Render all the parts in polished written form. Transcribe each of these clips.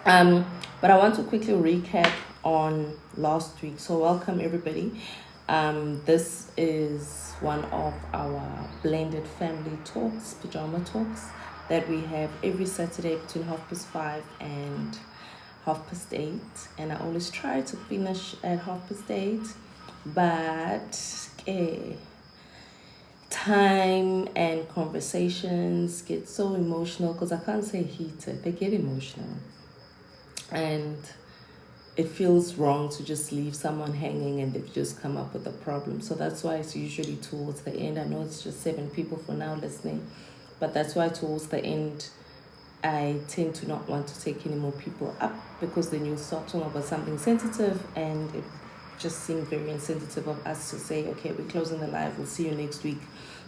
Um, but I want to quickly recap on last week. So welcome everybody. This is one of our blended family talks, pajama talks, that we have every Saturday between 5:30 and 8:30. And I always try to finish at 8:30, but time and conversations get so emotional, because I can't say heated, they get emotional. And it feels wrong to just leave someone hanging and they've just come up with a problem. So that's why it's usually towards the end. I know it's just 7 people for now listening, but that's why towards the end I tend to not want to take any more people up, because then you'll start talking about something sensitive, and it just seemed very insensitive of us to say, okay, we're closing the live, we'll see you next week.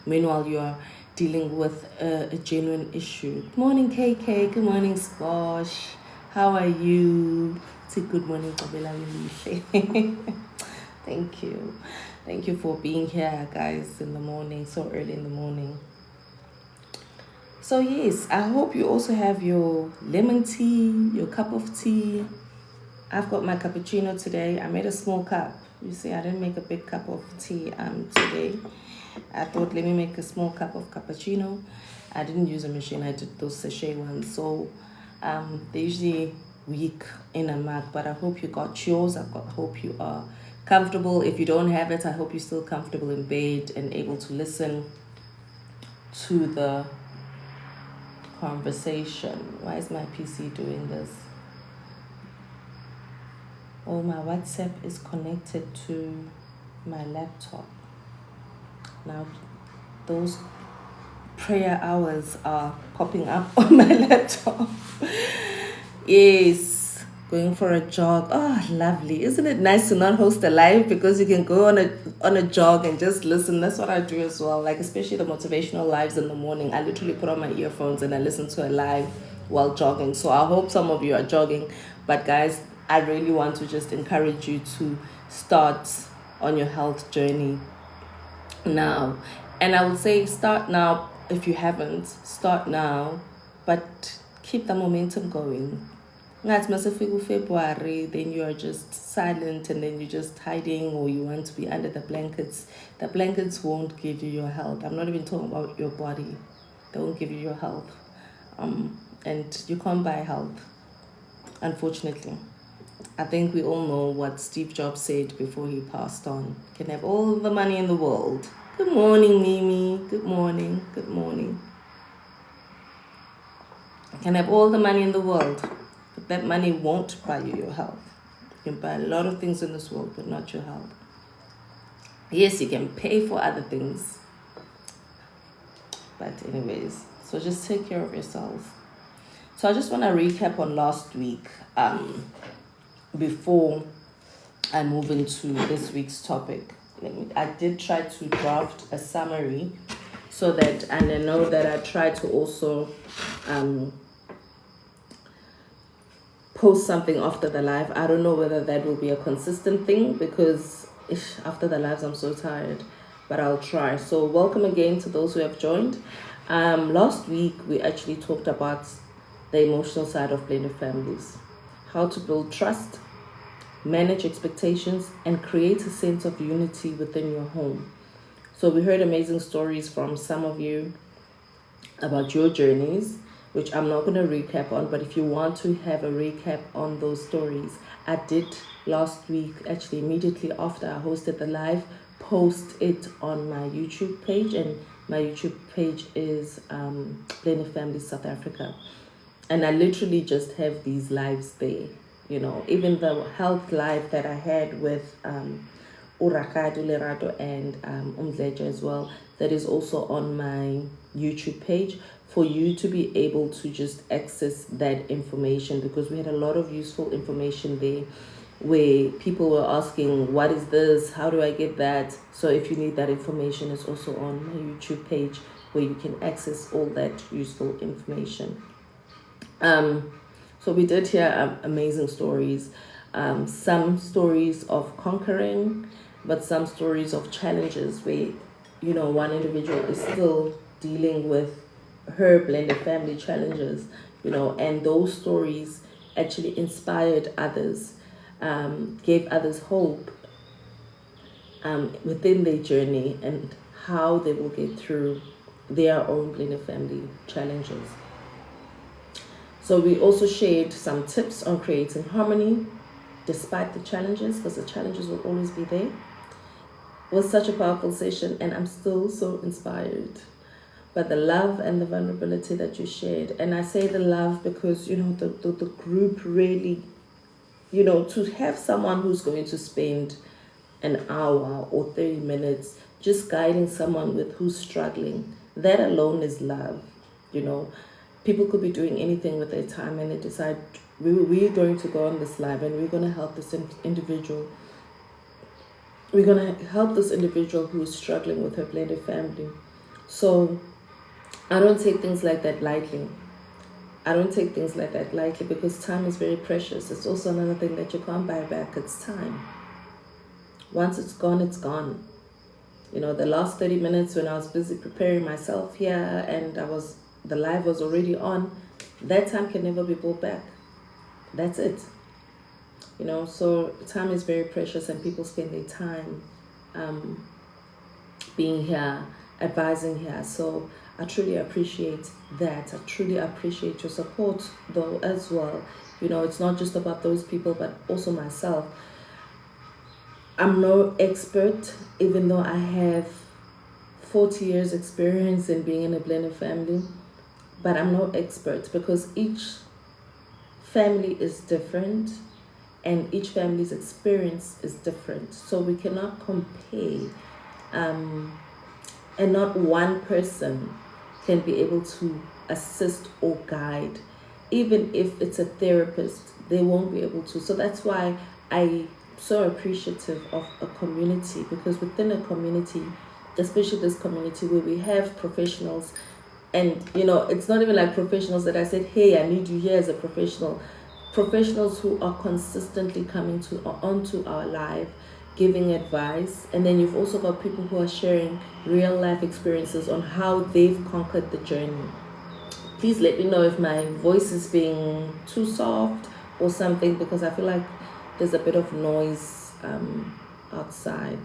Meanwhile, you are dealing with a genuine issue. Good morning, KK. Good morning, Squash. How are you? Say good morning, Kabela. Thank you. Thank you for being here, guys, in the morning, so early in the morning. So yes, I hope you also have your lemon tea, your cup of tea. I've got my cappuccino today. I made a small cup. You see, I didn't make a big cup of tea today. I thought, let me make a small cup of cappuccino. I didn't use a machine. I did those sachet ones. So they're usually weak in a mug, but I hope you got yours. Hope you are comfortable. If you don't have it, I hope you're still comfortable in bed and able to listen to the conversation. Why is my PC doing this? Oh, my WhatsApp is connected to my laptop. Now, those prayer hours are popping up on my laptop. Yes, going for a jog. Oh, lovely. Isn't it nice to not host a live, because you can go on a jog and just listen? That's what I do as well. Like, especially the motivational lives in the morning. I literally put on my earphones and I listen to a live while jogging. So I hope some of you are jogging. But guys, I really want to just encourage you to start on your health journey now. And I would say start now. If you haven't, start now, but keep the momentum going. That's February, then you are just silent, and then you're just hiding, or you want to be under the blankets. The blankets won't give you your health. I'm not even talking about your body. They won't give you your health. And you can't buy health, unfortunately. I think we all know what Steve Jobs said before he passed on. You can have all the money in the world. Good morning, Mimi. Good morning. Good morning. You can have all the money in the world, but that money won't buy you your health. You can buy a lot of things in this world, but not your health. Yes, you can pay for other things. But anyways, so just take care of yourself. So I just want to recap on last week before I move into this week's topic. I did try to draft a summary so that, and I know that I tried to also post something after the live. I don't know whether that will be a consistent thing, because after the lives I'm so tired, but I'll try. So welcome again to those who have joined. Last week we actually talked about the emotional side of blended families, how to build trust, manage expectations, and create a sense of unity within your home. So we heard amazing stories from some of you about your journeys, which I'm not going to recap on, but if you want to have a recap on those stories, I did last week, actually immediately after I hosted the live, post it on my YouTube page, and my YouTube page is Blended Family South Africa. And I literally just have these lives there. You know, even the health live that I had with Urakadu Lerato and Umdleja as well, that is also on my YouTube page, for you to be able to just access that information, because we had a lot of useful information there where people were asking, what is this? How do I get that? So if you need that information, it's also on my YouTube page where you can access all that useful information. So we did hear amazing stories, some stories of conquering, but some stories of challenges where, you know, one individual is still dealing with her blended family challenges, you know, and those stories actually inspired others, gave others hope within their journey and how they will get through their own blended family challenges. So we also shared some tips on creating harmony despite the challenges, because the challenges will always be there. It was such a powerful session, and I'm still so inspired by the love and the vulnerability that you shared. And I say the love because, the group really, to have someone who's going to spend an hour or 30 minutes just guiding someone who's struggling, that alone is love. People could be doing anything with their time, and they decide we're going to go on this live and we're going to help this individual. We're going to help this individual who is struggling with her blended family. So I don't take things like that lightly. Because time is very precious. It's also another thing that you can't buy back. It's time. Once it's gone, it's gone. The last 30 minutes when I was busy preparing myself here and the live was already on, that time can never be brought back. That's it. So time is very precious, and people spend their time being here, advising here. So I truly appreciate that. I truly appreciate your support though as well. It's not just about those people, but also myself. I'm no expert, even though I have 40 years experience in being in a blended family, but I'm no expert because each family is different and each family's experience is different. So we cannot compare, and not one person can be able to assist or guide. Even if it's a therapist, they won't be able to. So that's why I'm so appreciative of a community, because within a community, especially this community where we have professionals, and it's not even like professionals that I said, hey, I need you here as a professional. Professionals who are consistently coming onto our live, giving advice. And then you've also got people who are sharing real life experiences on how they've conquered the journey. Please let me know if my voice is being too soft or something, because I feel like there's a bit of noise outside.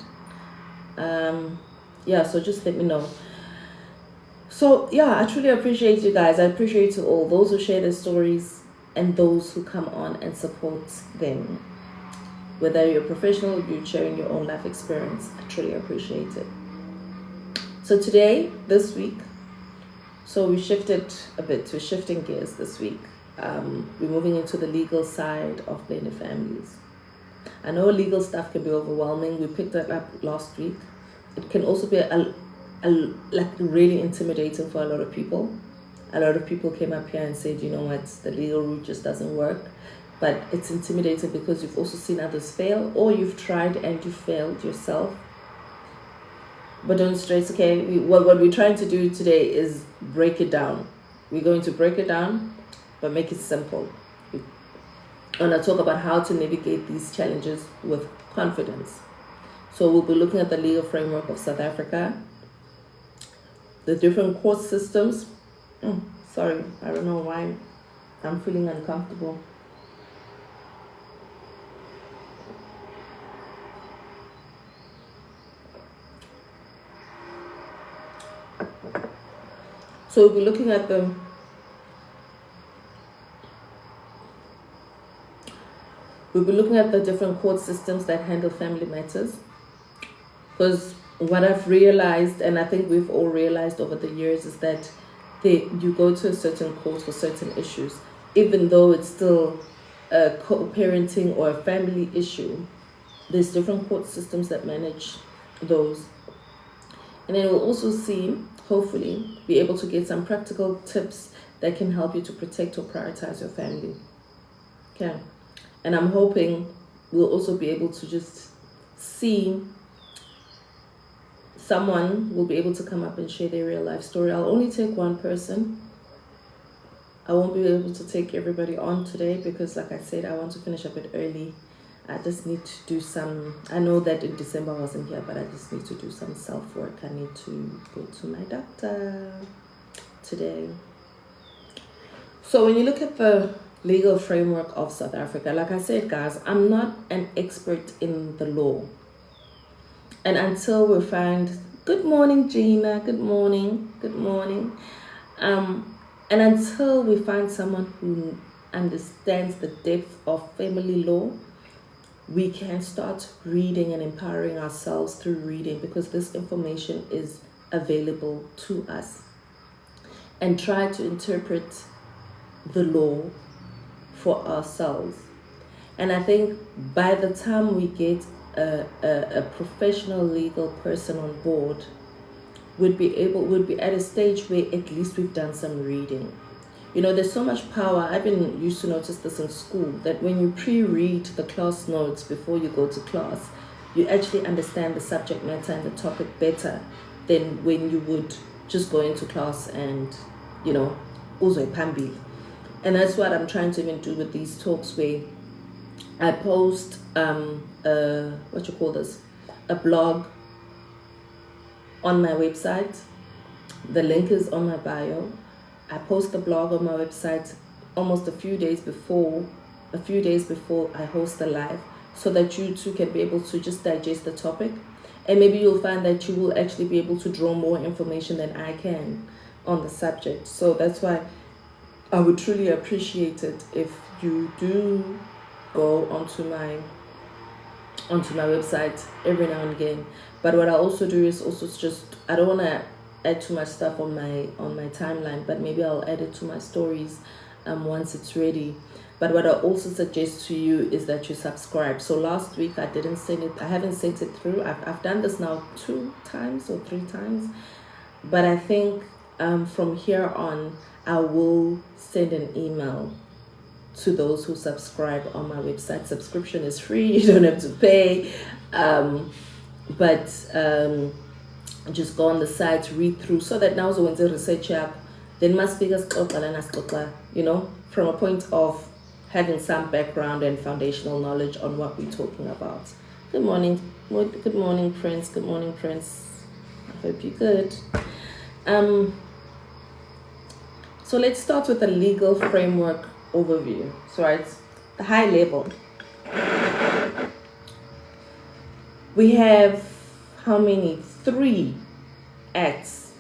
So just let me know. So I truly appreciate you guys. I appreciate you all, those who share their stories and those who come on and support them. Whether you're a professional or you're sharing your own life experience, I truly appreciate it. So this week, we shifted a bit. We're shifting gears this week. We're moving into the legal side of blended families. I know legal stuff can be overwhelming. We picked that up last week. It can also be really intimidating for a lot of people. A lot of people came up here and said, the legal route just doesn't work. But it's intimidating because you've also seen others fail, or you've tried and you failed yourself. But don't stress, okay? What we're trying to do today is break it down. We're going to break it down, but make it simple. And I'll talk about how to navigate these challenges with confidence. So we'll be looking at the legal framework of South Africa, the different court systems. Sorry, I don't know why I'm feeling uncomfortable. So we'll be looking at the different court systems that handle family matters. Because what I've realized, and I think we've all realized over the years, is that you go to a certain court for certain issues, even though it's still a co-parenting or a family issue. There's different court systems that manage those. And then we'll also hopefully, be able to get some practical tips that can help you to protect or prioritize your family. Okay. And I'm hoping we'll also be able to just see someone will be able to come up and share their real life story. I'll only take one person. I won't be able to take everybody on today because, like I said, I want to finish a bit early. I just need to do I know that in December I wasn't here, but I just need to do some self-work. I need to go to my doctor today. So when you look at the legal framework of South Africa. Like I said, guys, I'm not an expert in the law. And until we find, good morning, Gina, good morning, good morning. And until we find someone who understands the depth of family law, we can start reading and empowering ourselves through reading, because this information is available to us, and try to interpret the law for ourselves. And I think by the time we get a professional legal person on board, would be at a stage where at least we've done some reading. You know, there's so much power. I've been used to notice this in school, that when you pre-read the class notes before you go to class, you actually understand the subject matter and the topic better than when you would just go into class and, you know, uzo pambi. And that's what I'm trying to even do with these talks, where I post a blog on my website. The link is on my bio. I post the blog on my website almost a few days before I host the live, so that you too can be able to just digest the topic, and maybe you'll find that you will actually be able to draw more information than I can on the subject. So that's why I would truly appreciate it if you do go onto my website every now and again. But what I also do is also just, I don't want to add too much stuff on my timeline, but maybe I'll add it to my stories once it's ready. But what I also suggest to you is that you subscribe. So last week I haven't sent it through. I've done this now 2 times or 3 times, but I think from here on I will send an email to those who subscribe on my website. Subscription is free, you don't have to pay, but just go on the site, read through, so that now when the research up, then must speak as you know, from a point of having some background and foundational knowledge on what we're talking about. Good morning, Prince. Good morning, Prince. I hope you're good. So let's start with the legal framework overview. So it's the high level. We have how many? 3 acts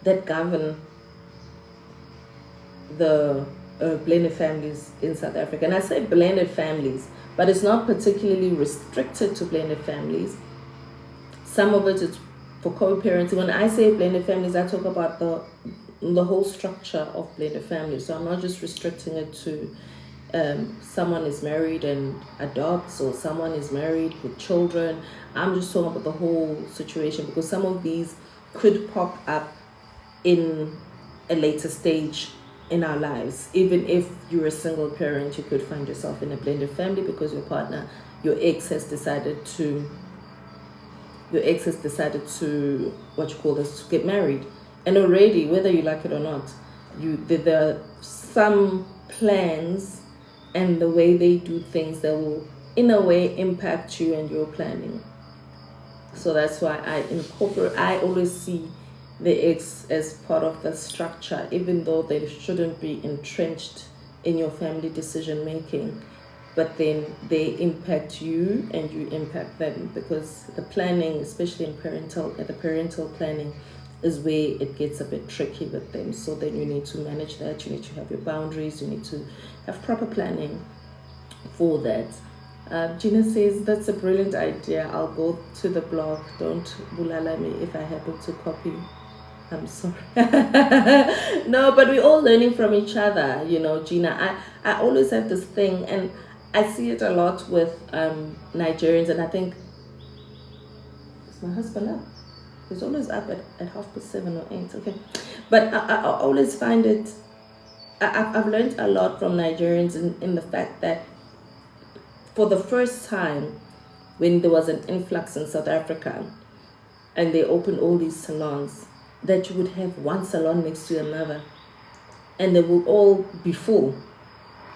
that govern the blended families in South Africa. And I say blended families, but it's not particularly restricted to blended families. Some of it is for co-parenting. When I say blended families, I talk about the whole structure of blended families. So I'm not just restricting it to someone is married and adopts, or someone is married with children. I'm just talking about the whole situation, because some of these could pop up in a later stage in our lives. Even if you're a single parent, you could find yourself in a blended family because your ex has decided to to get married. And already, whether you like it or not, there are some plans and the way they do things that will, in a way, impact you and your planning. So that's why I always see the ex as part of the structure, even though they shouldn't be entrenched in your family decision making. But then they impact you and you impact them, because the planning, especially in the parental planning, is where it gets a bit tricky with them. So then you need to manage that. You need to have your boundaries. You need to have proper planning for that. Gina says, that's a brilliant idea. I'll go to the blog. Don't bulala me if I happen to copy. I'm sorry. No, but we're all learning from each other, you know, Gina. I always have this thing, and I see it a lot with Nigerians, and I think, is my husband up? He's always up at 7:30 or 8. Okay, but I always find it. I've learned a lot from Nigerians in the fact that for the first time, when there was an influx in South Africa, and they opened all these salons, that you would have one salon next to another, and they will all be full.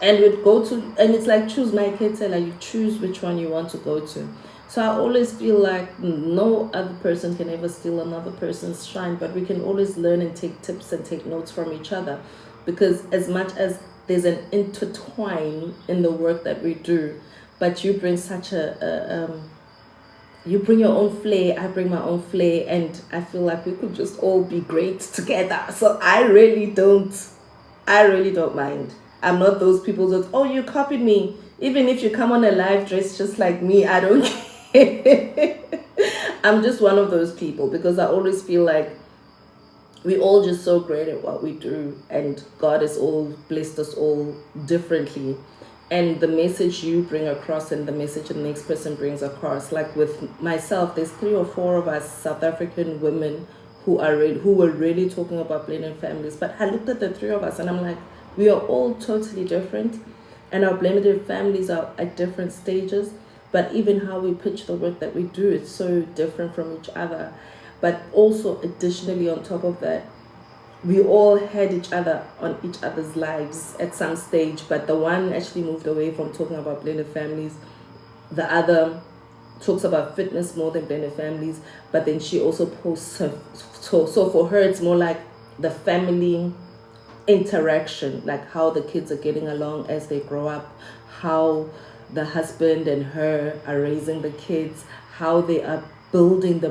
And we'd go to, and it's like choose my ketela, you choose which one you want to go to. So I always feel like no other person can ever steal another person's shine, but we can always learn and take tips and take notes from each other. because as much as there's an intertwine in the work that we do, but you bring such you bring your own flair, I bring my own flair, and I feel like we could just all be great together. So I really don't mind. I'm not those people that, oh, you copied me. Even if you come on a live dress just like me, I don't care. I'm just one of those people, because I always feel like we all just so great at what we do, and God has all blessed us all differently. And the message you bring across and the message the next person brings across, like with myself, there's 3 or 4 of us South African women who were really talking about blended families. But I looked at the 3 of us and I'm like, we are all totally different, and our blended families are at different stages. But even how we pitch the work that we do, it's so different from each other. But also, additionally, on top of that, we all had each other on each other's lives at some stage. But the one actually moved away from talking about blended families. The other talks about fitness more than blended families. But then she also posts her. So for her, it's more like the family interaction, like how the kids are getting along as they grow up, how the husband and her are raising the kids, how they are building the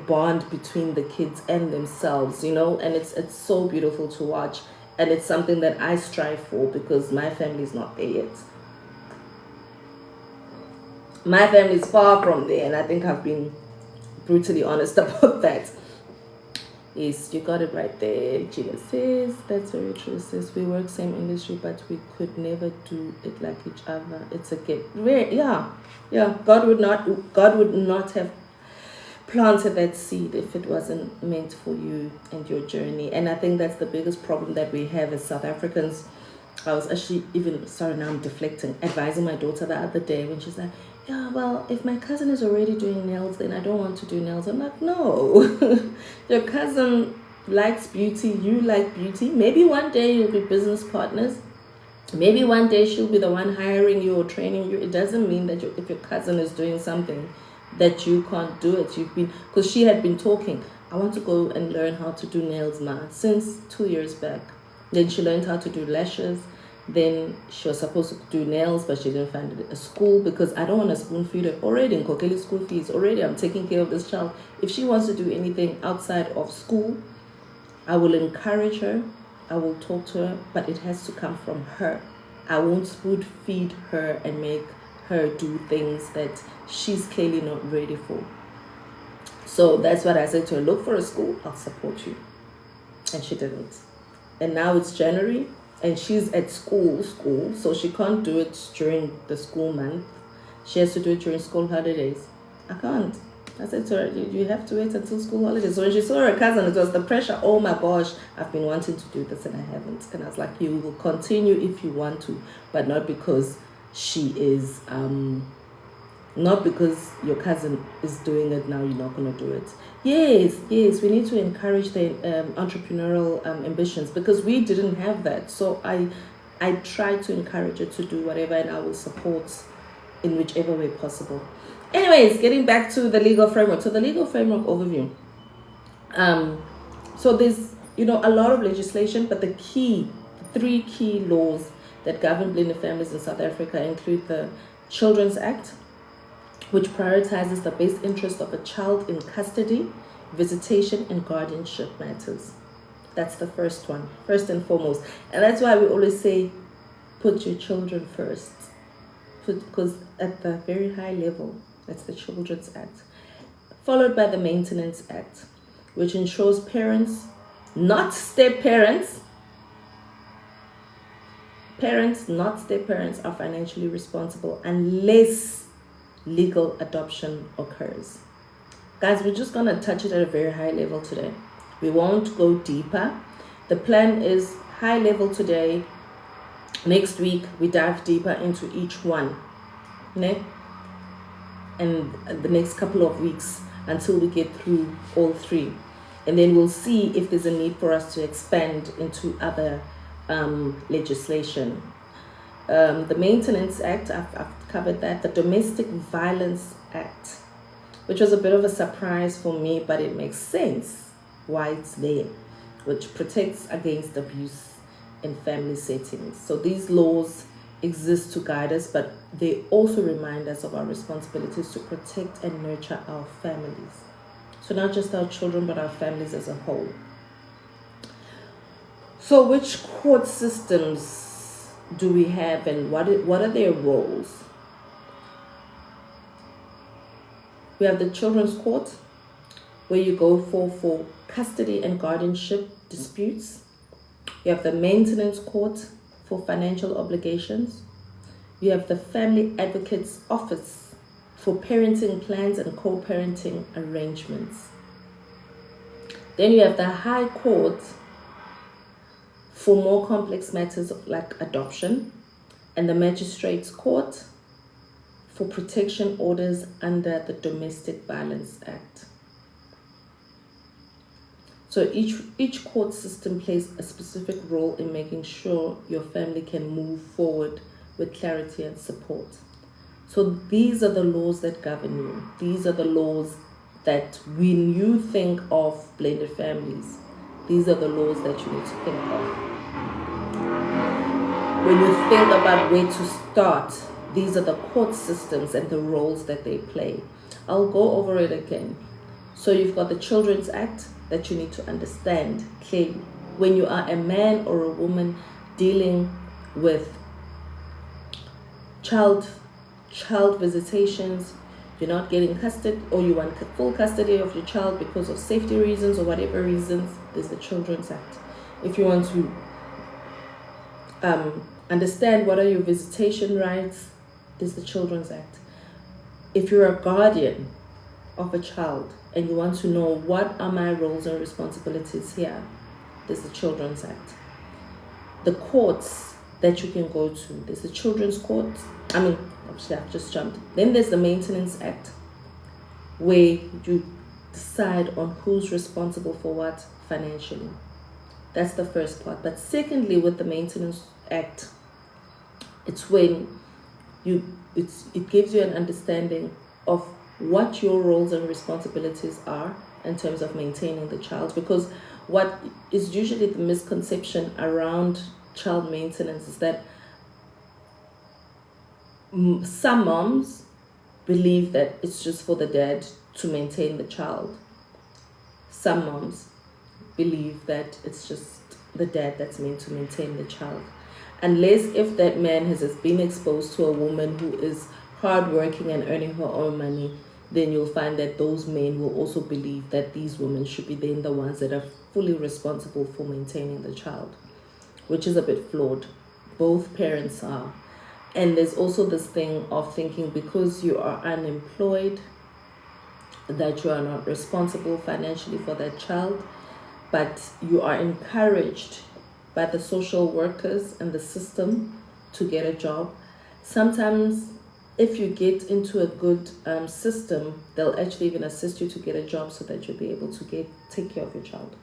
bond between the kids and themselves, and it's so beautiful to watch, and it's something that I strive for, because my family is not there yet. My family is far from there, and I think I've been brutally honest about that. Yes, you got it right there. Gina says, that's very true. Says, we work same industry, but we could never do it like each other. It's a get. Yeah. God would not have planted that seed if it wasn't meant for you and your journey. And I think that's the biggest problem that we have as South Africans. I was actually now I'm deflecting, advising my daughter the other day when she's like, yeah, well, if my cousin is already doing nails, then I don't want to do nails. I'm like, no. Your cousin likes beauty, you like beauty. Maybe one day you'll be business partners. Maybe one day she'll be the one hiring you or training you. It doesn't mean that if your cousin is doing something that you can't do it. Because she had been talking, I want to go and learn how to do nails now, since 2 years back. Then she learned how to do lashes. Then she was supposed to do nails, but she didn't find a school, because I don't want to spoon feed her. Already in Kokeli school fees, already I'm taking care of this child. If she wants to do anything outside of school, I will encourage her. I will talk to her, but it has to come from her. I won't spoon feed her and make her do things that she's clearly not ready for. So that's what I said to her, look for a school, I'll support you. And she didn't. And now it's January, and she's at school, so she can't do it during the school month. She has to do it during school holidays. I can't. I said to her, you have to wait until school holidays. So when she saw her cousin, it was the pressure. Oh my gosh, I've been wanting to do this and I haven't. And I was like, you will continue if you want to, but not because she is, not because your cousin is doing it now, you're not going to do it. Yes, we need to encourage the entrepreneurial ambitions, because we didn't have that. So I try to encourage her to do whatever, and I will support in whichever way possible. Anyways, getting back to the legal framework. So the legal framework overview. So there's, a lot of legislation, but the 3 key laws that govern blended families in South Africa include the Children's Act, which prioritizes the best interest of a child in custody, visitation, and guardianship matters. That's the first one, first and foremost. And that's why we always say, put your children first. Because at the very high level, that's the Children's Act. Followed by the Maintenance Act, which ensures parents, not step-parents, not step-parents, are financially responsible unless legal adoption occurs. Guys, we're just going to touch it at a very high level today. We won't go deeper. The plan is high level today. Next week, we dive deeper into each one. Ne? And the next couple of weeks until we get through all 3. And then we'll see if there's a need for us to expand into other legislation. The Maintenance Act, I've covered that. The Domestic Violence Act, which was a bit of a surprise for me, but it makes sense why it's there, which protects against abuse in family settings. So these laws exist to guide us, but they also remind us of our responsibilities to protect and nurture our families. So not just our children, but our families as a whole. So which court systems do we have, and what are their roles? We have the children's court, where you go for custody and guardianship disputes. You have the maintenance court for financial obligations. You have the family advocate's office for parenting plans and co-parenting arrangements. Then you have the high court for more complex matters like adoption, and the magistrate's court for protection orders under the Domestic Violence Act. So each court system plays a specific role in making sure your family can move forward with clarity and support. So these are the laws that govern you. These are the laws that when you think of blended families, these are the laws that you need to think of. When you think about where to start, these are the court systems and the roles that they play. I'll go over it again. So you've got the Children's Act that you need to understand clearly. When you are a man or a woman dealing with child visitations, you're not getting custody, or you want full custody of your child because of safety reasons or whatever reasons, there's the Children's Act. If you want to understand what are your visitation rights, there's the Children's Act. If you're a guardian of a child and you want to know what are my roles and responsibilities here, there's the Children's Act. The courts that you can go to, there's the Children's Court. I've just jumped. Then there's the Maintenance Act, where you decide on who's responsible for what financially. That's the first part. But secondly, with the Maintenance Act, it's when it gives you an understanding of what your roles and responsibilities are in terms of maintaining the child. Because what is usually the misconception around child maintenance is that some moms believe that it's just for the dad to maintain the child. Some moms believe that it's just the dad that's meant to maintain the child. Unless if that man has been exposed to a woman who is hardworking and earning her own money, then you'll find that those men will also believe that these women should be then the ones that are fully responsible for maintaining the child, which is a bit flawed. Both parents are. And there's also this thing of thinking because you are unemployed, that you are not responsible financially for that child, but you are encouraged by the social workers and the system to get a job. Sometimes if you get into a good system, they'll actually even assist you to get a job so that you'll be able to take care of your child.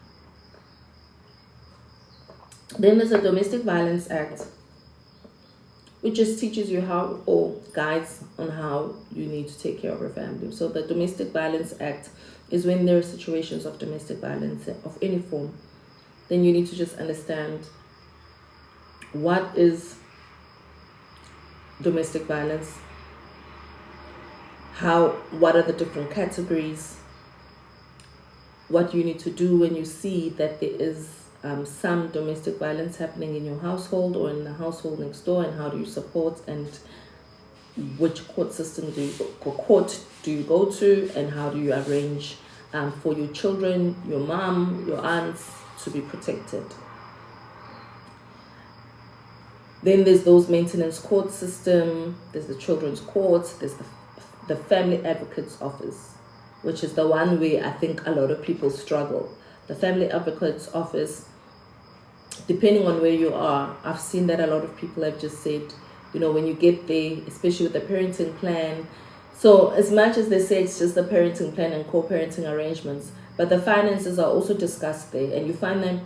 Then there's a Domestic Violence Act, which just teaches you how, or guides on how you need to take care of your family. So the Domestic Violence Act is when there are situations of domestic violence of any form, then you need to just understand what is domestic violence, what are the different categories, what you need to do when you see that there is some domestic violence happening in your household or in the household next door, and how do you support, and which court do you go to, and how do you arrange for your children, your mom, your aunts to be protected. Then there's those maintenance court system, there's the children's courts, there's the family advocate's office, which is the one where I think a lot of people struggle. The family advocate's office, depending on where you are, I've seen that a lot of people have just said, when you get there, especially with the parenting plan, so as much as they say it's just the parenting plan and co-parenting arrangements, but the finances are also discussed there, and you find that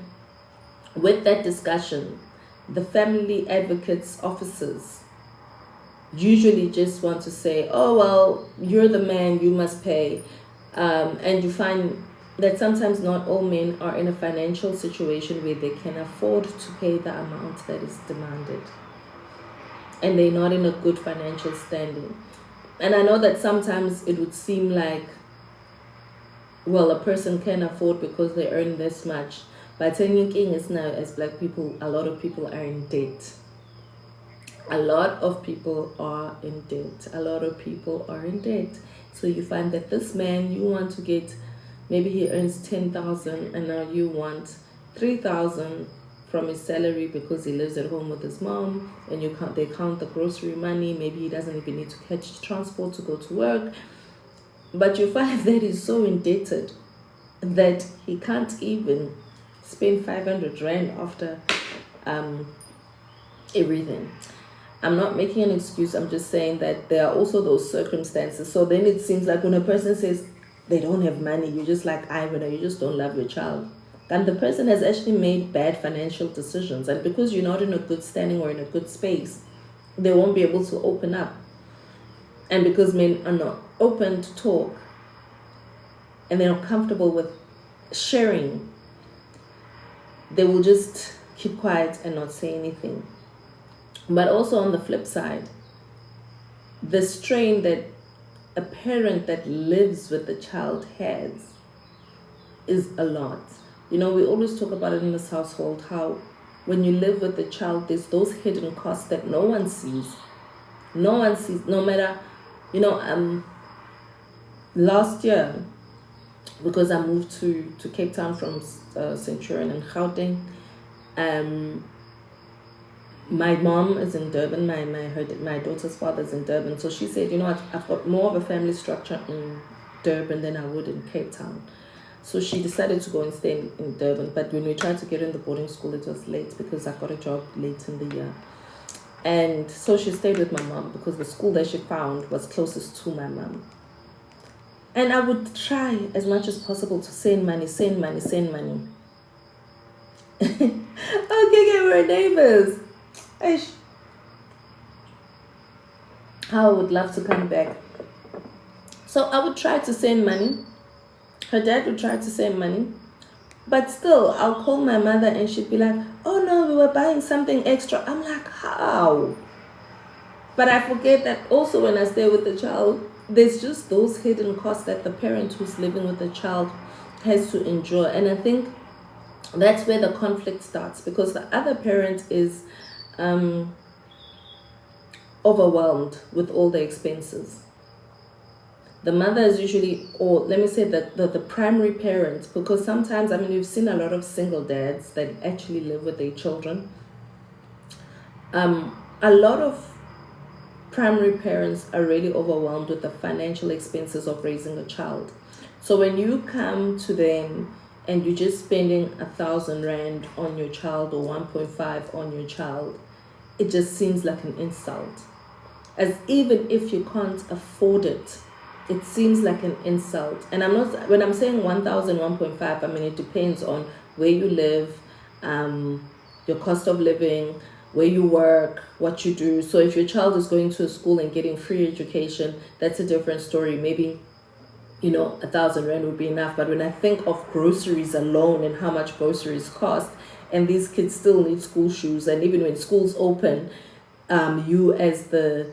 with that discussion, the family advocates officers usually just want to say, oh well, you're the man, you must pay, and you find that sometimes not all men are in a financial situation where they can afford to pay the amount that is demanded, and they're not in a good financial standing. And I know that sometimes it would seem like, well, a person can afford because they earn this much. But thinking is now, as black people, a lot of people are in debt. A lot of people are in debt. A lot of people are in debt. So you find that this man, you want to get, maybe he earns 10,000 and now you want 3,000 from his salary because he lives at home with his mom, and they count the grocery money. Maybe he doesn't even need to catch transport to go to work. But you find that he's so indebted that he can't even spend 500 rand after everything. I'm not making an excuse. I'm just saying that there are also those circumstances. So then it seems like when a person says they don't have money, you're just like, you just don't love your child. And the person has actually made bad financial decisions. And because you're not in a good standing or in a good space, they won't be able to open up. And because men are not open to talk and they're not comfortable with sharing, they will just keep quiet and not say anything. But also on the flip side, the strain that a parent that lives with the child has is a lot. We always talk about it in this household, how when you live with the child, there's those hidden costs that no one sees. No one sees, no matter, last year, because I moved to Cape Town from Centurion and Gauteng, my mom is in Durban, my daughter's father is in Durban. So she said, I've got more of a family structure in Durban than I would in Cape Town. So she decided to go and stay in Durban. But when we tried to get her in the boarding school, it was late because I got a job late in the year. And so she stayed with my mom because the school that she found was closest to my mom. And I would try as much as possible to send money. Okay, we're neighbors. I would love to come back. So I would try to send money. Her dad would try to send money. But still, I'll call my mother and she'd be like, oh no, we were buying something extra. I'm like, how? But I forget that also when I stay with the child, there's just those hidden costs that the parent who's living with the child has to endure. And I think that's where the conflict starts, because the other parent is overwhelmed with all the expenses. The mother is usually, or let me say that the primary parent, because sometimes, we've seen a lot of single dads that actually live with their children. A lot of primary parents are really overwhelmed with the financial expenses of raising a child. So when you come to them and you're just spending 1,000 rand on your child or 1.5 on your child, it just seems like an insult. As even if you can't afford it, it seems like an insult. And when I'm saying 1,000, 1.5, it depends on where you live, your cost of living, where you work, what you do. So if your child is going to a school and getting free education, that's a different story. Maybe 1,000 rand would be enough. But when I think of groceries alone and how much groceries cost, and these kids still need school shoes, and even when schools open, you as the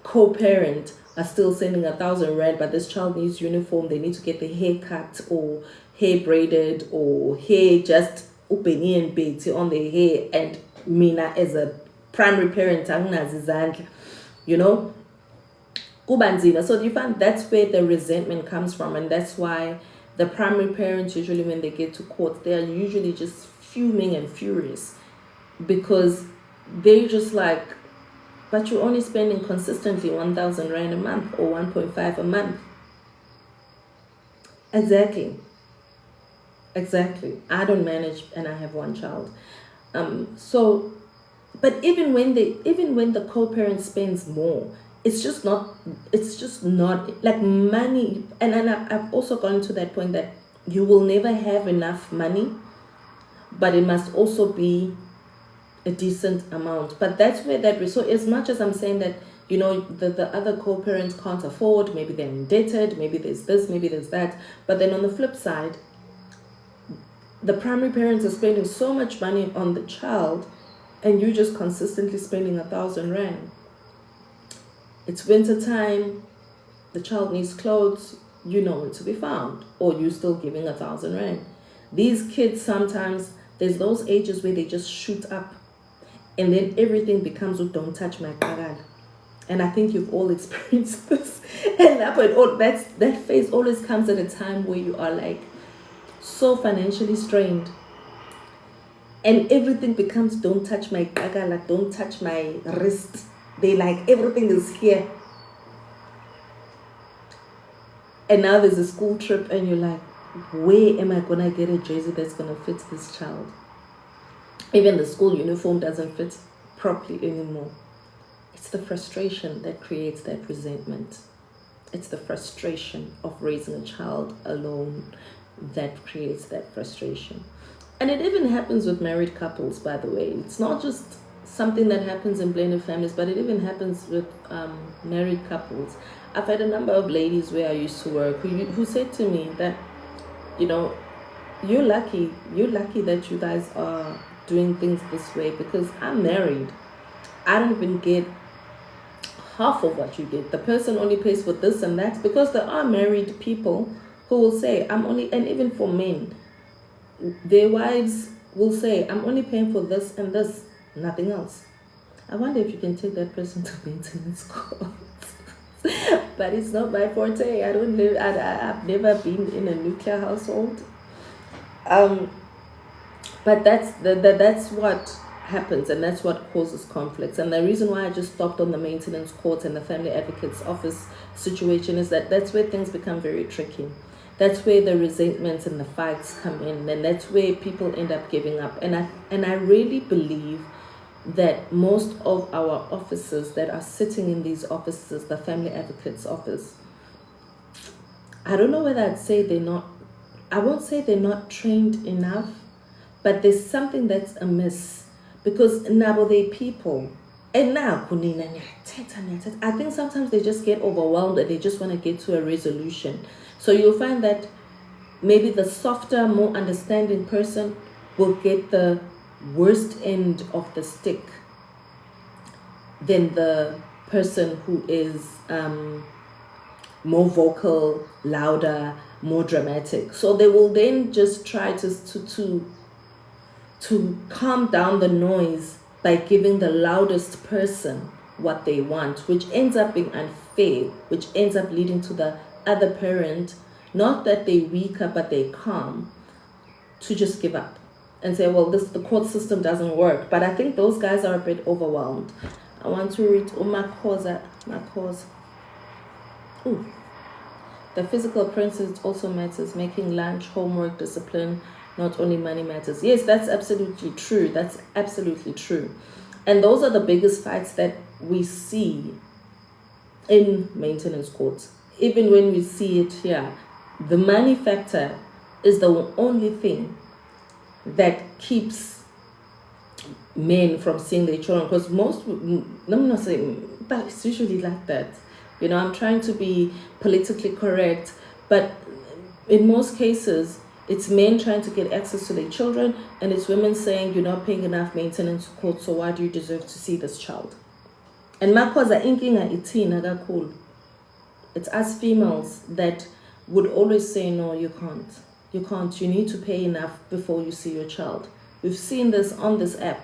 co-parent are still sending 1,000 rand, but this child needs uniform. They need to get the hair cut or hair braided or hair just upeni and betty on their hair. And mina as a primary parent, kubanzima. So you find that's where the resentment comes from, and that's why the primary parents usually, when they get to court, they are usually just fuming and furious, because they're just like, but you're only spending consistently 1,000 rand a month or 1.5 a month. Exactly. I don't manage and I have one child. But even when the co-parent spends more, it's just not like money. And I've also gone to that point that you will never have enough money, but it must also be a decent amount. But that's where so as much as I'm saying that, the other co-parents can't afford, maybe they're indebted, maybe there's this, maybe there's that. But then on the flip side, the primary parents are spending so much money on the child, and you just consistently spending 1,000 rand. It's winter time, the child needs clothes, you know where to be found, or you're still giving 1,000 rand. These kids sometimes, there's those ages where they just shoot up, and then everything becomes, oh, don't touch my kagal. And I think you've all experienced this. And that phase always comes at a time where you are like so financially strained, and everything becomes, don't touch my kagal, like don't touch my wrist. They like, everything is here. And now there's a school trip, and you're like, where am I gonna get a jersey that's gonna fit this child? Even the school uniform doesn't fit properly anymore. It's the frustration that creates that resentment. It's the frustration of raising a child alone that creates that frustration. And it even happens with married couples, by the way. It's not just something that happens in blended families, but it even happens with married couples. I've had a number of ladies where I used to work who said to me that, you know, you're lucky that you guys are doing things this way, because I'm married. I don't even get half of what you get. The person only pays for this and that, because there are married people who will say, I'm only, and even for men, their wives will say, I'm only paying for this and this, nothing else. I wonder if you can take that person to maintenance court. But it's not my forte. I've never been in a nuclear household. But that's what happens, and that's what causes conflicts. And the reason why I just stopped on the maintenance court and the family advocate's office situation is that that's where things become very tricky. That's where the resentments and the fights come in, and that's where people end up giving up. And I really believe that most of our officers that are sitting in these offices, the family advocate's office, I don't know whether I won't say they're not trained enough, but there's something that's amiss, because now they people. And now, I think sometimes they just get overwhelmed and they just want to get to a resolution. So you'll find that maybe the softer, more understanding person will get the worst end of the stick than the person who is more vocal, louder, more dramatic. So they will then just try to calm down the noise by giving the loudest person what they want, which ends up being unfair, which ends up leading to the other parent, not that they're weaker, but they're calm, to just give up and say, well, the court system doesn't work. But I think those guys are a bit overwhelmed. I want to read my cause. Ooh. The physical appearance also matters. Making lunch, homework, discipline, not only money matters. Yes, that's absolutely true. That's absolutely true. And those are the biggest fights that we see in maintenance courts. Even when we see it here, the money factor is the only thing that keeps men from seeing their children. Because I'm not saying, but it's usually like that. You know, I'm trying to be politically correct, but in most cases, it's men trying to get access to their children, and it's women saying, you're not paying enough maintenance court, so why do you deserve to see this child? And makoza inkinga itina kakhulu. It's us females that would always say, no, you can't. You can't. You need to pay enough before you see your child. We've seen this on this app.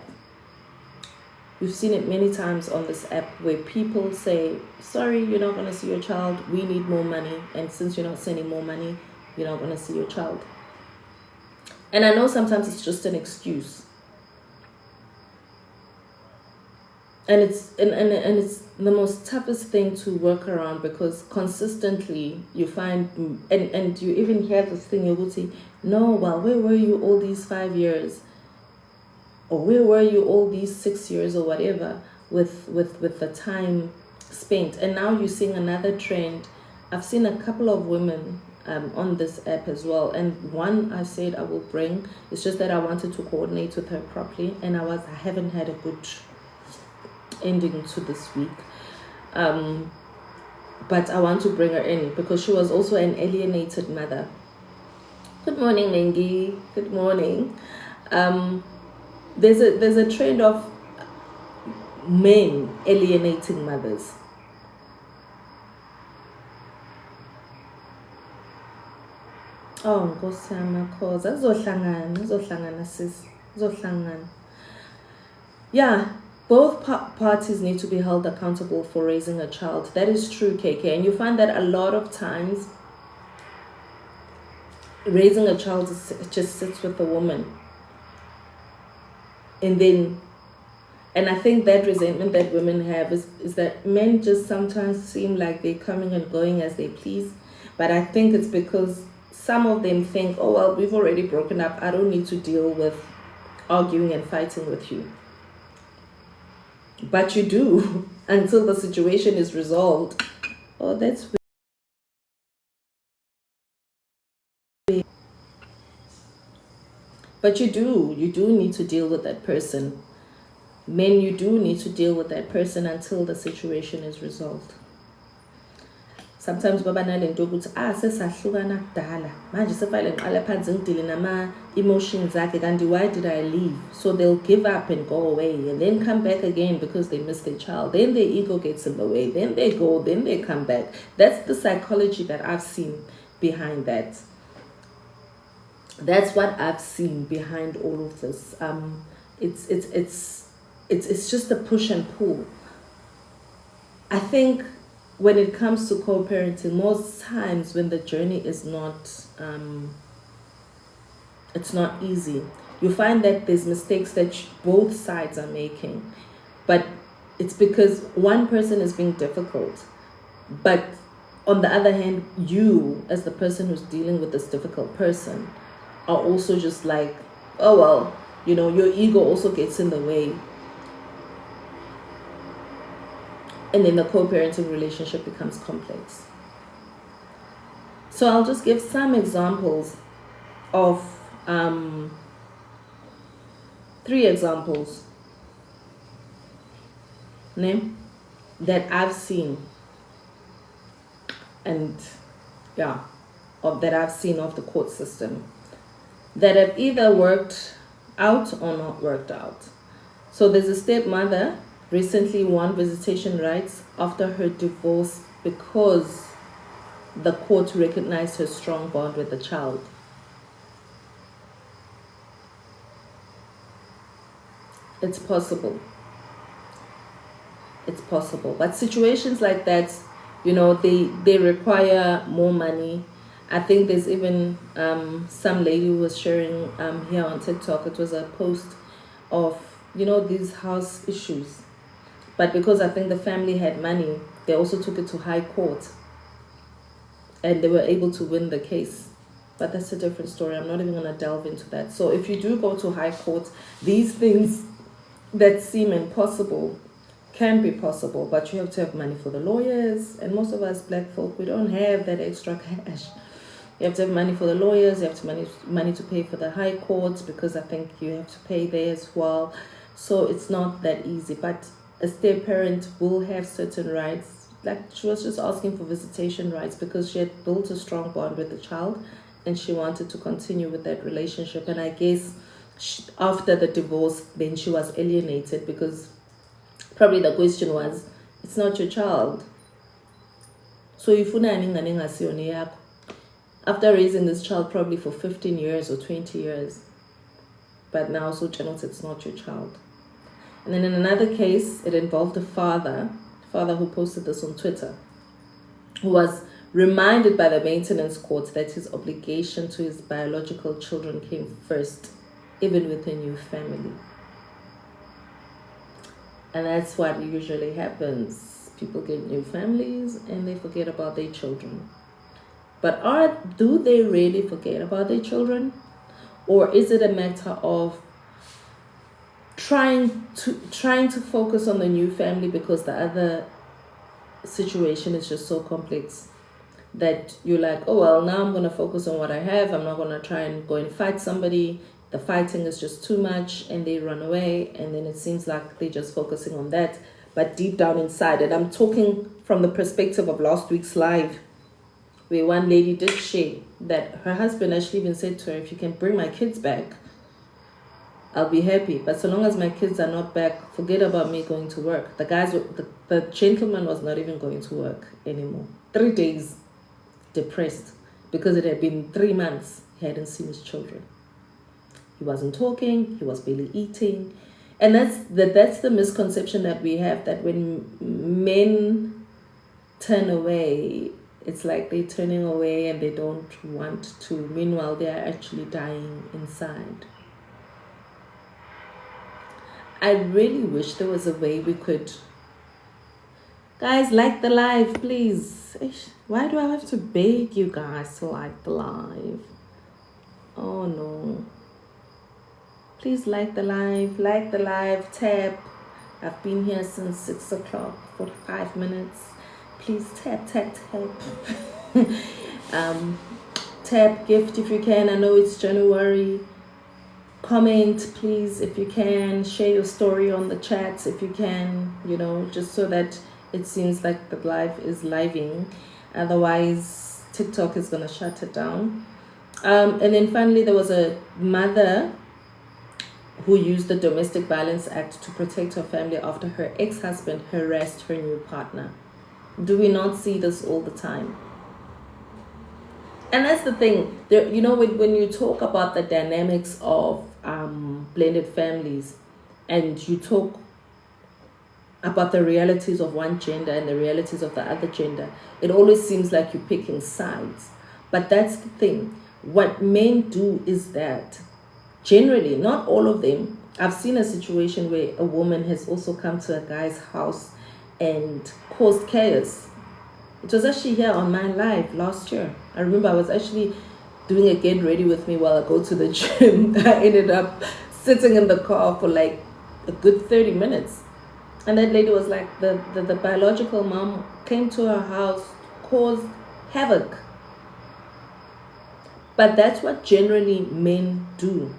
We've seen it many times on this app where people say, sorry, you're not going to see your child. We need more money. And since you're not sending more money, you're not going to see your child. And I know sometimes it's just an excuse. And it's the most toughest thing to work around, because consistently you find, and you even hear this thing, you would say, no, well, where were you all these 5 years? Or where were you all these 6 years or whatever with the time spent? And now you're seeing another trend. I've seen a couple of women on this app as well, and one I said I will bring. It's just that I wanted to coordinate with her properly, and I haven't had a good ending to this week, but I want to bring her in because she was also an alienated mother. Good morning, Mengi. Good morning. Um, there's a trend of men alienating mothers. Oh, Nkosi yami Makhoza. Zizohlangana sis. Zizohlangana. Yeah, both parties need to be held accountable for raising a child. That is true, KK. And you find that a lot of times raising a child just sits with the woman. And I think that resentment that women have is that men just sometimes seem like they're coming and going as they please. But I think it's because some of them think, oh, well, we've already broken up. I don't need to deal with arguing and fighting with you. But you do until the situation is resolved. Oh, that's weird. But you do need to deal with that person. Men, you do need to deal with that person until the situation is resolved. Sometimes baba nalento ukuthi sesahlukana kudala manje sefale ngiqala phansi ngidile nama emotions akhe kanti why did I leave? So they'll give up and go away and then come back again because they miss their child. Then their ego gets in the way. Then they go, then they come back. That's the psychology that I've seen behind that. That's what I've seen behind all of this. It's just a push and pull. I think when it comes to co-parenting, most times when the journey is not, it's not easy. You find that there's mistakes that both sides are making, but it's because one person is being difficult. But on the other hand, you as the person who's dealing with this difficult person are also just like, oh well, your ego also gets in the way. And then the co-parenting relationship becomes complex. So I'll just give some examples of 3 examples that I've seen that I've seen of the court system that have either worked out or not worked out. So there's a stepmother recently won visitation rights after her divorce because the court recognized her strong bond with the child. It's possible. But situations like that, they require more money. I think there's even some lady who was sharing here on TikTok. It was a post of, these house issues. But because I think the family had money, they also took it to high court. And they were able to win the case. But that's a different story. I'm not even going to delve into that. So if you do go to high court, these things that seem impossible can be possible. But you have to have money for the lawyers. And most of us black folk, we don't have that extra cash. You have to have money for the lawyers. You have to money to pay for the high courts because I think you have to pay there as well. So it's not that easy. But a step parent will have certain rights. Like she was just asking for visitation rights because she had built a strong bond with the child and she wanted to continue with that relationship. And I guess after the divorce, then she was alienated because probably the question was, it's not your child. So after raising this child probably for 15 years or 20 years, but now so it's not your child. And then in another case, it involved a father who posted this on Twitter, who was reminded by the maintenance court that his obligation to his biological children came first, even with a new family. And that's what usually happens. People get new families and they forget about their children. But do they really forget about their children? Or is it a matter of trying to focus on the new family because the other situation is just so complex that you're like, oh well, now I'm going to focus on what I have. I'm not going to try and go and fight somebody. The fighting is just too much and they run away, and then it seems like they're just focusing on that. But deep down inside, and I'm talking from the perspective of last week's live where one lady did share that her husband actually even said to her, if you can bring my kids back, I'll be happy. But so long as my kids are not back, forget about me going to work. The gentleman was not even going to work anymore. 3 days depressed because it had been 3 months he hadn't seen his children. He wasn't talking, he was barely eating. And that's the misconception that we have, that when men turn away, it's like they're turning away and they don't want to. Meanwhile, they are actually dying inside. I really wish there was a way we could... Guys, like the live, please. Why do I have to beg you guys to like the live? Oh no. Please like the live, tap. I've been here since 6 o'clock, 45 minutes. Please tap. Tap, gift if you can. I know it's January. Comment, please, if you can. Share your story on the chats if you can, just so that it seems like the live is living. Otherwise, TikTok is going to shut it down. And then finally, there was a mother who used the Domestic Violence Act to protect her family after her ex-husband harassed her new partner. Do we not see this all the time? And that's the thing. When you talk about the dynamics of blended families, and you talk about the realities of one gender and the realities of the other gender, it always seems like you're picking sides. But that's the thing. What men do is that, generally, not all of them, I've seen a situation where a woman has also come to a guy's house and caused chaos. It was actually here on my live last year. I remember I was actually doing a get ready with me while I go to the gym. I ended up sitting in the car for like a good 30 minutes. And that lady was like, the biological mom came to her house, caused havoc. But that's what generally men do.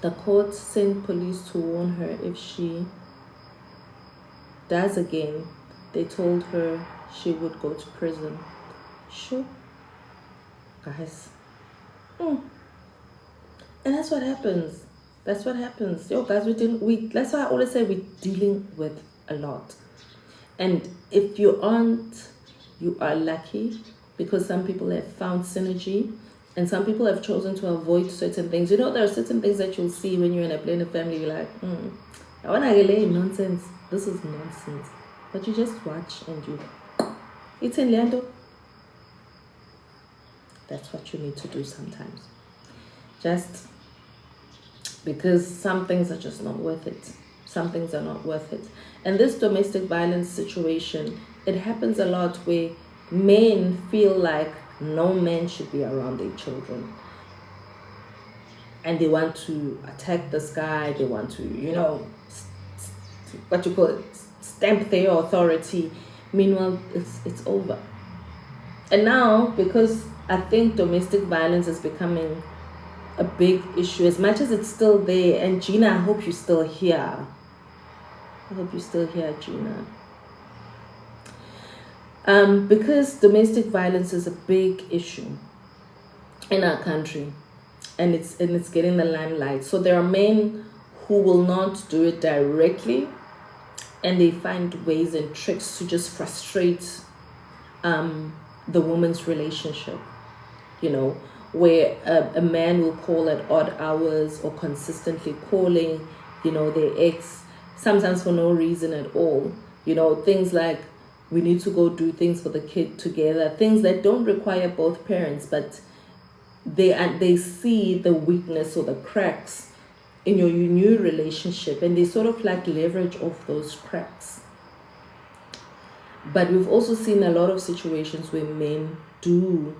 The court sent police to warn her if she does again. They told her she would go to prison. Sure. Guys. And that's what happens. That's what happens. Yo, guys, that's why I always say we're dealing with a lot. And if you aren't, you are lucky, because some people have found synergy and some people have chosen to avoid certain things. There are certain things that you'll see when you're in a blended family. You're like, I want to relay nonsense. This is nonsense. But you just watch and it's in Lando. That's what you need to do sometimes. Just because some things are just not worth it. Some things are not worth it. And this domestic violence situation, it happens a lot where men feel like no man should be around their children. And they want to attack this guy. They want to, stamp their authority. Meanwhile, it's over. And now, because I think domestic violence is becoming a big issue, as much as it's still there, and Gina, I hope you're still here. I hope you're still here, Gina. Because domestic violence is a big issue in our country, and it's getting the limelight. So there are men who will not do it directly, and they find ways and tricks to just frustrate the woman's relationship. Where a man will call at odd hours or consistently calling, their ex, sometimes for no reason at all. Things like, we need to go do things for the kid together, things that don't require both parents, but they see the weakness or the cracks in your new relationship, and they sort of like leverage off those cracks. But we've also seen a lot of situations where men do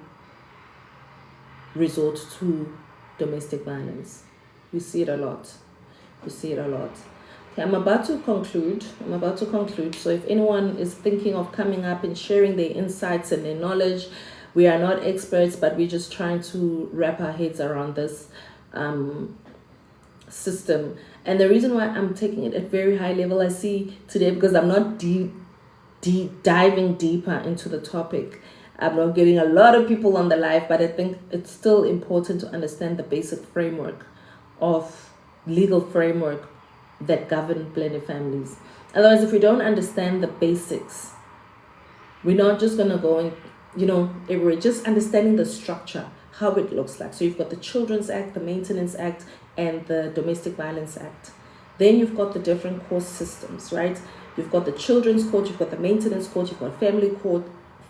resort to domestic violence. We see it a lot. Okay, I'm about to conclude. So if anyone is thinking of coming up and sharing their insights and their knowledge, we are not experts, but we're just trying to wrap our heads around this system. And the reason why I'm taking it at very high level, I see today, because I'm not diving deeper into the topic, I'm not getting a lot of people on the live, but I think it's still important to understand the basic framework of legal framework that govern blended families. Otherwise, if we don't understand the basics, we're not just going to go and, everywhere, just understanding the structure, how it looks like. So you've got the Children's Act, the Maintenance Act, and the Domestic Violence Act. Then you've got the different court systems, right? You've got the Children's Court, you've got the Maintenance Court, you've got Family Court,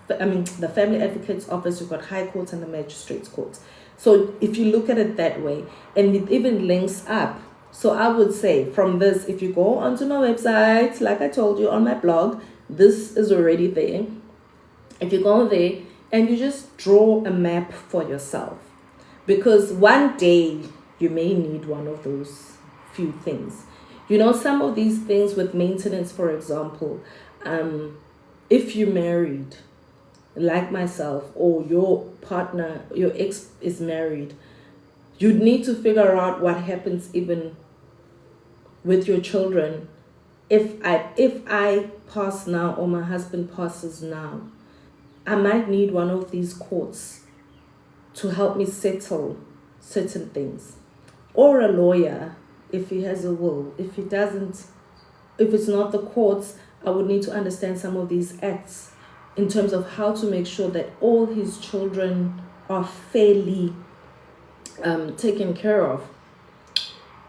the Family Advocate's Office, you've got High Court and the Magistrates Court. So if you look at it that way, and it even links up. So I would say from this, if you go onto my website, like I told you on my blog, this is already there. If you go there and you just draw a map for yourself, because one day you may need one of those few things. Some of these things with maintenance, for example, if you married, like myself, or your partner, your ex is married, you'd need to figure out what happens even with your children. If I pass now or my husband passes now, I might need one of these courts to help me settle certain things. Or a lawyer, if he has a will. If he doesn't, if it's not the courts, I would need to understand some of these acts in terms of how to make sure that all his children are fairly taken care of.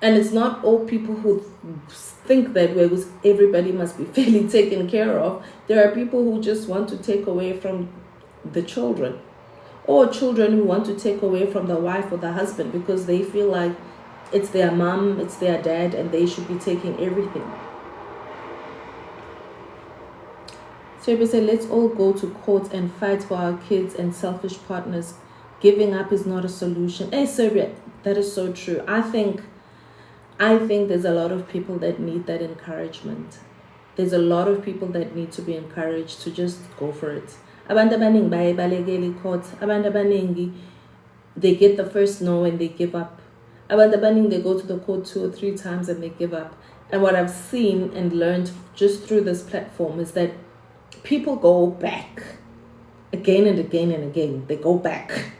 And it's not all people who think that way, because everybody must be fairly taken care of. There are people who just want to take away from the children, or children who want to take away from the wife or the husband because they feel like it's their mom, it's their dad, and they should be taking everything. So we say, let's all go to court and fight for our kids and selfish partners. Giving up is not a solution. Hey, Serbia, that is so true. I think there's a lot of people that need that encouragement. There's a lot of people that need to be encouraged to just go for it. Abantu abaningi bayebalekela court. Abantu abaningi, they get the first no and they give up. Abantu abaningi, they go to the court 2 or 3 times and they give up. And what I've seen and learned just through this platform is that people go back again and again and again. They go back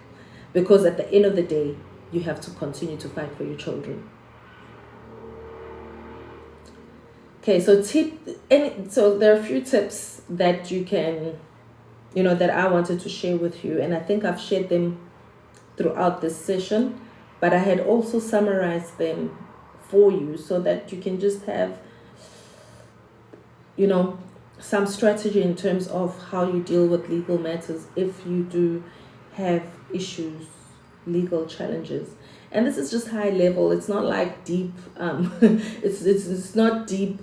because at the end of the day, you have to continue to fight for your children. Okay, so there are a few tips that you can, that I wanted to share with you, and I think I've shared them throughout this session, but I had also summarized them for you so that you can just have, some strategy in terms of how you deal with legal matters if you do have issues, legal challenges. And this is just high level. It's not like deep. It's not deep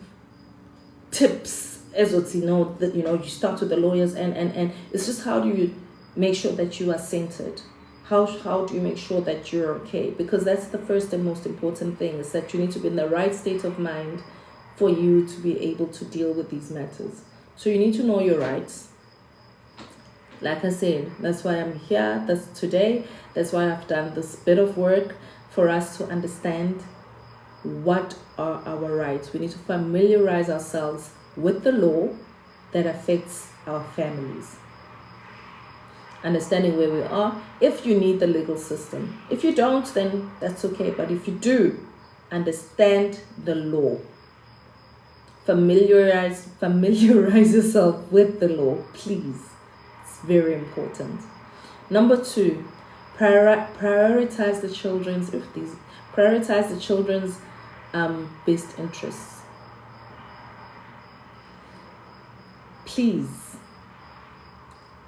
tips as what that you start with the lawyers and it's just how do you make sure that you are centered. How do you make sure that you're okay? Because that's the first and most important thing, is that you need to be in the right state of mind for you to be able to deal with these matters. So you need to know your rights. Like I said, that's why I'm here today. That's why I've done this bit of work for us to understand what are our rights. We need to familiarize ourselves with the law that affects our families. Understanding where we are. If you need the legal system. If you don't, then that's okay. But if you do, understand the law. Familiarize yourself with the law, please. It's very important. Number 2, prioritize the children's best interests. Please.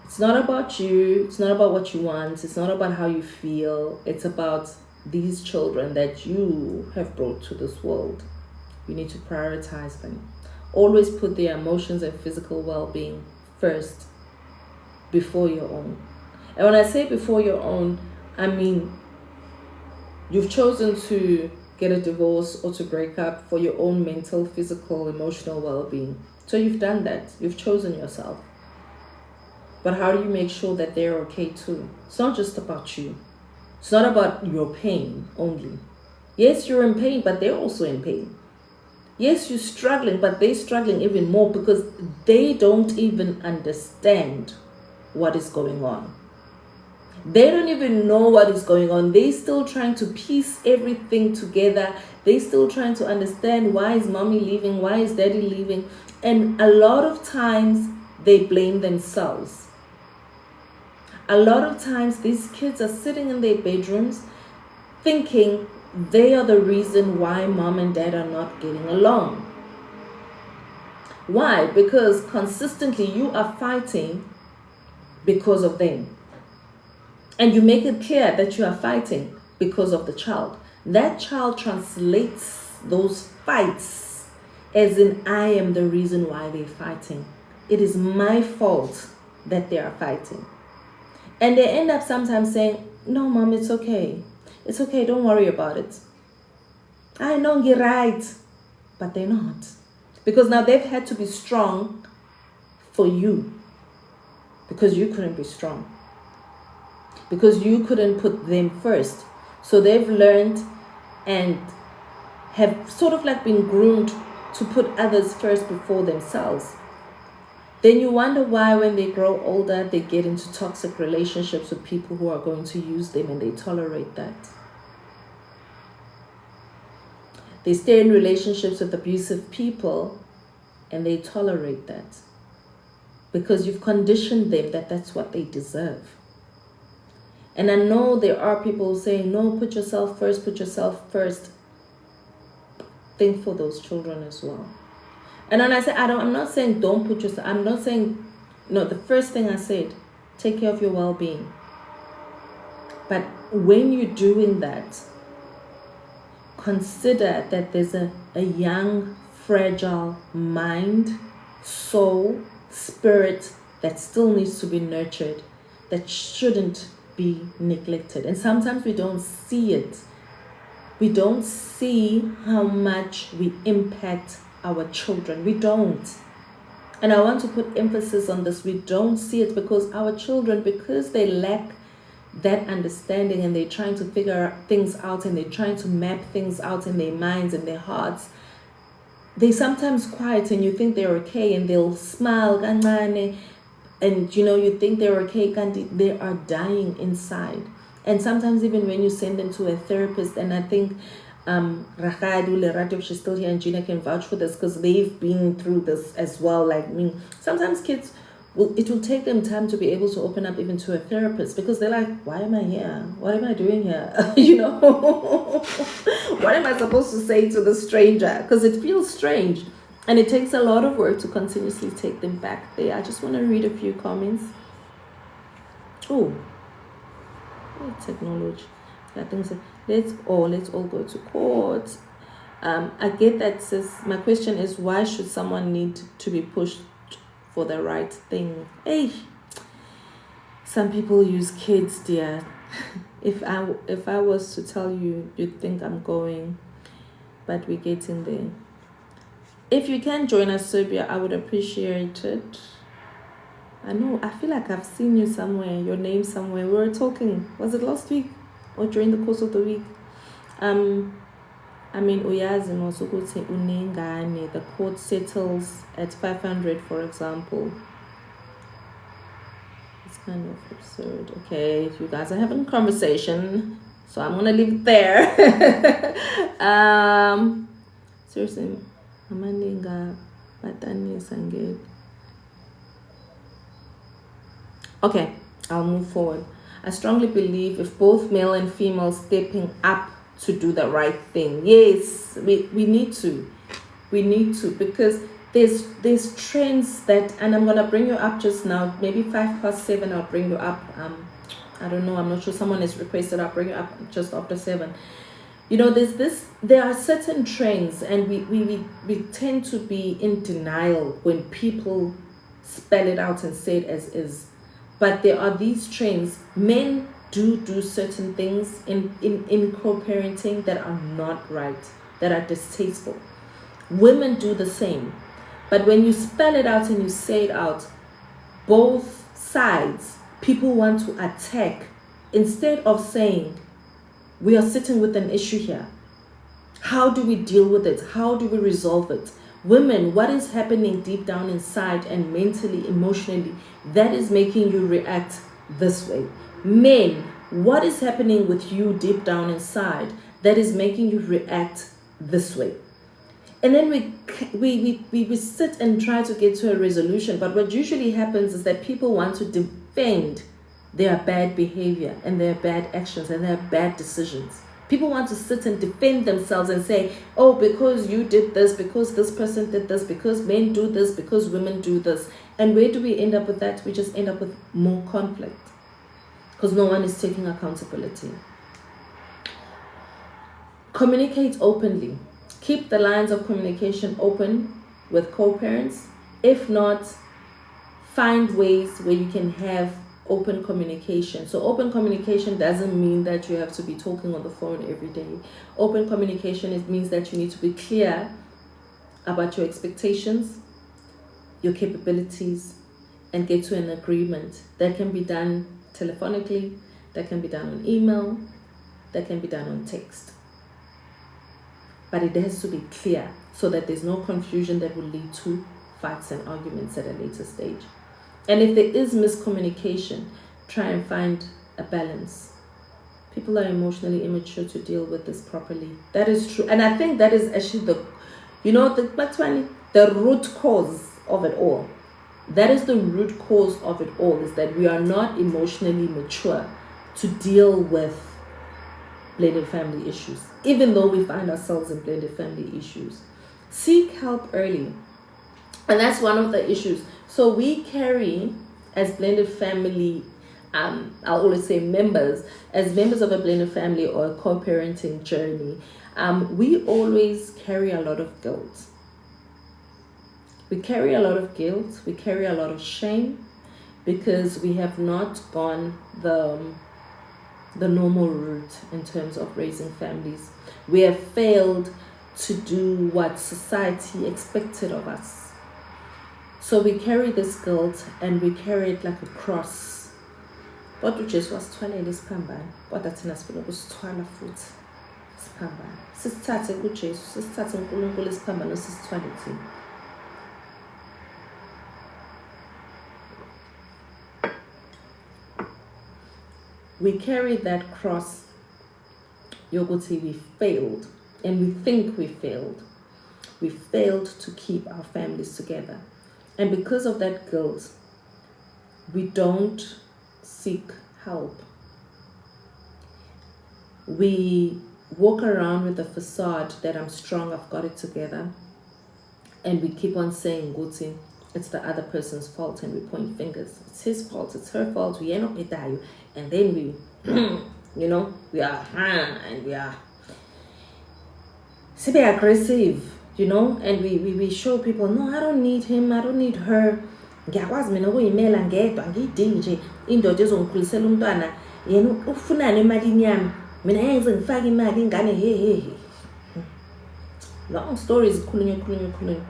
It's not about you. It's not about what you want. It's not about how you feel. It's about these children that you have brought to this world. You need to prioritize them. Always put their emotions and physical well-being first before your own. And when I say before your own, I mean you've chosen to get a divorce or to break up for your own mental, physical, emotional well-being. So you've done that. You've chosen yourself. But how do you make sure that they're okay too? It's not just about you. It's not about your pain only. Yes, you're in pain, but they're also in pain. Yes, you're struggling, but they're struggling even more because they don't even understand what is going on. They don't even know what is going on. They're still trying to piece everything together. They're still trying to understand, why is mommy leaving? Why is daddy leaving? And a lot of times they blame themselves. A lot of times these kids are sitting in their bedrooms thinking they are the reason why mom and dad are not getting along. Why? Because consistently you are fighting because of them. And you make it clear that you are fighting because of the child. That child translates those fights as in, I am the reason why they're fighting. It is my fault that they are fighting. And they end up sometimes saying, no, mom, it's okay. It's okay, don't worry about it. I know you're right. But they're not. Because now they've had to be strong for you. Because you couldn't be strong. Because you couldn't put them first. So they've learned and have sort of like been groomed to put others first before themselves. Then you wonder why when they grow older, they get into toxic relationships with people who are going to use them, and they tolerate that. They stay in relationships with abusive people and they tolerate that. Because you've conditioned them that that's what they deserve. And I know there are people saying, no, put yourself first, put yourself first. Think for those children as well. And when I say, I'm not saying don't put yourself, I'm not saying, no, the first thing I said, take care of your well-being. But when you're doing that, consider that there's a young, fragile mind, soul, spirit that still needs to be nurtured, that shouldn't be neglected. And sometimes we don't see it. We don't see how much we impact our children. We don't. And I want to put emphasis on this. We don't see it because our children, because they lack that understanding and they're trying to figure things out and they're trying to map things out in their minds and their hearts, they sometimes quiet and you think they're okay and they'll smile and you think they're okay, they are dying inside. And sometimes even when you send them to a therapist, and I think Rahadu Lerato, if she's still here, and Gina can vouch for this because they've been through this as well, like me. Sometimes kids it will take them time to be able to open up even to a therapist, because they're like, why am I here? What am I doing here? What am I supposed to say to the stranger? Because it feels strange. And it takes a lot of work to continuously take them back there. I just want to read a few comments. Oh, technology. I think so. Let's all go to court. I get that, sis. My question is, why should someone need to be pushed for the right thing? Hey, some people use kids, dear. If I was to tell you, you'd think I'm going, but we're getting there. If you can join us, Serbia, I would appreciate it. I know, I feel like I've seen you somewhere, your name somewhere. We were talking, was it last week or during the course of the week? Uyazi nosukuthi unengane, the court settles at 500, for example. It's kind of absurd. Okay, you guys are having a conversation, so I'm gonna leave it there. Seriously, amaninga batani sanged. Okay, I'll move forward. I strongly believe if both male and female stepping up to do the right thing. Yes, we need to. We need to, because there's trends that, and I'm gonna bring you up just now, maybe 7:05, I'll bring you up. I don't know, I'm not sure, someone has requested I'll bring you up just after 7. There are certain trends, and we tend to be in denial when people spell it out and say it as is. But there are these trends. Men do certain things in co-parenting that are not right, that are distasteful. Women do the same. But when you spell it out and you say it out, both sides, people want to attack instead of saying, we are sitting with an issue here. How do we deal with it? How do we resolve it? Women, what is happening deep down inside and mentally, emotionally, that is making you react this way? Men, what is happening with you deep down inside that is making you react this way? And then we sit and try to get to a resolution. But what usually happens is that people want to defend their bad behavior and their bad actions and their bad decisions. People want to sit and defend themselves and say, oh, because you did this, because this person did this, because men do this, because women do this. And where do we end up with that? We just end up with more conflict because no one is taking accountability. Communicate openly. Keep the lines of communication open with co-parents. If not, find ways where you can have open communication. So open communication doesn't mean that you have to be talking on the phone every day. Open communication, it means that you need to be clear about your expectations, your capabilities, and get to an agreement. That can be done telephonically, that can be done on email, that can be done on text. But it has to be clear so that there's no confusion that will lead to fights and arguments at a later stage. And if there is miscommunication, try and find a balance. People are emotionally immature to deal with this properly. That is true. And I think that is actually the root cause of it all. That is the root cause of it all, is that we are not emotionally mature to deal with blended family issues, even though we find ourselves in blended family issues. Seek help early. And that's one of the issues. So we carry, as blended family, I'll always say members, as members of a blended family or a co-parenting journey, we always carry a lot of guilt. We carry a lot of guilt, we carry a lot of shame, because we have not gone the normal route in terms of raising families. We have failed to do what society expected of us. So we carry this guilt and we carry it like a cross. Kodwa uJesu wasithwalela isiphambano, kodwa thina sifuna ukusithwala futhi isiphambano. Sisithathe kuJesu, sisithathe uNkulunkulu isiphambano sisithwale thina. We carry that cross yokuthi we failed, and we think we failed. We failed to keep our families together. And because of that guilt, we don't seek help. We walk around with a facade that I'm strong, I've got it together. And we keep on saying, Guti, it's the other person's fault, and we point fingers. It's his fault, it's her fault, we end up with that. And then we, we are, and we are so aggressive. And we show people, no, I don't need him, I don't need her. Ngiyakwazi mina ukuyimela ngedwa ngidingi nje indoda ezongikhulisela umntwana yena ufunana emalini yami mina yenze ngifake imali ingane he. Long stories khulunywa.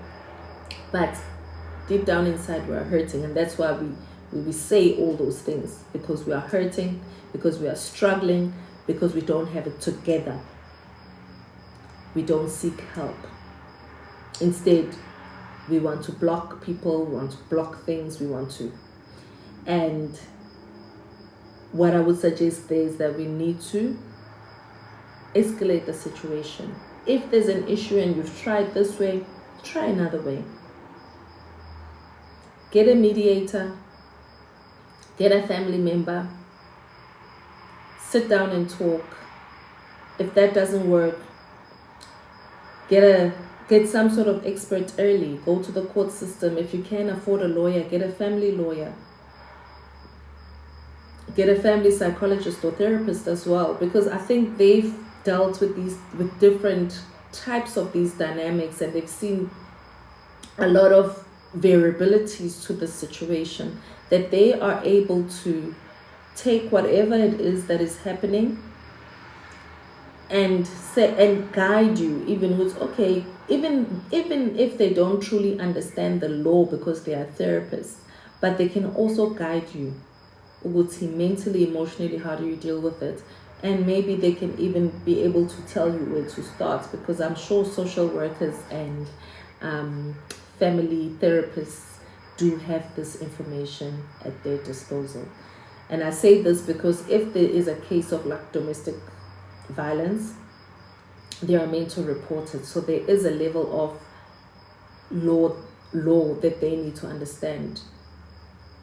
But deep down inside we are hurting, and that's why we say all those things, because we are hurting, because we are struggling, because we don't have it together. We don't seek help. Instead, we want to block people, we want to block things, we want to. And what I would suggest there is that we need to escalate the situation. If there's an issue and you've tried this way, try another way. Get a mediator, get a family member, sit down and talk. If that doesn't work, get some sort of expert early. Go to the court system. If you can't afford a lawyer, get a family lawyer. Get a family psychologist or therapist as well, because I think they've dealt with different types of these dynamics, and they've seen a lot of variabilities to the situation, that they are able to take whatever it is that is happening and say and guide you, even if they don't truly understand the law, because they are therapists, but they can also guide you mentally, emotionally, how do you deal with it. And maybe they can even be able to tell you where to start, because I'm sure social workers and um, family therapists do have this information at their disposal. And I say this because if there is a case of like domestic violence, they are meant to report it. So there is a level of law law that they need to understand.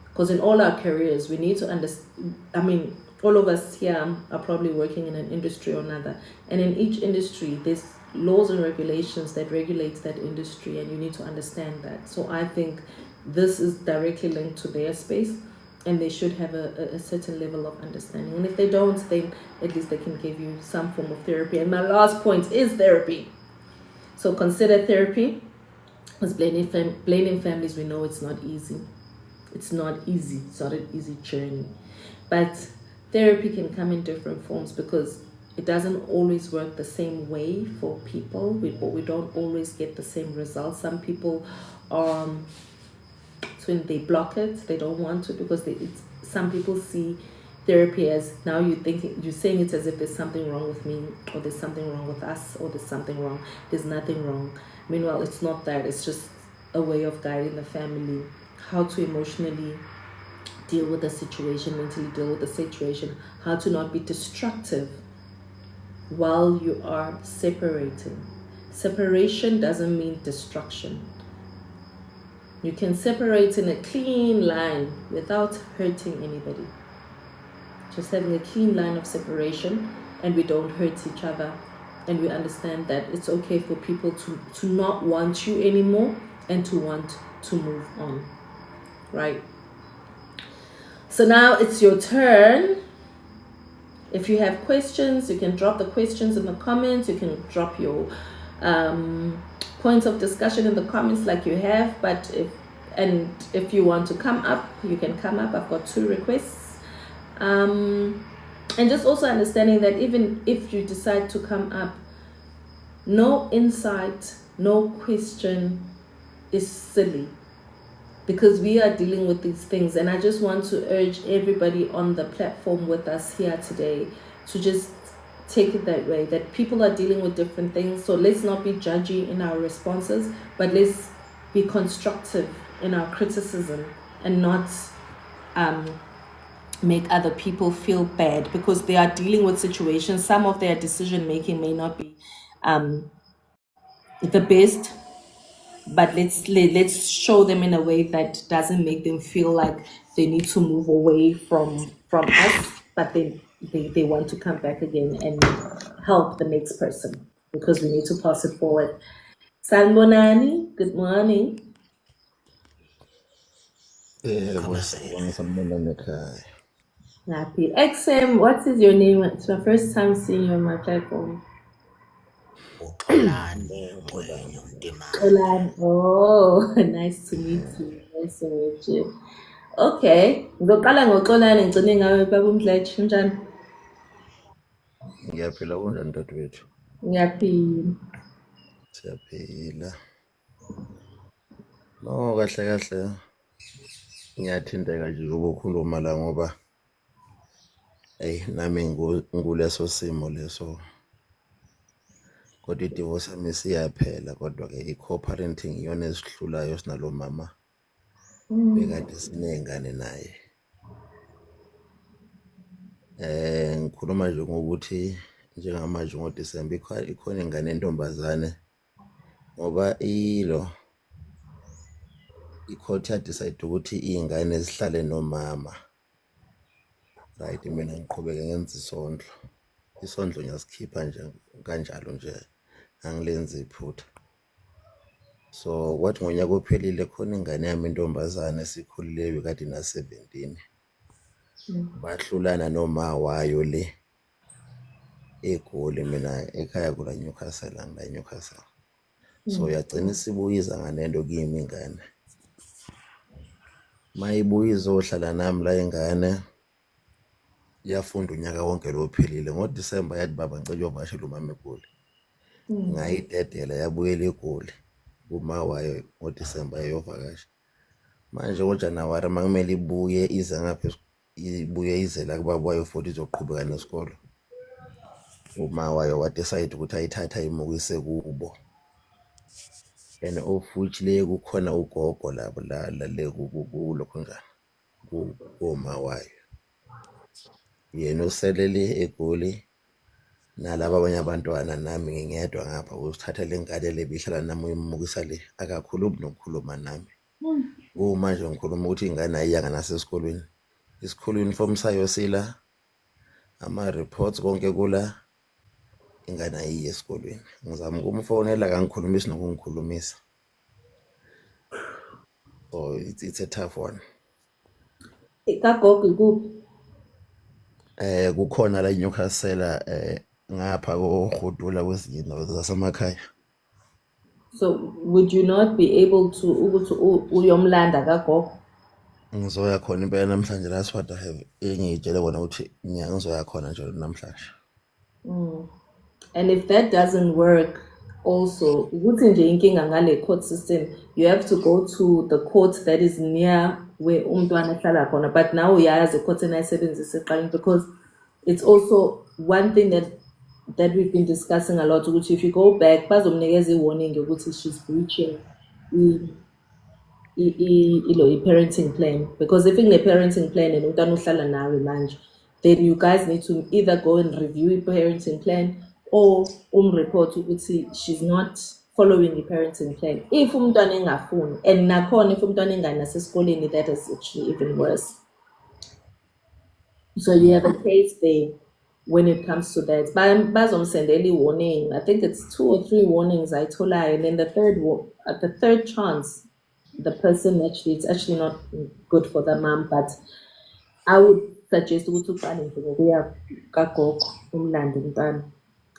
Because in all our careers, we need to understand. I mean, all of us here are probably working in an industry or another, and in each industry, there's laws and regulations that regulates that industry, and you need to understand that. So I think this is directly linked to their space, and they should have a certain level of understanding. And if they don't, then at least they can give you some form of therapy. And my last point is therapy. So consider therapy. Because blending families, we know it's not easy. It's not easy. It's not an easy journey. But therapy can come in different forms because it doesn't always work the same way for people. We don't always get the same results. Some people, so when they block it, they don't want to because some people see therapy as now you're saying it as if there's something wrong with me or there's something wrong with us or there's something wrong. There's nothing wrong. Meanwhile, it's not that. It's just a way of guiding the family how to emotionally deal with the situation, mentally deal with the situation, how to not be destructive while you are separating. Separation doesn't mean destruction. You can separate in a clean line without hurting anybody. Just having a clean line of separation, and we don't hurt each other, and we understand that it's okay for people to not want you anymore and to want to move on, right? So now it's your turn. If you have questions, you can drop the questions in the comments. You can drop your points of discussion in the comments like you have. But if you want to come up, you can come up. I've got 2 requests. And just also understanding that even if you decide to come up, no insight, no question is silly because we are dealing with these things. And I just want to urge everybody on the platform with us here today to just take it that way, that people are dealing with different things. So let's not be judgy in our responses, but let's be constructive in our criticism and not make other people feel bad because they are dealing with situations. Some of their decision making may not be the best, but let's show them in a way that doesn't make them feel like they need to move away from us, but they want to come back again and help the next person because we need to pass it forward. Sanbonani, good morning. Happy XM, what is your name? It's my first time seeing you on my platform. Oh, nice to meet you. Nice to meet you. Okay, ngizoqala ngoxolani ngigcine ngawe baba uMdletshe kanjani? Ngiyaphila kunjani dadewethu? Ngiyaphila. Siyaphila. No, kahle kahle ngiyathinteka nje ukukhuluma la ngoba nami ngikuleso simo leso. Kodwa i-divorce yami siyaphela kodwa-ke i-co-parenting iyona esihlulayo sinalo mama bekade siney'ngane naye. Ngikhuluma nje ngokuthi njengamanje ngoDisemba ikhona ingane yentombazane ngoba i-court yadicide ukuthi iy'ngane zihlale nomama. Right, mina ngiqhubeke ngenza isondlo. Isondlo ngiyasikhipha nje kanjalo nje angilenzi iphutha. So kwathi ngonyaka ophelile khona ingane yami intombazane esikhulile bekade na 17. Bahlulana noma wayo le eGoli, mina ekhaya kula Newcastle, angila Newcastle. So yagcina isibuyiza nganento kimi ingane. Mayibuyiza ohlala nami la ingane yafunda unyaka wonke lo ophelile. NgoDisemba yathi baba ngicela uyovakashela umama eGoli. Ngayidedela yabuyela eGoli kuma wayo ngoDisemba yayovakasha. Manje ngoJanuwari makumele ibuye ize ngapha ibuye ize la kubaba wayo futhi izoqhubeka nesikolo. Uma wayo wadecide ukuthi ayithatha imukise kubo. and of which le kukhona ugogo lapho la le kulokho njani kuma wayo yena uselele eGoli nalabo abanye abantwana nami ngingedwa ngapha usithatha lengane le bihlala nami uyimukisa le akakhulumi nokukhuluma nami manje ngikhuluma ukuthi ingane ayiyanga nasesikolweni isikhulu uniform sayo sila ama reports konke kula ingane ayiye esikolweni ngizama ukumfonela kangikhulumisi nokungikhulumisa so it's a tough one kagogo ikuphi kukhona la eNewcastle ngapha kohudula kwezinye indawo zasemakhaya. So would you not be able to ukuthi uyomlanda kagogo Ngizoya khona impela namhlanje, that's what I have engiyitshele kona ukuthi ngizoya khona nje namhlanje. and if that doesn't work also ukuthi nje inkinga ngale court system you have to go to the court that is near where umntwana ehlala khona but now uyazi court enayisebenzisa eqaleni because it's also one thing that we've been discussing a lot which if you go back bazomnikeza i-warning ukuthi she's breaching i-parenting plan because if ine-parenting plan and umntwana uhlala nawe manje then you guys need to either go and review i-parenting plan or report ukuthi she's not following i-parenting plan if umntwana engafuni and nakhona if umntwana engani nasesikoleni that is actually even worse. So you have a case there when it comes to that. Bazomsendela i-warning. I think it's 2 or 3 warnings I told her, and then at the third chance, the person it's actually not good for the mom. But I would suggest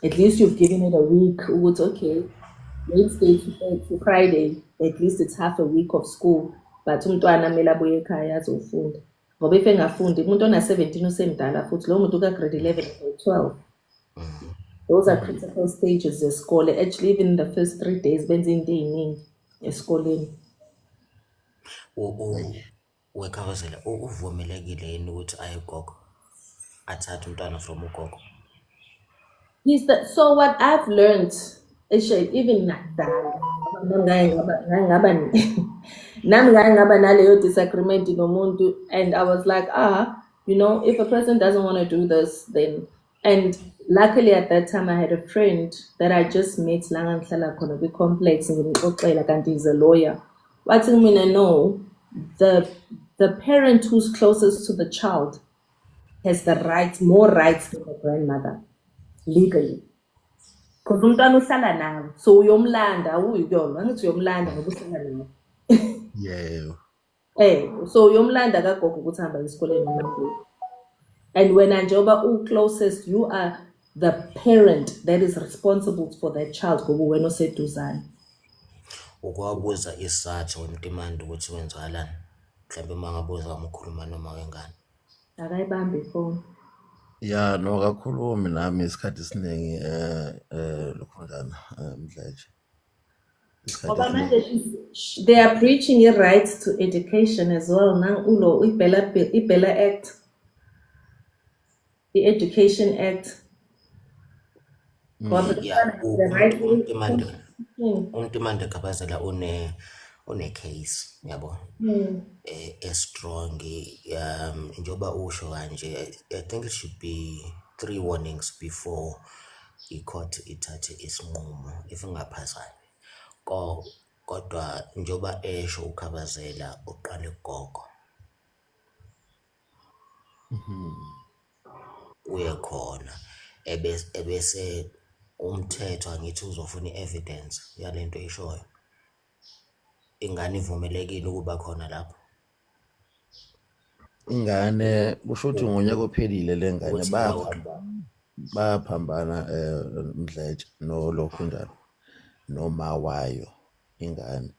at least you've given it a week. Okay, Wednesday to Friday. At least it's half a week of school. But umntwana mele abuye ekhaya azofunda. Ngoba if engafundi umuntu ona-17 usemdala futhi lo muntu ka-grade 11 or 12 those are critical stages zesikole actually even the first 3 days benza into ey'ningi esikoleni. Wekhavazela uvumelekile yini ukuthi ayegogo athathe umntwana from ugogo? So what I've learned even nakudala nami ngaba naleyo disagreement nomuntu and I was like if a person doesn't want to do this then, and luckily at that time I had a friend that I just met la ngihlala khona kwi-complex ngimxoxela kanti he's a lawyer wathi kumina no, the parent who's closest to the child has more rights than the grandmother legally. Because umntwana uhlala nawe so uyomlanda awuyikuyona angithi uyomlanda ngoba uhlala nawe. So uyomlanda kagogo ukuthi hamba esikoleni nomndeni. And when njengoba closest you are the parent that is responsible for that child ngoba wena oseduzane. Ukwabuza isizathu wemtimandi ukuthi wenzakalani mhlawumbe mangabuza umkhuluma noma wengane akayibambi ifoni. Ya no kakhulumi nami isikhathi esiningi lokho njana Mdleje. Ngoba manje they are preaching a right to education as well now ulo iBella Act, the Education Act. Umtimande Khabazela une case yabo strong njoba usho kanje. I think it should be 3 warnings before i-court ithathe isinqumo if ingaphazami kodwa njoba esho uKhabazela uqala ugogo uye khona ebese umthetho angithi uzofuna i-evidence yalento eshoyo. Ingane ivumelekile ukuba khona lapho? Ingane kusho ukuthi ngonyaka ophelile lengane baphambana Mdleje nolokhu njalo noma wayo ingane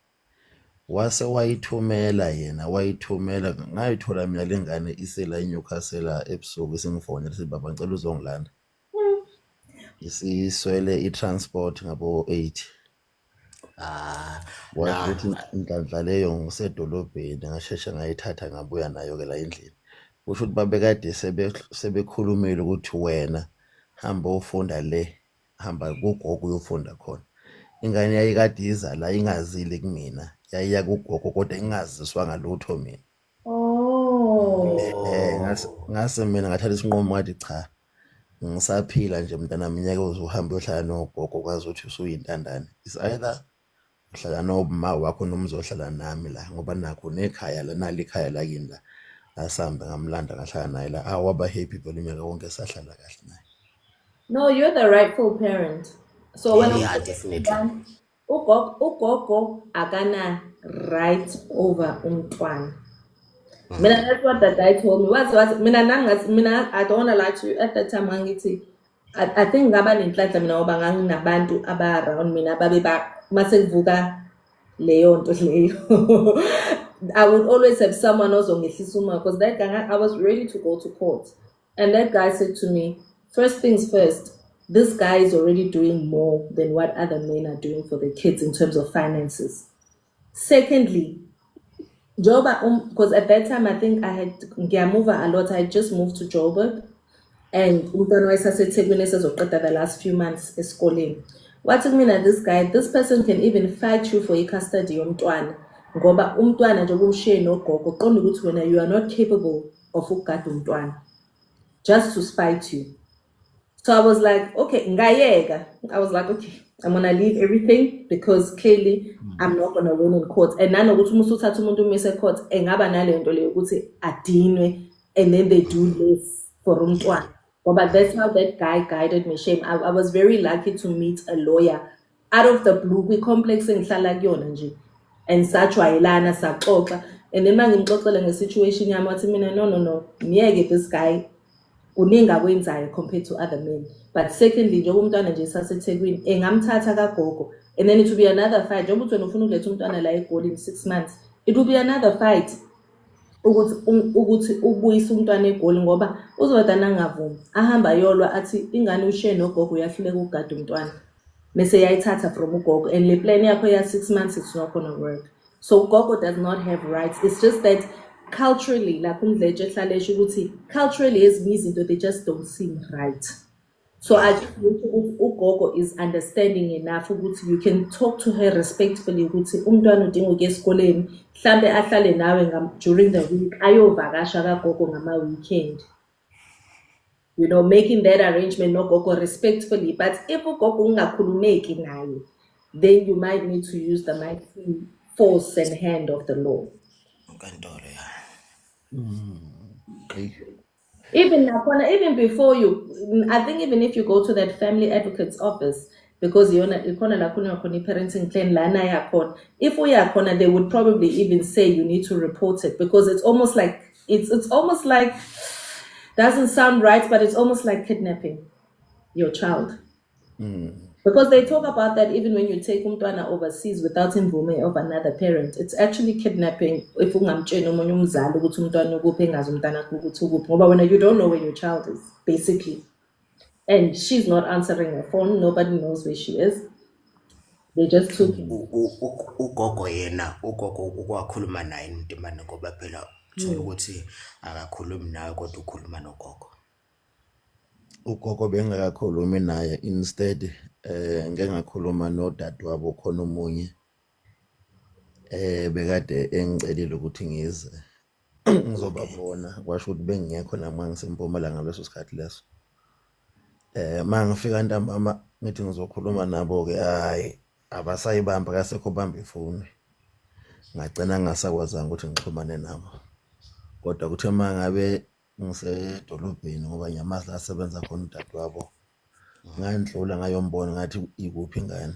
wase wayithumela ngayithola mina lengane isela eNewcastle ebusuku isingifonela sithi baba ngicela uzongilanda isiswele i-transport ngabo 8 wathi inhlanhla leyo ngisedolobheni ngasheshe ngayithatha ngabuya nayo ke la endlini. Kusho ukuthi babekade sebekhulumile ukuthi wena hamba ufunda le, hamba kugogo uyofunda khona. ingane yayikade izala ingazile kumina, yayiya kugogo kodwa ingaziswa ngalutho mina. Oh. Ngase mina ngathatha isinqumo ngathi cha, ngisaphila nje mntana minyaka uzuhamba uyohlala nogogo kwazi ukuthi usuyintandane. It's either uhlala noma wakho noma uzohlala nami la ngoba nakho nekhaya la nali ikhaya lakini la asambe ngamlanda ngahlala naye la awaba happy phela unyaka wonke sahlala kahle naye. No, you're the rightful parent. So when Yeah, definitely. ugogo akana right over umntwana. Mina, that's what the guy told me. What mina nangathi mina, I don't wanna lie to you. At that time ngangithi I think ngaba nenhlanhla mina ngoba nganginabantu aba around mina babe mase kuvuka leyo nto leyo. I would always have someone ozongehlisa uma because that guy, I was ready to go to court. And that guy said to me, first things first, this guy is already doing more than what other men are doing for the kids in terms of finances. Secondly, Joburg, because at that time I think I had moved a lot. I had just moved to Joburg, and umntwana wayesaseThekwini esezoqeda the last few months esikoleni. Wathi kumina, this person can even fight you for i-custody yomntwana ngoba umntwana nje ubumshiye nogogo qonda ukuthi wena you are not capable of ukugada umntwana, just to spite you. So I was like, okay, ngayeka. I was like, okay, I'm gonna leave everything because clearly I'm not gonna win in court. And nanokuthi uma usuthatha umuntu umise court engaba nale nto leyo ukuthi adinwe, and then they do less for umntwana. But that's how that guy guided me. Shame. I was very lucky to meet a lawyer out of the blue. We complex engihlala kuyona nje. And sajwayelana saxoxa. And then mangimxoxela ngesituation yami wathi mina no. Niyeke this guy kuningi akwenzayo compared to other men. But secondly, njengoba umntwana nje saseThekwini engamthatha kagogo, and then it will be another fight. Njengoba uthi wena ufuna ukuletha umntwana la eGoli in 6 months, it will be another fight ukuthi ubuyise umntwana eGoli ngoba uzoda nangavumi ahamba yolwa athi ingane ushiye nogogo uyahluleka ukugada umntwana bese yayithatha from ugogo, and le plan yakho ya 6 months it's not going to work. So gogo does not have rights. It's just that culturally, like umdletshe ehlala esho ukuthi culturally ezinye izinto they just don't seem right. So I just think ugogo is understanding enough ukuthi you can talk to her respectfully ukuthi umntwana udinga ukuya esikoleni mhlambe ahlale nawe during the week ayovakasha kagogo ngama weekend. You know, making that arrangement nogogo respectfully. But if ugogo ungakhulumeki naye, then you might need to use the mighty force and hand of the law. Even before you, I think even if you go to that family advocate's office, because you're not parenting plan lana yakhona, if uyakhona, they would probably even say you need to report it because it's almost like doesn't sound right, but it's almost like kidnapping your child. Because they talk about that even when you take umntwana overseas without imvume of another parent. It's actually kidnapping if ungamtsheni omunye umzali ukuthi umntwana ukuphi engazi umntwana ukuthi ukuphi ngoba when you don't know where your child is, basically. And she's not answering her phone. Nobody knows where she is. They just took ugogo yena ukwakhuluma naye Ntimane ngoba phela uthola ukuthi akakhulumi nawe kodwa ukhuluma nogogo. Ugogo bengakakhulumi naye, instead ngeke ngakhuluma nodadewabo khona omunye bekade engicelile ukuthi ngize ngizobabona, kwasho ukuthi bengingekho nami ngisempumalanga ngaleso sikhathi leso. Mangifika ntambama ngithi ngizokhuluma nabo ke hayi abasayibamba kasekho bamba ifoni, ngagcina ngingasakwazanga ukuthi ngixhumane nabo. Kodwa kuthe mangabe ngisedolobheni ngoba nyamazi la asebenza khona udadewabo, ngandlula ngayombona ngathi ikuphi ingane,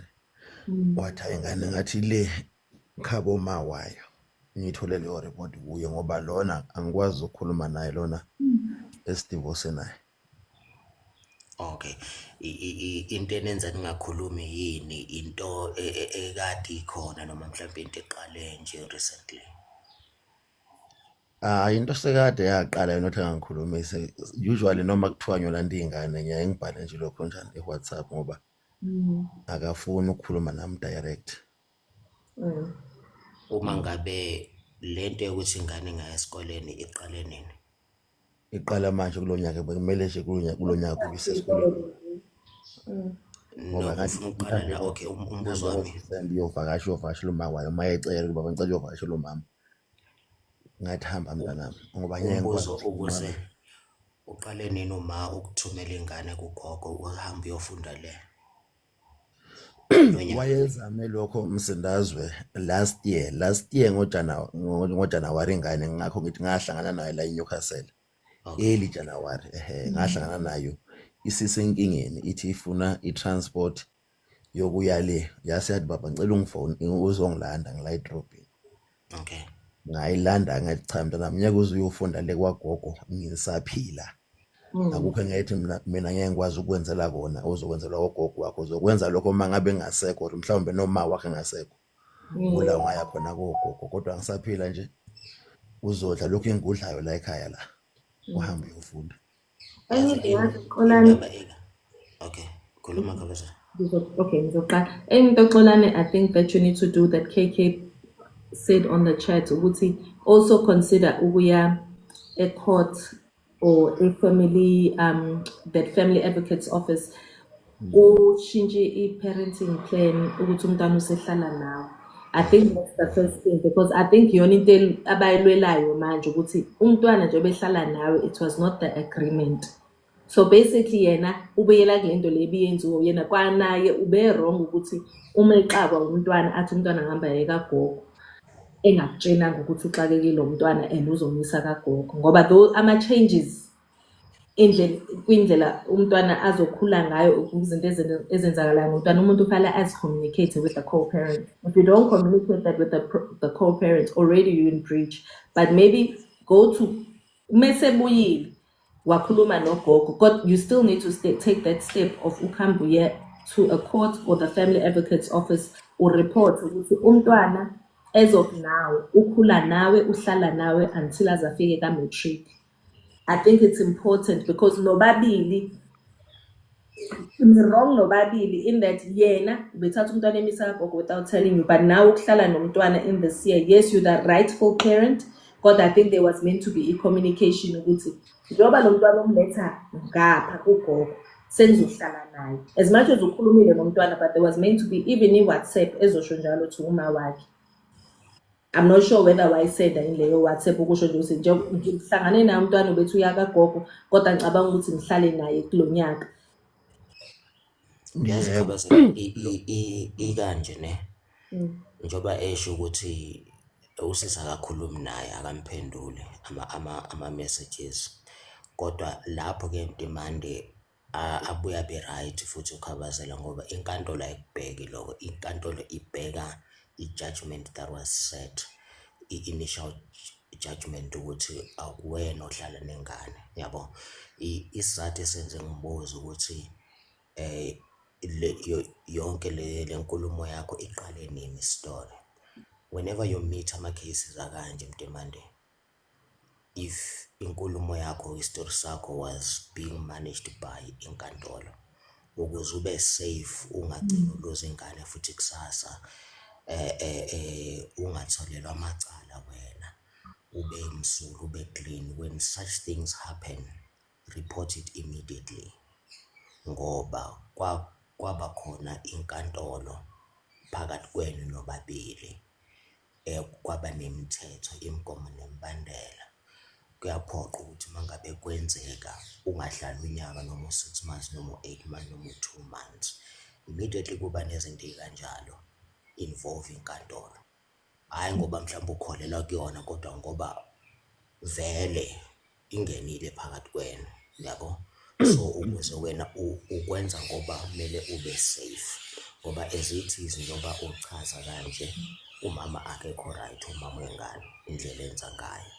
wathi ingane ngathi le khabo mawayo ngithole leyo report kuye ngoba lona angikwazi ukukhuluma naye, lona esidivorce naye. Okay, into enenza ningakhulumi yini, into ekade ikhona noma mhlawumbe into eqale nje recently? Into sekade yaqala yona ukuthi angikhulumise, usually noma kuthiwa Yolanda ingane ngiyaye ngibhale nje lokho njani eWhatsApp ngoba akafuni ukukhuluma nami direct. Uma ngabe lento yokuthi ingane ingaya esikoleni iqale nini? Iqala manje kulonyaka, bekumele nje kulonyaka kube sesikoleni. ngoba No, ngathi ufuna ukuqala mhlambe la. Okay, umbuzo mhlambe wami. ngoDisemba uyovakashela uma wayo uma ecela ukuba ngicela uyovakashela umama ngathi hamba mntanami ngoba ngeke ngikwazi Umbuzo ukuthi ukuthi ngiqambe. uqale nini uma ukuthumela ingane kugogo uhambe uyofunda le nonyaka? Wayezame lokho Msindazwe last year ngoJanuwari ingane ngakho ngithi ngahlangana nayo la eNewcastle Okay, early January ngahlangana nayo isisenkingeni ithi ifuna i-transport yokuya le yase yathi baba ngicela ungifone uzongilanda ngila edrobheni okay. ngayilanda ngathi cha mntanami ngeke uze uyofunda le kwagogo ngisaphila akukho engathi mina ngeke ngikwazi ukwenzela kona ozokwenzelwa ogogo wakho uzokwenza lokho uma ngabe ngasekho or mhlawumbe noma wakhe ngasekho kula ungaya khona kogogo kodwa ngisaphila nje uzodla lokho engikudlayo la ekhaya la uhambe uyofunda. Yazi Xolani, indaba eka. Okay, khuluma kabisa. okay, ngizoqala. Enye into Xolani, I think that you need to do that KK said on the chat ukuthi also consider ukuya court or a family that family advocate's office ushintshe i-parenting plan ukuthi umntwana usehlala nawe. I think that's the first thing because I think iyona into abayilwelayo manje ukuthi umntwana nje behlala nawe, it was not the agreement. So basically yena ubuyela kule nto le ebiyenziwe yena kwanaye ube wrong ukuthi uma exakwa umntwana athi umntwana ngihamba yekagogo engakutshelanga ukuthi uxakekile umntwana and uzomisa kagogo ngoba ama-changes kwindlela umntwana azokhula ngayo izinto ezenzakalayo ngomntwana umuntu fanele as-communicate with the co-parent. If you don't communicate that with the co-parent, already you're in breach. But maybe go to mesebuyile wakhuluma nogogo, but you still need to take that step of ukambuye to a court or the family advocate's office or report ukuthi umntwana as of now ukhula nawe uhlala nawe until azafike ka-matric. I think it's important because nobabili wrong nobabili in that yena bethatha umntwana emisa kagogo without telling you, but now ukuhlala nomntwana in this year, yes, you're the rightful parent, but I think there was meant to be a communication ukuthi njengoba lo mntwana umletha ngapha kugogo sengizohlala naye as much as ukhulumile nomntwana, but there was meant to be even i-WhatsApp ezosho njalo to uma wakhe. I'm not sure whether wayisenda in leyo WhatsApp ukusho nje ukuthi ngihlangane naye umntwana ubethu uya kagogo kodwa ngicabanga ukuthi ngihlale naye kulonyaka. Yazi Yebo. Khabazela ikanje ne. Njoba esho ukuthi usisa akakhulumi naye akamphendule ama messages. Kodwa lapho ke Ntimande abuya abe right futhi uKhabazela ngoba inkantolo ayikubheki lokho. Inkantolo ibheka i-judgment that was set, i-initial judgment ukuthi akuwena ohlala nengane, yabo. Isizathu esenze ngibuza ukuthi yonke le nkulumo yakho iqale nini story. Whenever you meet ama cases akanje Mtimande, if inkulumo yakho istori sakho was being managed by inkantolo ukuze ube safe ungagcini uluze ingane futhi kusasa ungatholelwa amacala wena ube msulwa ube clean. When such things happen, report it immediately ngoba kwaba khona inkantolo phakathi kwenu nobabili kwaba nemithetho, imigomo nemibandela. Kuyaphoqa ukuthi mangabe kwenzeka ungahlali unyaka noma u6 months noma u8 months noma u2 months, immediately kuba nezinto ezikanjalo involve inkantolo. Hayi ngoba mhlawumbe ukholelwa kuyona kodwa ngoba vele ingenile phakathi kwenu, yabo. So ukuze wena ukwenza ngoba kumele ube safe ngoba as it is njengoba uchaza kanje umama akekho right, umama wengane indlela enza ngayo,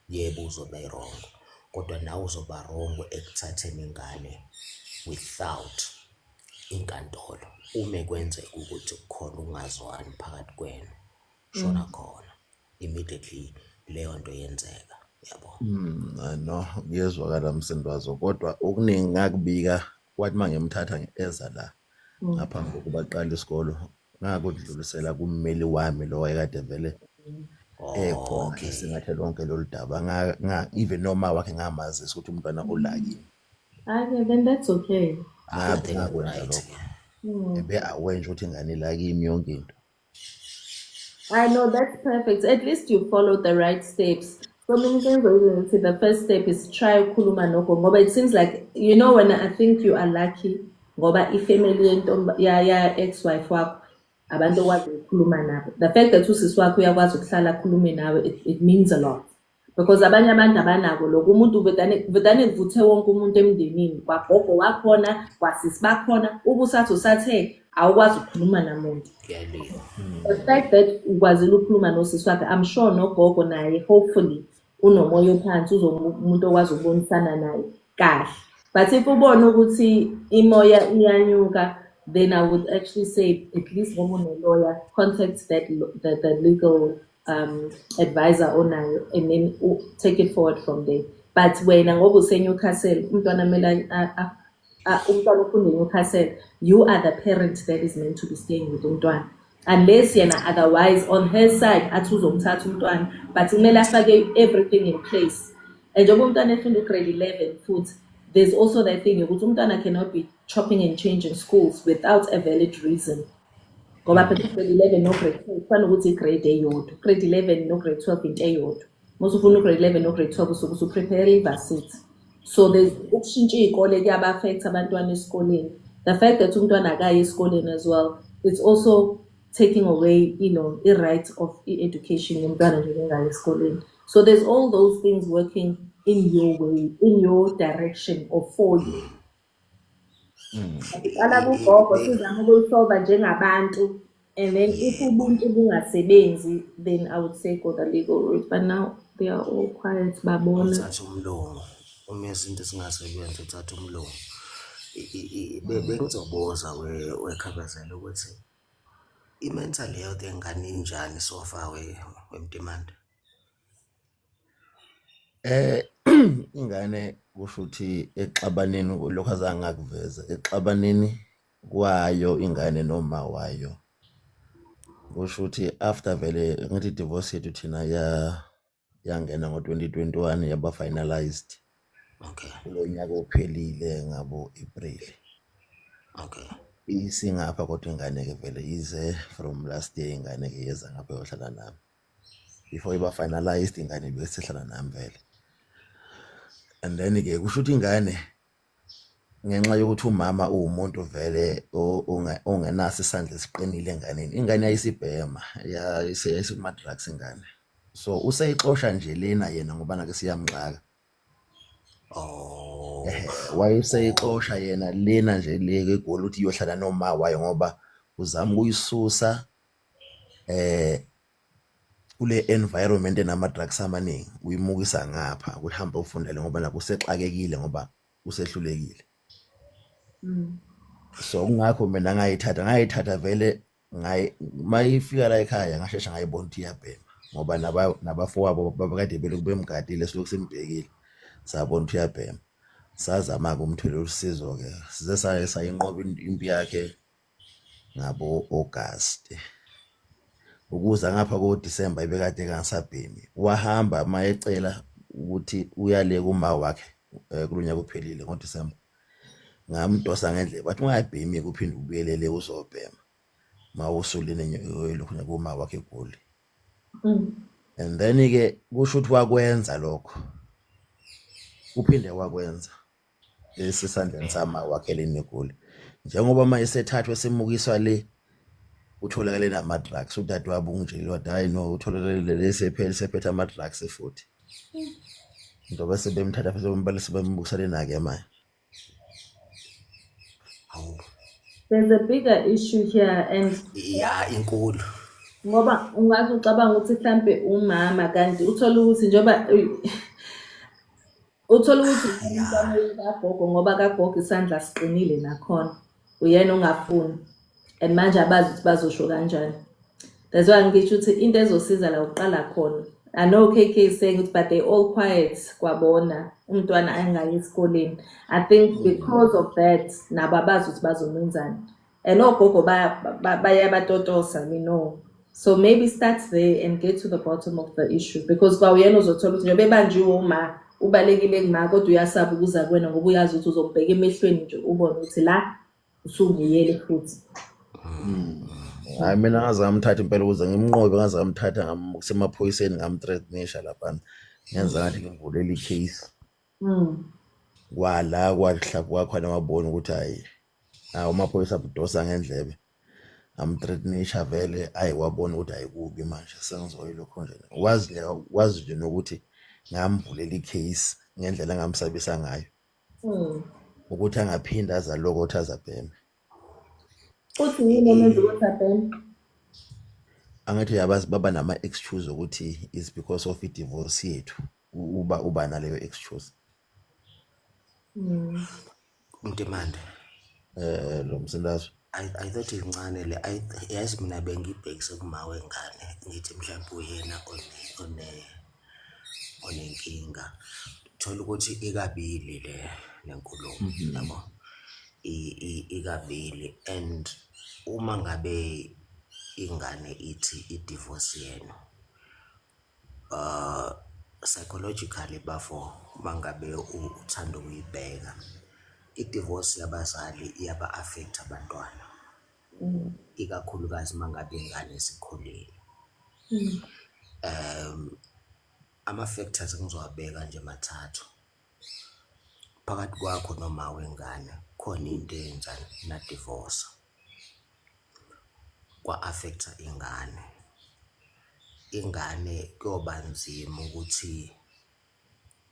yebo uzoba wrong kodwa nawe uzoba wrong ekuthatheni ingane without inkantolo. Uma kwenzeka ukuthi kukhona ukungazwani phakathi kwenu shona khona immediately leyo nto yenzeka, yabo. No, kuyezwakala Msindwazo kodwa okuningi ngakubika kwathi mangimthatha eza la ngaphambi kokuba aqale isikolo ngakudlulisela kummeli wami lo wayekade vele ekhona Okay, esingathe lonke lolu daba even noma wakhe ngamazisa ukuthi umntwana ulakini Okay, then that's okay. then ngakwenza right. lokho. ebe-aware nje ukuthi ingane ilakimi yonke into. I know that's perfect. At least you followed the right steps. So the first step is try ukhuluma nogogo ngoba it seems like when I think you are lucky ngoba ifamily ya ex-wife wakho abantu okwazi ukukhuluma nabo. The fact that usisi wakho uyakwazi ukuhlala akhulume nawe it means a lot. Because abanye abantu abanako lokho umuntu vedane kuvuthe wonke umuntu emndenini kwagogo wakhona kwasisi bakhona ubusathi usathe awukwazi ukukhuluma namuntu. The fact that ukwazile ukukhuluma nosisi wakhe, I'm sure nogogo naye hopefully unomoya ophansi umuntu okwazi ukubonisana naye kahle. But if ubona ukuthi imoya iyanyuka, then I would actually say at least ngoba une-lawyer, contact the legal advisor onayo and then take it forward from there. But wena ngoba useNewcastle umntwana kumele umntwana ufunda eNewcastle, you are the parent that is meant to be staying with umntwana. Unless yena otherwise on her side athi uzomthatha umntwana, but kumele afake everything in place. And njengoba umntwana efunda grade 11 futhi, there's also that thing yokuthi umntwana cannot be chopping and changing schools without a valid reason. Ngoba phela grade 11 no grade 12 kufana ukuthi grade eyodwa, grade 11 no grade 12 into eyodwa. Mosufuna grade 11 no grade 12 usuke usuprepare ivarsity. So there's ukushintsha izikole kuyabaffect abantwana esikoleni. The fact that umntwana akayi esikoleni as well, it's also taking away the right of education yomntwana nje engayi esikoleni. So there's all those things working in your way, in your direction or for you. Alakugogo sizama ukuyisolva njengabantu, and then if ubuntu bungasebenzi, then I would say go the legal route. But now they are all quiet babona. Uthatha umlungu uma izinto ezingasebenzi uthatha umlungu. Bengizobuza wekhabazela ukuthi i-mental health yengane injani so far wemtimanda? Ingane kusho ukuthi exabaneni lokho azange ngakuveza exabaneni kwayo ingane noma wayo, kusho ukuthi after vele ngithi divorce yethu thina yangena ngo-2021 yaba finalized. Okay. Kulo nyaka ophelile ngabo April. Okay. Isingapha kodwa ingane ke vele ize from last year, ingane ke yeza ngapha yohlala nami. Before iba finalized ingane besihlala nami vele. And then ke kusho ukuthi ingane ngenxa yokuthi umama uwumuntu vele ongenaso isandla esiqinile enganeni, ingane ayisibhema yayisema drugs ingane. So useyixosha nje lena yena ngoba nake siyamxaka. Wayeseyixosha yena lena nje leke egoli ukuthi iyohlala noma wayo ngoba uzama ukuyisusa kule environment enama drugs amaningi, uyimukisa ngapha ukuhamba ufundele ngoba la kusexakekile ngoba usehlulekile. So kungakho mina ngayithatha vele mayifika la ekhaya ngashesha ngayibona ukuthi iyabhema ngoba nabafowabo babakade belokhu bemgadile silokhu simbhekile, sabona ukuthi uyabhema. Sazama ukumtholela usizo ke size sayinqoba impi yakhe ngabo August. Ukuza ngapha ko December ibekade kangasabhemi, wahamba mayecela ukuthi uyale kuma wakhe kunyaka uphelile ngo December. Ngamdosa ngendlela bathi ungayibhemi kuphinde ubuyelele uzobhema mawusulile lokhu kuma wakhe egoli. And then ke kusho ukuthi wakwenza lokho, uphinde wakwenza esisandleni sama wakhe lenegoli. Njengoba manje sethathwe semukiswa le utholakale nama drugs, udade wabo unjilo wathi hayi no utholakale lesephele sephethe ama drugs futhi. Into bese bemthatha futhi bombalisi bembukisa lena ke manje. There's a bigger issue here, and inkulu ngoba ungathi ucabanga ukuthi mhlambe umama kanti uthola ukuthi njoba uthola ukuthi umntwana kagogo ngoba kagogo isandla siqinile nakhona uyena ongafuni, and manje abazi ukuthi bazosho kanjani. That's why ngisho ukuthi into ezosiza la uqala khona. I know KK is saying it, but they all quiet kwabona umntwana angayi esikoleni. I think because of that nababazi ukuthi bazomenzani, and ogogo bayabatotosa, so maybe start there and get to the bottom of the issue, because kwa uyena uzothola ukuthi njobe banjiwe uma ubalekile kuma kodwa uyasaba ukuza kuwena ngoba uyazi ukuthi uzombheka emehlweni nje ubone ukuthi la usungiyele futhi. Hayi mina ngaze ngamthatha impela ukuze ngimnqobe, ngaze ngamthatha ngasemaphoyiseni ngamthreatenisha laphana, ngenza ngathi ngimvulela i-case. Kwala kwahlapha kwakhona wabona ukuthi hayi amaphoyisa abudosa ngendlebe, ngamthreatenisha vele ayi wabona ukuthi ayikubi manje sengizoyilokho nje. Wazi nje nokuthi ngamvulela i-case ngendlela engamsabisa ngayo ukuthi angaphinda azaloko ukuthi azabheme. Uthi yini omenza ukuthi abheme? Angathi yabazi baba nama-excuse ukuthi is because of i-divorce yethu, uba naleyo excuse. Mntimande, Lo msindazwe I thought incane le, yazi mina bengibhekise kuma wengane ngithi mhlawumbe uyena onenkinga. Thola ukuthi ikabili le nkulumo yabo, ikabili. And uma ngabe ingane ithi i-divorce yenu, psychologically bafo mangabe uthanda ukuyibheka, i-divorce yabazali iyaba-affect abantwana, ikakhulukazi mangabe ingane isikhulile. Ama-factors engizowabeka nje mathathu. Phakathi kwakho noma wengane khona into eyenza na-divorce, kwa-affecta ingane. Ingane kuyoba nzima ukuthi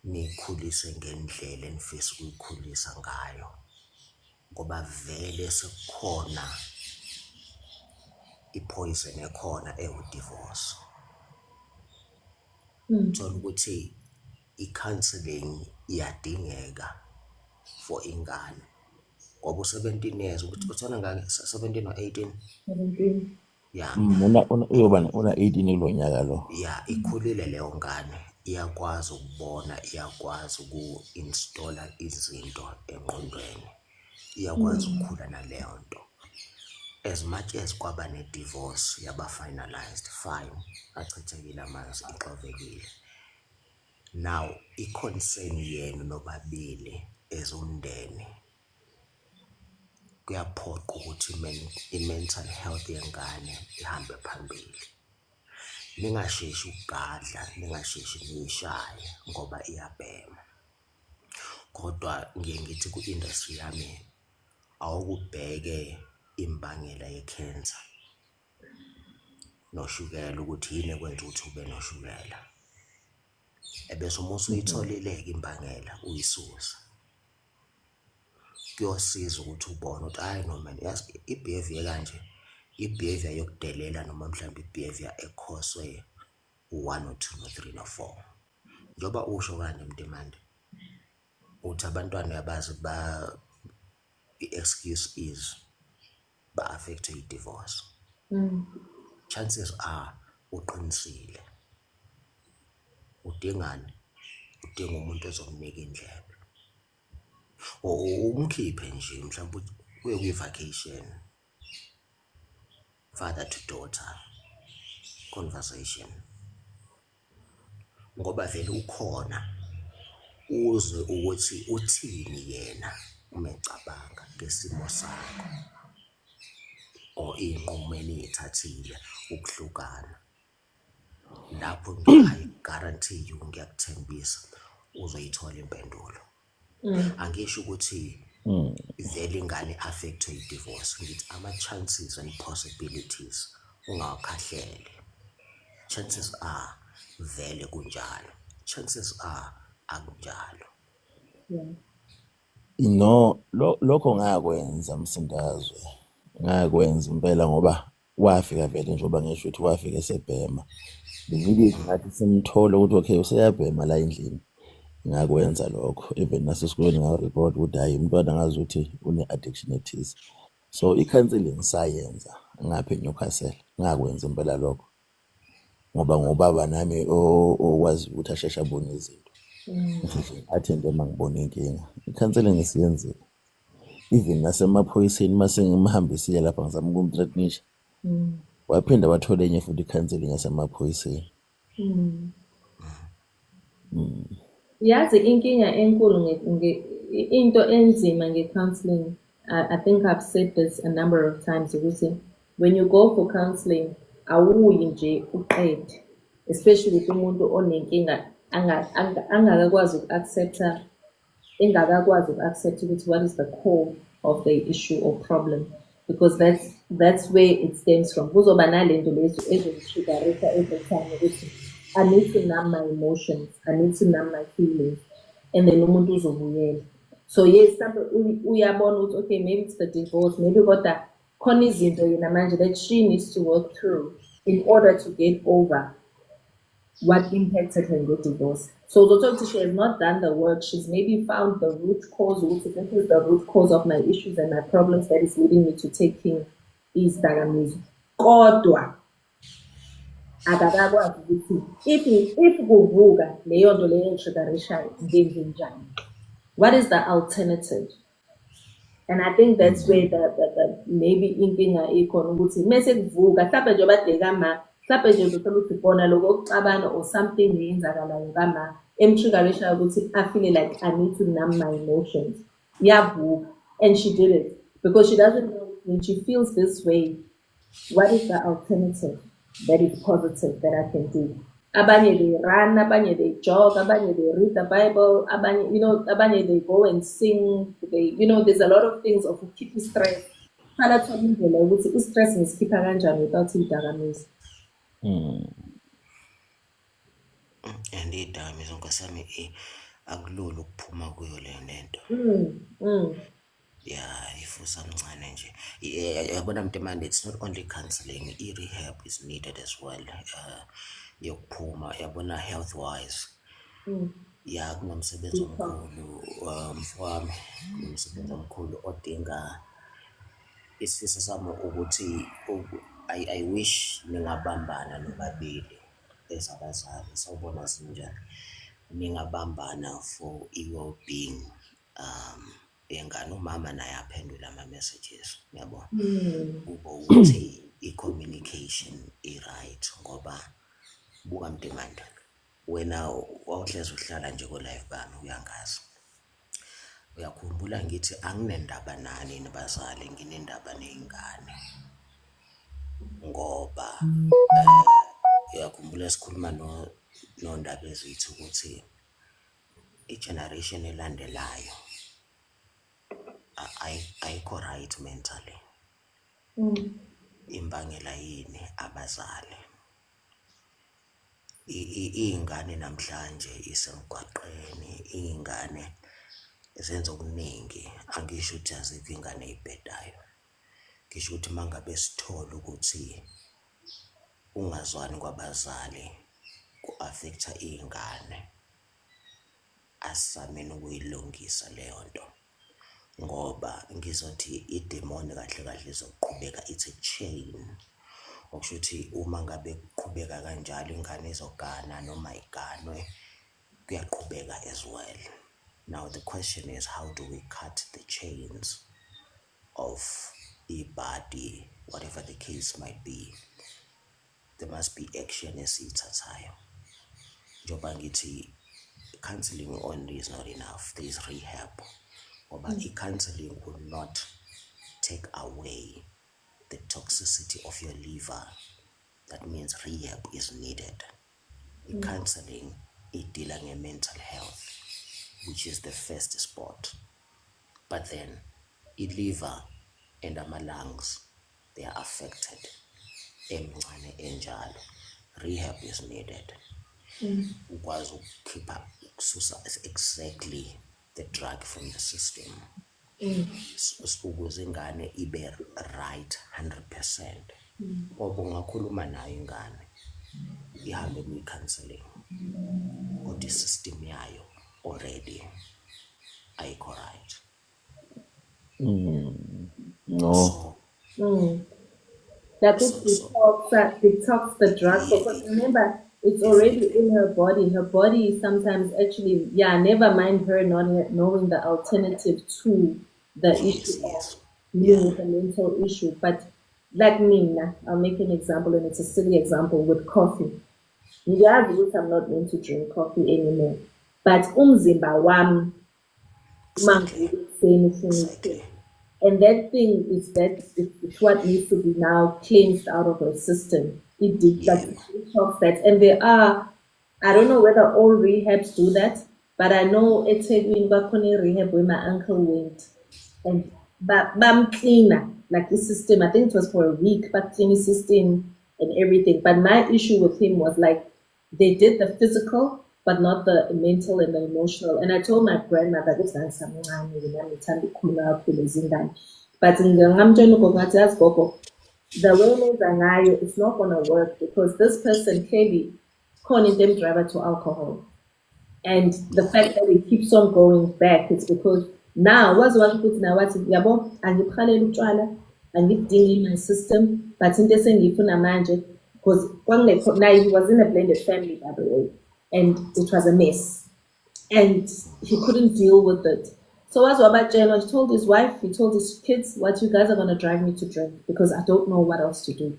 nikhulise ngendlela enifisa ukuyikhulisa ngayo, ngoba vele sekukhona i-poison ekhona ewu-divorce. Thola ukuthi i-counselling iyadingeka for ingane ngoba u-17 years ukuthi uthona ngake 17 or 18. 17. Yeah. uyoba una-18 kulo nyaka lo. Yeah, ikhulile leyo ngane, iyakwazi ukubona, iyakwazi uku-installa izinto engqondweni, iyakwazi ukukhula naleyo nto. As much as kwaba ne-divorce yaba finalized, fine, achithekile amanzi, ixovekile. Now i-concern yenu nobabili as umndeni kuyaphoqa ukuthi i-mental health yengane ihambe phambili. Ningasheshi ukugadla, ningasheshi niyishaye ngoba iyabhema. Kodwa ngiye ngithi ku-industry yami awukubheke imbangela ye-cancer noshukela ukuthi yini ekwenza ukuthi ube noshukela, ebese uma usuyitholile-ke imbangela uyisusa. Kuyosiza ukuthi ubone ukuthi hayi no man, yazi i-behavior kanje, i-behavior yokudelela noma mhlawumbe i-behavior ekhoswe u-1 or 2 or 3 or 4. Njoba usho kanje Mntimande, uthi abantwana yabazi i-excuse is ba-affected yi-divorce. Chances are uqinisile. Udingani? Udinga umuntu ozomnika indlebe. Umkhiphe nje mhlawumbe uye kwi-vacation, father to daughter conversation, ngoba vele ukhona, uzwe ukuthi uthini yena uma ecabanga ngesimo sakho or iy'nqumo eniy'thathile ukuhlukana. Lapho I guarantee you, ngiyakuthembisa uzoyithola impendulo. Angisho ukuthi vele ingane affectwe yi-divorce, ngithi ama-chances and possibilities ungawakhahlele. Chances are vele kunjalo, chances are akunjalo. No, lokho ngakwenza Msindazwe, ngakwenza impela ngoba wafika vele njengoba ngisho ukuthi wafika esebhema. Immediately ngathi simthole ukuthi okay useyabhema la endlini. Ngakwenza lokho, even nasesikoleni ngarecord ukuthi hayi umntwana ngazi ukuthi une-addiction ethize. So i-counselling sayenza ngapha eNewcastle, ngakwenza impela lokho ngoba ngobaba nami okwazi ukuthi asheshe abone izinto. Athende uma ngibona inkinga, i-counselling isiyenzile. Even nasemaphoyiseni mase ngimhambisile lapha ngizama ukumthreatenisha, waphinda wathola enye futhi i-counselling yasemaphoyiseni. Yazi inkinga enkulu into enzima nge-counselling I think I've said this a number of times, Ugusi. When you go for counseling, awuyi nje uqede, especially kumuntu onenkinga angakakwazi uku-accepta, engakakwazi uku-accept ukuthi what is the core of the issue or problem, because that's where it stems from. Kuzoba nalento lezo ezongi-trigger-isa every time ukuthi I need to numb my emotions, I need to numb my feelings, and then umuntu uzobuyela. So yes, uyabona ukuthi okay, maybe it's the divorce, maybe kodwa khona izinto yena manje that she needs to work through in order to get over what impacted her in the divorce. So she has not done the work. She's maybe found the root cause, which is the root cause of my issues and my problems that is leading me to taking these dagamizwa. Kodwa akakakwazi ukuthi if kuvuka leyo nto leyo engitriggerishayo ngenze njani. What is the alternative? And I think that's where the maybe inkinga ikhona ukuthi mase kuvuka mhlawumbe nje bade kama mhlawumbe nje uthola ukuthi khona lokho okuxabana or something eyenzakalayo kama emtriggerishayo ukuthi I feel like I need to numb my emotions. Yavuka, and she did it because she doesn't know when she feels this way, what is the alternative that is positive that I can do? Abanye they run, abanye they jog, abanye they read the Bible, abanye, abanye they go and sing. There's a lot of things of keep stress. Fanathola indlela ukuthi i-stress ngisikhipha kanjani without idakamizwa. And idakamizwa nkosami akulula ukuphuma kuyo le nento. Yeah, ifusa mncane nje. Yabona Mntemane, it's not only counseling, i-rehab is needed as well. Yokuphuma, yabona, health wise. Yeah, kunomsebenzi omkhulu mfowami, kunomsebenzi omkhulu odinga isifiso sami ukuthi I wish ningabambana nobabili as abazali. Sawubona sinjani? Ningabambana for i-well-being yengane. Umama naye aphendula ama-messages, yabo, ukuthi i-communication i-right, ngoba buka Mntemane, wena wawuhlezi uhlala nje ko-life bami, uyangazi. Uyakhumbula ngithi anginendaba nani nibazali, nginendaba ney'ngane, ngoba uyakhumbula sikhuluma nondaba ezithi ukuthi i-generation elandelayo ayikho right mentally. Imbangela yini? Abazali. Iy'ngane namhlanje isemgwaqeni, iy'ngane zenza okuningi. Angisho ukuthi azikho iy'ngane ey'bhedayo, ngisho ukuthi uma ngabe sithola ukuthi ungazwani kwabazali ku-affecta iy'ngane, asizameni ukuyilungisa leyo nto, ngoba ngizothi idemoni kahle kahle izoqhubeka, it's a chain. Okusho ukuthi uma ngabe kuqhubeka kanjalo ingane izogana noma iganwe, kuyaqhubeka as well. Now the question is, how do we cut the chains of ibhadi, whatever the case might be? There must be action esiyithathayo. Njengoba ngithi counseling only is not enough, there is rehab. Ngoba i-counseling will not take away the toxicity of your liver. That means rehab is needed. I-counseling idila nge-mental health, which is the first spot. But then i-liver and ama-lungs, they are affected. Emncane enjalo, rehab is needed. Ukwazi ukukhipha, ukususa exactly the drug from the system, ukuze ingane ibe right 100%. Ngoba ungakhuluma nayo ingane ihambe kwi-counseling, kodwa i-system yayo already ayikho right. No. That detox the drug, because remember, it's already in her body. Her body sometimes actually, never mind her not knowing the alternative to the issue of dealing with a mental issue. But like me, I'll make an example, and it's a silly example with coffee. Yeah, I'm not meant to drink coffee anymore. But umzimba wami, Exactly. And that thing is it's what needs to be now cleansed out of her system. It did like Yebo. detox that. And there are, I don't know whether all rehabs do that, but I know it's in Bakone rehab where my uncle went. And bam cleaner, like the system. I think it was for a week, but clean system and everything. But my issue with him was like they did the physical, but not the mental and the emotional. And I told my grandmother, this is but the way nenza ngayo, it's not going to work because this person clearly calling them driver to alcohol. And the fact that it keeps on going back, it's because now, what's what put now what yabo, angiphalele utshwala, angikudingi in my system, but into esengifuna manje, because now he was in a blended family, by the way, and it was a mess. And he couldn't deal with it. So as Wabatjeno, he told his wife, he told his kids, what you guys are gonna drive me to drink because I don't know what else to do.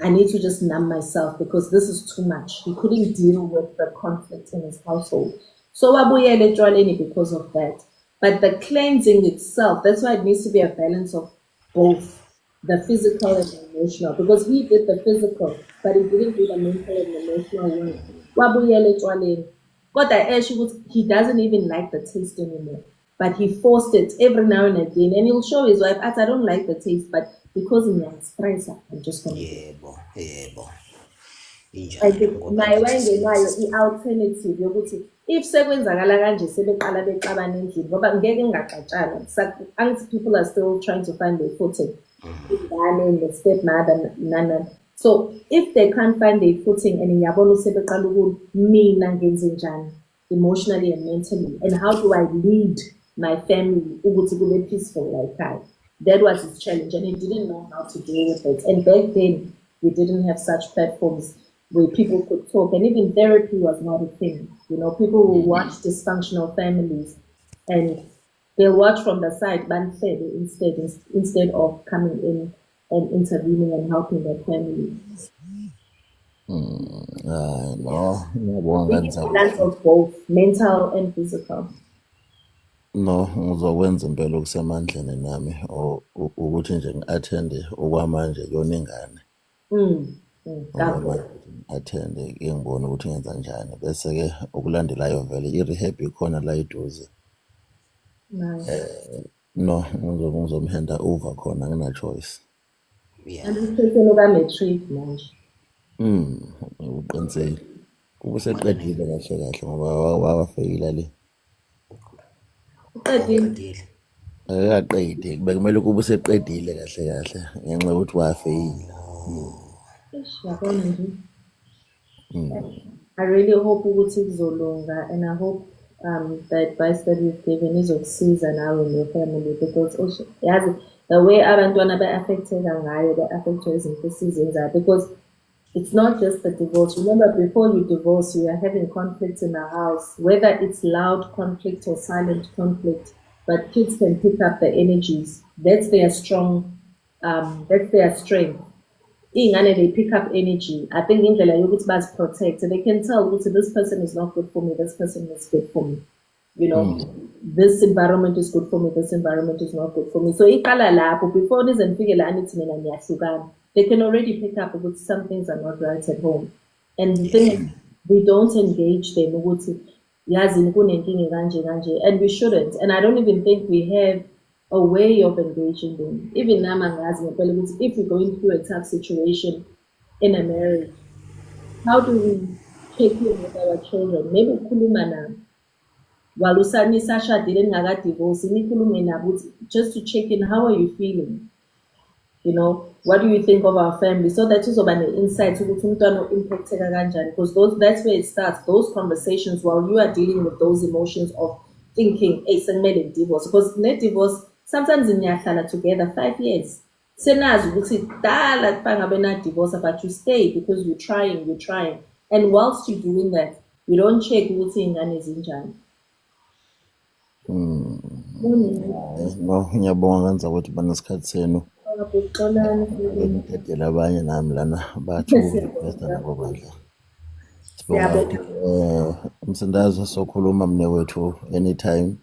I need to just numb myself because this is too much. He couldn't deal with the conflict in his household. So wabuyele etshwaleni because of that. But the cleansing itself, that's why it needs to be a balance of both the physical and the emotional. Because he did the physical, but he didn't do the mental and emotional work. Wabuyele etshwaleni. Kodwa he doesn't even like the taste anymore. But he forced it every now and again. And he'll show his wife, I don't like the taste, but because I'm stressed, I'm just going to do it. Yebo. Naye wayengenayo i-alternative yokuthi if sekwenzakala kanje sebeqala bexabana endlini ngoba ngeke ngingaxatshana angithi people are still trying to find their footing ingane the stepmother nana. So if they can't find their footing and ngiyabona sebeqala ukuthi mina ngenze njani emotionally and mentally, and how do I lead my family ukuthi kube peaceful like that. That was his challenge, and he didn't know how to deal with it. And back then, we didn't have such platforms where people could talk, and even therapy was not a thing. You know, people will watch dysfunctional families, and they'll watch from the side, instead of coming in and intervening and helping their family. No, ngiyabonga We need a balance of both, mental and physical. no ngizokwenza impela okusemandleni nami ukuthi nje ngi-athende okwamanje kuyona ingane athende ke ngibone ukuthi ngenza njani bese-ke okulandelayo vele i-rehab ikhona la eduze no ngizomhanda over khona ngina-choice And uphetheni uka-matric manje. Uqinisile kube seqedile kahle kahle ngoba wafeyila le Uqedile? akaqedi bekumele kube seqedile kahle kahle ngenxa yokuthi wafeyila. Yabona nje. I really hope ukuthi kuzolunga, and I hope the advice that we've given izokusiza nawe and your family, because yazi the way abantwana be-affecteka ngayo be-affectwe izinto esizenzayo, because it's not just the divorce. Remember, before you divorce, you are having conflict in the house, whether it's loud conflict or silent conflict, but kids can pick up the energies. That's their that's their strength. They pick up energy. I think in the protect. They can tell this person is not good for me, this person is good for me. You know, this environment is good for me, this environment is not good for me. So before this and figure they can already pick up that some things are not right at home. And the thing is, we don't engage them. And we shouldn't. And I don't even think we have a way of engaging them. Even now, if we're going through a tough situation in a marriage, how do we check in with our children? Maybe kulumana. Walusani Sasha didn't divorce. Just to check in, how are you feeling? You know, what do you think of our family? So that is about the insight to impact because that's where it starts. Those conversations while you are dealing with those emotions of thinking, hey, send divorce. Because net divorce, sometimes in Yakala together 5 years. Senaz will say that divorce, but you stay because you're trying. And whilst you're doing that, you don't check what's in and is in no ngiyabonga kanza ukuthi banesikhathi senu ngidedela abanye nami lana bathu nabo bandla sibonga umsindazo sokhuluma mnewethu anytime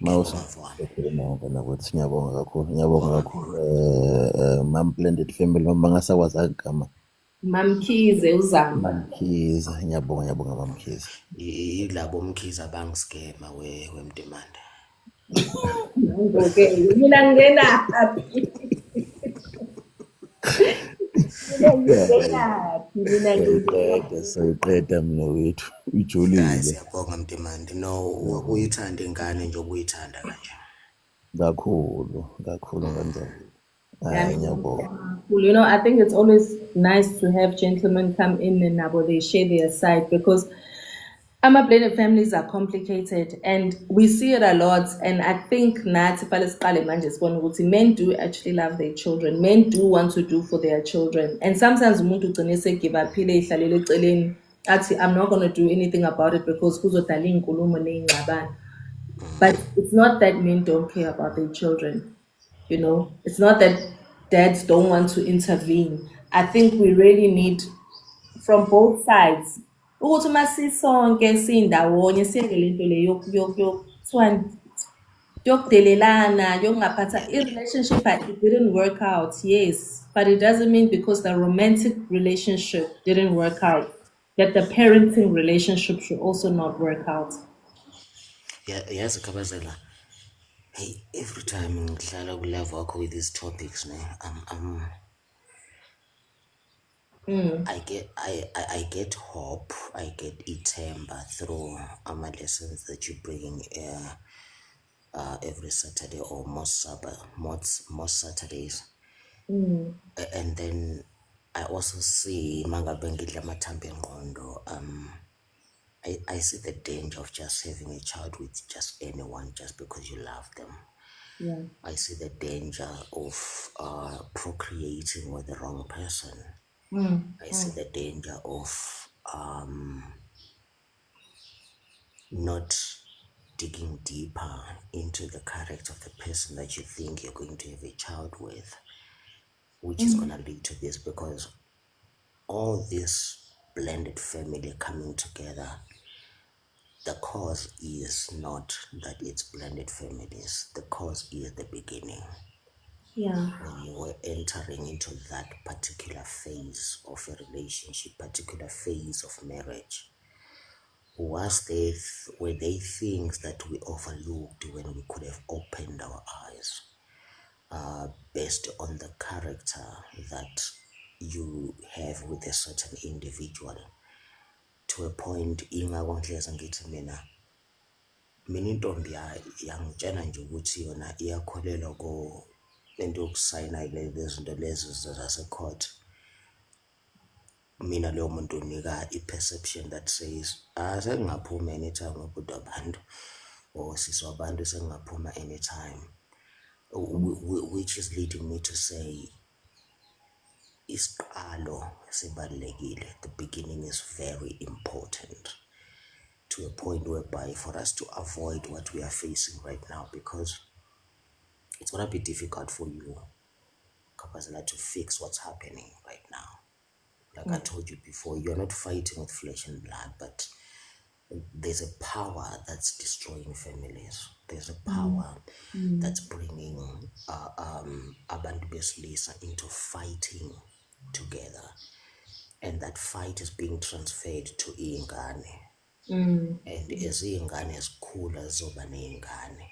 Mawusakhuluma nakuthi ngiyabonga kakhulu. Ngiyabonga kakhulu Mam Blended Family noma bangasakwazanga igama. Mamkhize uzama. Mamkhize. Ngiyabonga Mamkhize. Yilabo mkhize abangiskema wemdemanda. Okay, mina ngena happy. Soyiqeda mina wethu ujulile. Siyabonga mdemanda. No, uyithanda ingane nje obuyithanda kanje. Kakhulu ngenzeka. Hayi ngiyabonga. You know, I think it's always nice to have gentlemen come in and they share their side, because blended families are complicated and we see it a lot. And I think men do actually love their children. Men do want to do for their children. And sometimes give up. I'm not going to do anything about it because but it's not that men don't care about their children. You know, it's not that dads don't want to intervene. I think we really need, from both sides, ukuthi masisonke sindawonye siyeke lento le yokudelelana yokungaphatha i-relationship, it didn't work out, yes, but it doesn't mean because the romantic relationship didn't work out that the parenting relationship should also not work out. Yazi Kabazela, hey, every time ngihlala ku-live wakho with these topics, I get hope, I get ithemba through lessons that you bring every Saturday or most Saturdays. And then I also see mangabe ngidla amathambo engqondo, I see the danger of just having a child with just anyone just because you love them. Yeah. I see the danger of procreating with the wrong person. I see the danger of not digging deeper into the character of the person that you think you're going to have a child with, which is going to lead to this, because all this blended family coming together, the cause is not that it's blended families. The cause is the beginning. Yeah. When you were entering into that particular phase of a relationship, particular phase of marriage, were they things that we overlooked when we could have opened our eyes based on the character that you have with a certain individual, to a point ingakonhleza ngithi mina intombi yangitshela nje ukuthi yona iyakholelwa ko lento yokusayina lezinto lezi zase-court. Mina leyo muntu unika i-perception that says sengingaphuma anytime ubhuti wabantu or sisi wabantu sengingaphuma anytime, which is leading me to say isiqalo sibalulekile. The beginning is very important, to a point whereby for us to avoid what we are facing right now, because it's going to be difficult for you, Kapazela, to fix what's happening right now. Like I told you before, you're not fighting with flesh and blood, but there's a power that's destroying families. There's a power that's bringing abantu besilisa into fighting together, and that fight is being transferred to iy'ngane. And as iy'ngane zikhula zizoba ney'ngane,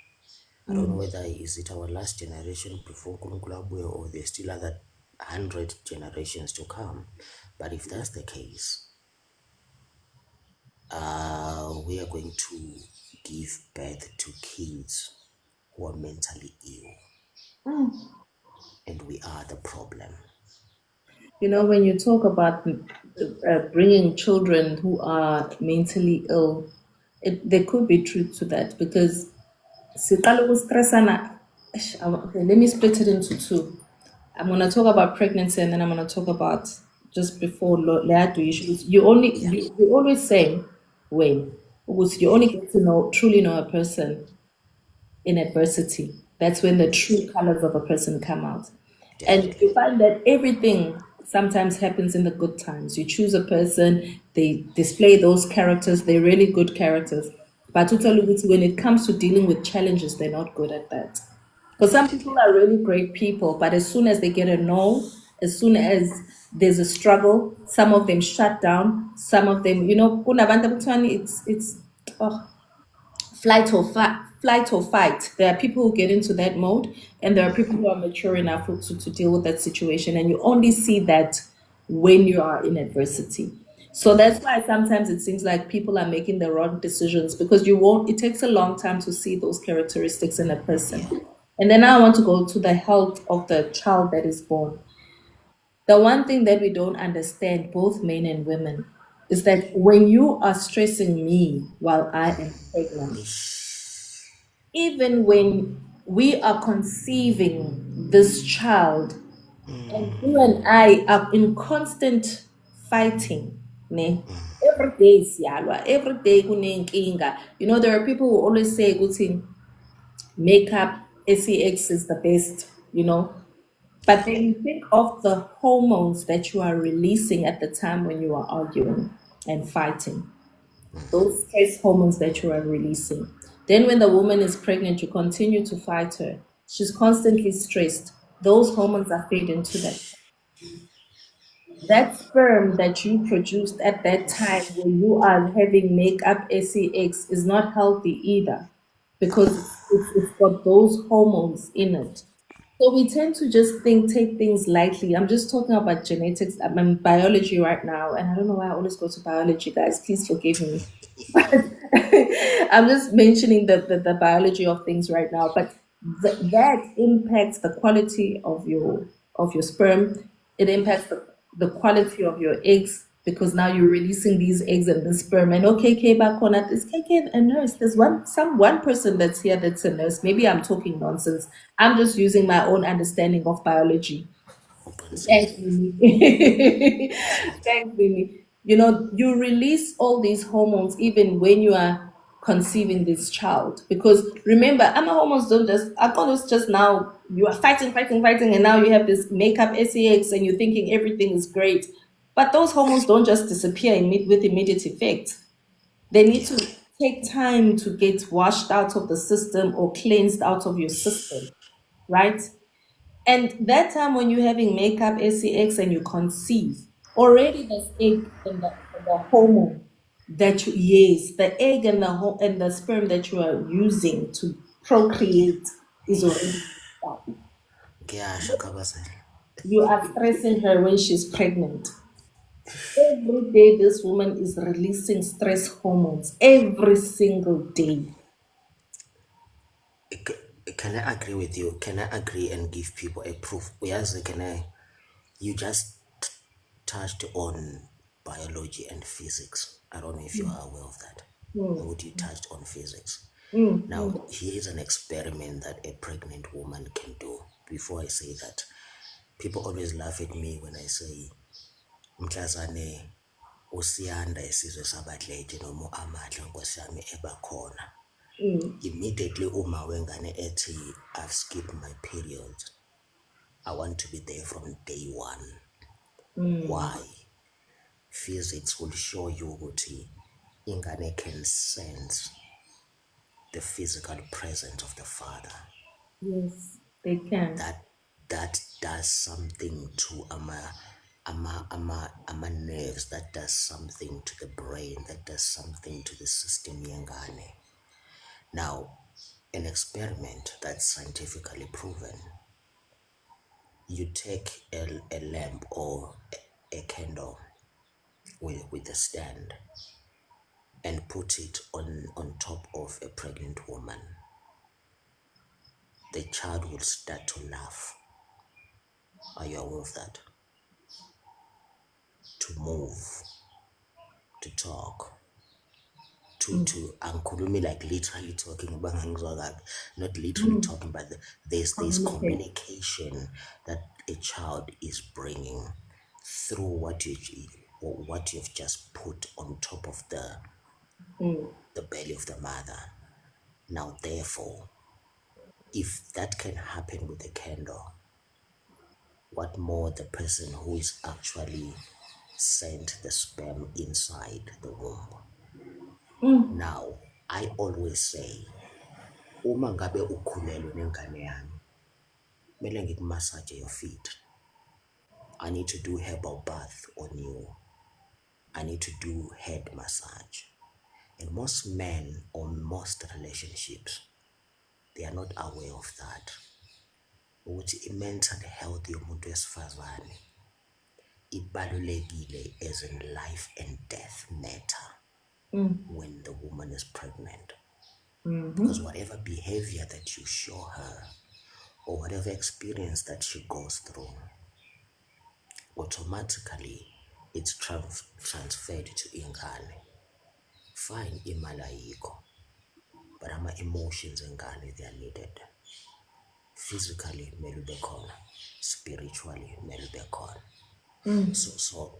I don't know whether is it our last generation before uNkulunkulu abuye, or there's still other 100 generations to come. But if that's the case, we are going to give birth to kids who are mentally ill. And we are the problem. You know, when you talk about bringing children who are mentally ill, there could be truth to that, because okay, let me split it into two. I'm going to talk about pregnancy, and then I'm going to talk about just before Leatu issues. You always say when, because you only get to truly know a person in adversity. That's when the true colors of a person come out. And you find that everything sometimes happens in the good times. You choose a person, they display those characters, they're really good characters. But totally, when it comes to dealing with challenges, they're not good at that. Because some Definitely. people are really great people, but as soon as they get a no, as soon as there's a struggle, some of them shut down. Some of them, kunabantu abathwani, it's oh, flight or fight. There are people who get into that mode, and there are people who are mature enough to deal with that situation. And you only see that when you are in adversity. So that's why sometimes it seems like people are making the wrong decisions because you won't, it takes a long time to see those characteristics in a person. Yeah. And then now I want to go to the health of the child that is born. The one thing that we don't understand, both men and women, is that when you are stressing me while I am pregnant, even when we are conceiving this child, and you and I are in constant fighting, ne? Every day siyalwa, every day kunenkinga. There are people who always say, "Guti, makeup, SEX is the best." But then you think of the hormones that you are releasing at the time when you are arguing and fighting, those stress hormones that you are releasing. Then, when the woman is pregnant, you continue to fight her. She's constantly stressed. Those hormones are fed into that sperm that you produced at that time when you are having makeup sex is not healthy either because it's got those hormones in it. So we tend to just take things lightly. I'm just talking about genetics. I'm in biology right now, and I don't know why I always go to biology, guys. Please forgive me. I'm just mentioning the biology of things right now, but that impacts the quality of your sperm. It impacts the quality of your eggs because now you're releasing these eggs and the sperm. And okay, K back on it. Is KK a nurse? There's one person that's here that's a nurse. Maybe I'm talking nonsense. I'm just using my own understanding of biology. Thanks, Uqinisile. Mimi. Definitely. Thanks, Mimi. You release all these hormones even when you are conceiving this child. Because remember, ama hormones don't just, I thought it's just now you are fighting, fighting, fighting, and now you have this makeup sex and you're thinking everything is great. But those hormones don't just disappear with immediate effect. They need Yeah. to take time to get washed out of the system or cleansed out of your system, right? And that time when you're having makeup, SCX, and you conceive, already there's egg and the hormone that yes, the egg and the sperm that you are using to procreate is already up. Ngiyasho Khabazela. You are stressing her when she's pregnant. Every day, this woman is releasing stress hormones every single day. Can I agree with you? Can I agree and give people a proof? Yes, can I? You just touched on biology and physics. I don't know if you are aware of that. Mm, Would you touched on physics? Now, mm. here is an experiment that a pregnant woman can do. Before I say that, people always laugh at me when I say, mhlazane usiyanda isizwe sabadlete noma amandla nkosi yami ebakhona. Immediately uma wengane ethi, I've skipped my period, I want to be there from day one. Why? Physics will show you ukuthi ingane can sense the physical presence of the father. Yes, they can. That does something to ama nerves, that does something to the brain, that does something to the system yengane. Now, an experiment that's scientifically proven, you take a lamp or a candle with a stand and put it on top of a pregnant woman. The child will start to laugh. Are you aware of that? To move, to talk, to angikhulumi like literally talking, not literally talking, but there's this Communicate. communication that a child is bringing through what you've just put on top of the belly of the mother. Now, therefore, if that can happen with a candle, what more the person who is actually sent the sperm inside the womb? Now, I always say, uma ngabe ukhulelwe nengane yami, kumele ngikumasaje your feet. I need to do herbal bath on you. I need to do head massage. And most men or most relationships, they are not aware of that. Ukuthi i-mental health yomuntu wesifazane ibalulekile as in life and death matter when the woman is pregnant. Because whatever behavior that you show her or whatever experience that she goes through, automatically it's transferred to ingane. Fine, imali ayikho, but ama-emotions engane, they are needed. Physically kumele ube khona, spiritually kumele ube khona. So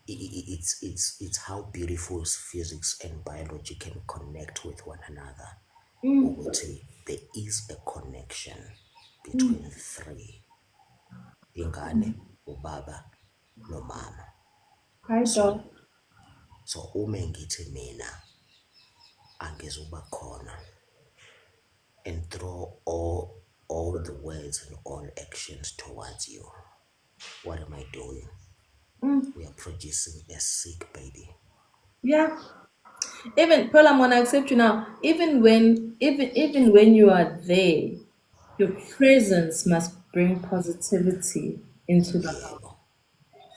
it's how beautiful physics and biology can connect with one another. Ukuthi there is a connection between three: ingane, ubaba, nomama. So uma ngithi mina angizuba khona and throw all the words and all actions towards you, what am I doing? We are producing a sick baby. Yeah. Even Pearl, I'm gonna accept you now. Even when you are there, your presence must bring positivity into the house. Yebo.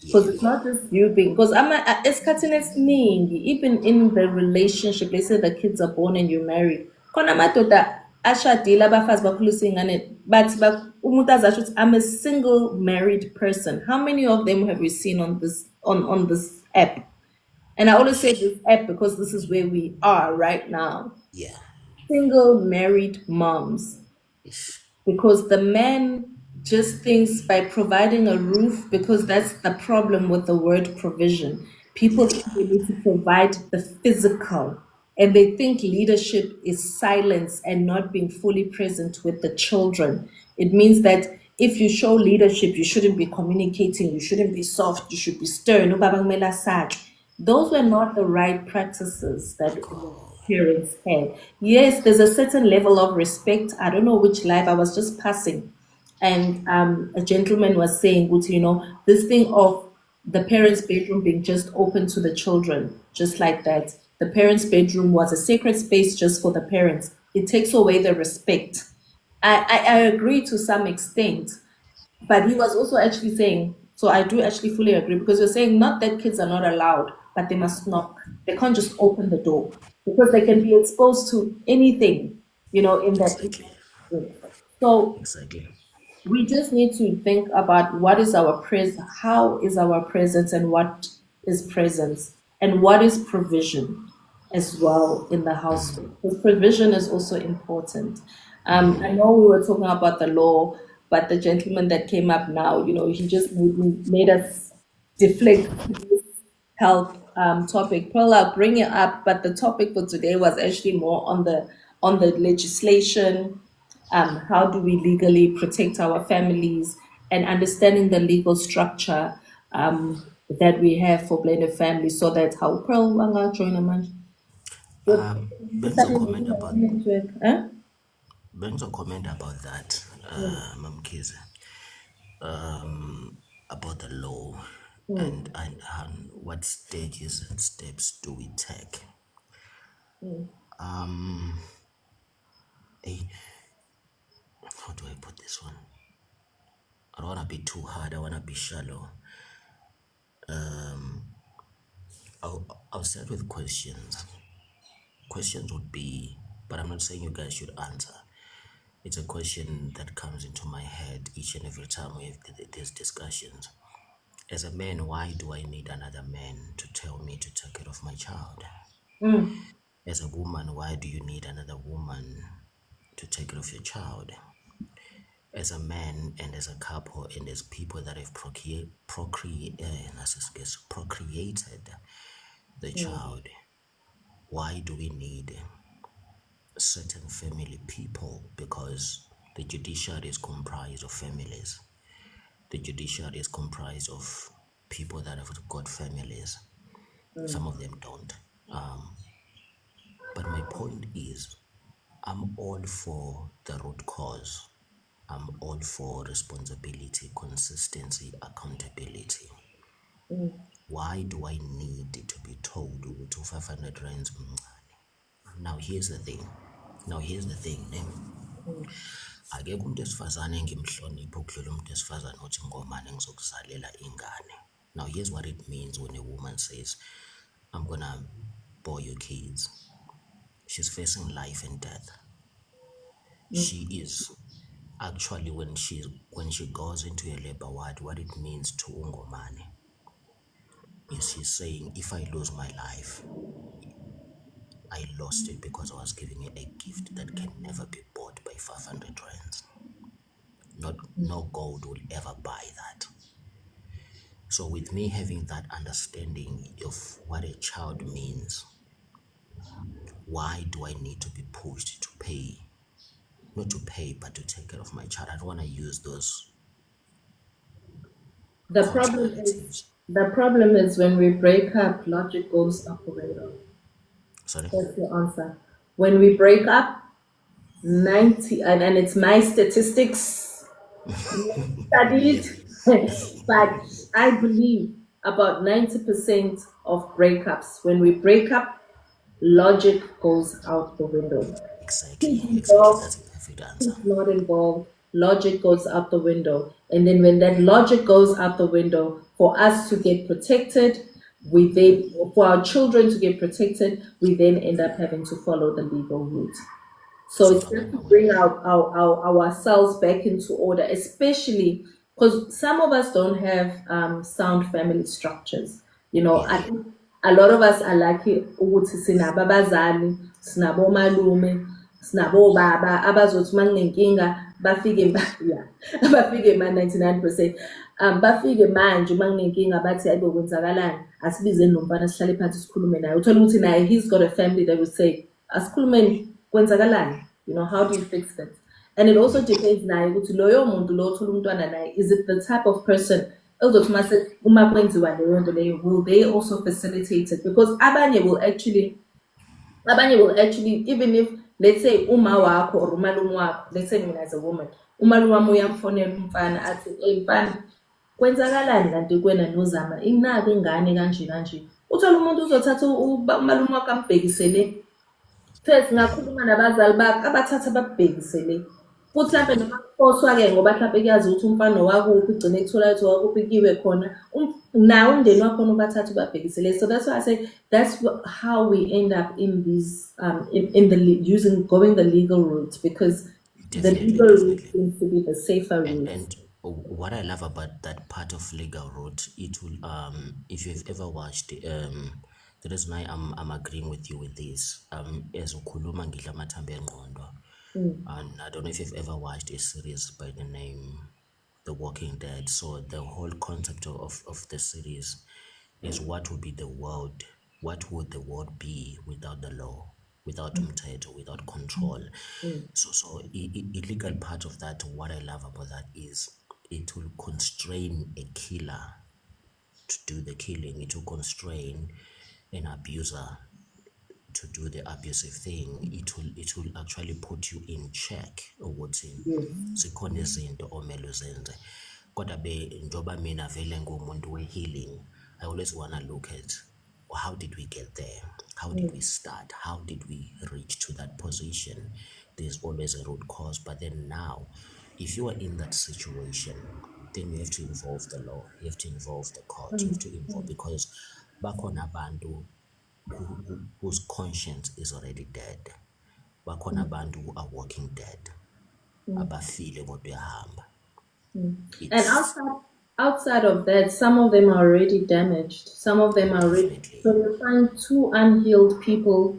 Because it's not just you being, because esikhathini esiningi, even in the relationship, let's say the kids are born and you're married, khona amadoda ashadile abafazi bakhulisa iy'ngane bathi umuntu azasho ukuthi I'm a single married person. How many of them have we seen on this app? And I always say this app because this is where we are right now. Yeah. Single married moms. Because the man just thinks by providing a roof, because that's the problem with the word provision. People think they need to provide the physical, and they think leadership is silence and not being fully present with the children. It means that if you show leadership, you shouldn't be communicating, you shouldn't be soft, you should be stern. Those were not the right practices that parents had. Yes, there's a certain level of respect. I don't know which life I was just passing, and a gentleman was saying, this thing of the parents' bedroom being just open to the children, just like that. The parents' bedroom was a sacred space just for the parents. It takes away the respect. I agree to some extent, but he was also actually saying, so I do actually fully agree, because you're saying not that kids are not allowed, but they must knock. They can't just open the door because they can be exposed to anything, in that. Exactly. So Exactly. we just need to think about what is our how is our presence, and what is presence, and what is provision as well in the household. Because provision is also important. I know we were talking about the law, but the gentleman that came up now, he just made us deflect this health topic. Pearl, I'll bring it up, but the topic for today was actually more on the legislation. How do we legally protect our families, and understanding the legal structure that we have for blended families, so that how Pearl wanga join a man. Bengizokhomment about comment about that, Mamkhize, about the law and what stages and steps do we take. How do I put this one? I don't want to be too hard. I want to be shallow. I'll start with questions. Questions would be, but I'm not saying you guys should answer. It's a question that comes into my head each and every time we have these discussions. As a man, why do I need another man to tell me to take care of my child? As a woman, why do you need another woman to take care of your child? As a man and as a couple and as people that have procreated the child, why do we need certain family people? Because the judiciary is comprised of families. The judiciary is comprised of people that have got families. Some of them don't. But my point is, I'm all for the root cause. I'm all for responsibility, consistency, accountability. Why do I need to be told to 500 rands? Now here's the thing. Ne? Akekho umuntu esifazane engimhloniphe ukudlula umuntu esifazane othi ngomane ngizokuzalela ingane. Now here's what it means when a woman says, I'm gonna bore your kids. She's facing life and death. She is actually, when she goes into a labor ward, what it means to ungomane is she's saying, if I lose my life, I lost it because I was giving you a gift that can never be bought by 500 rands. No gold will ever buy that. So with me having that understanding of what a child means, why do I need to be pushed to pay? Not to pay, but to take care of my child. I don't want to use those The contralatives. problem is when we break up, logic goes out the window. Sorry? That's the answer. When we break up, 90, and it's my statistics studied, but I believe about 90% of breakups, when we break up, logic goes out the window. Exactly. That's a perfect answer. Who's not involved, logic goes out the window. And then when that logic goes out the window, for us to get protected, for our children to get protected, we then end up having to follow the legal route. So it's just to bring ourselves back into order, especially because some of us don't have sound family structures. I think a lot of us are lucky ukuthi sinabo abazali, sinabo malume, sinabo baba abazothi manginenkinga bafike bafike 99%. Bafike manje manginenkinga bathi ayibo kwenzakalani, asibizeni nomfana sihlale phansi sikhulume naye. Uthola ukuthi naye he's got a family that would say asikhulumeni kwenzakalani. How do you fix that? And it also depends naye ukuthi loyo muntu lo othola umntwana naye, is it the type of person ezothi mase uma kwenziwa leyo nto leyo, will they also facilitate it? Because abanye will actually, even if, let's say uma wakho or umalume wakho, let's say mina as a woman, umalume wami uyamfonela umfana athi mfana kwenzakalani kanti kwena nozama inaka ingane kanje kanje, uthola umuntu uzothatha umalume wakho ambhekisele. First ngakhuluma nabazali bakho abathatha babhekisele, futhi mhlampe noma kuphoswa-ke ngoba mhlampe kuyazi ukuthi umfana wakuphi, igcine kuthola ukuthi wakuphi kiwe khona, nawe umndeni wakhona ubathatha ubabhekisele. So that's why I say that's how we end up in these going the legal route, because the legal route seems to be the safer route. And what I love about that part of legal route, it will if you've ever watched the reason why I'm agreeing with you with this, as ukhuluma ngidla amathambo engqondo, and I don't know if you've ever watched a series by the name The Walking Dead. So the whole concept of the series is what would the world be without the law, without umthetho, without control. So illegal part of that, what I love about that is it will constrain a killer to do the killing. It will constrain an abuser to do the abusive thing. It will actually put you in check ukuthi zikhona izinto omele uzenze. Kodwa njoba mina vele ngumuntu we-healing, I always want to look at how did we get there? How did we start? How did we reach to that position? There's always a root cause, but then now, if you are in that situation, then you have to involve the law, you have to involve the court, you have to involve, because bakhona abantu whose conscience is already dead. Bakhona abantu who are walking dead. Abafile kodwa uyahamba. And outside of that, some of them are already damaged. Some of them are already. So you find two unhealed people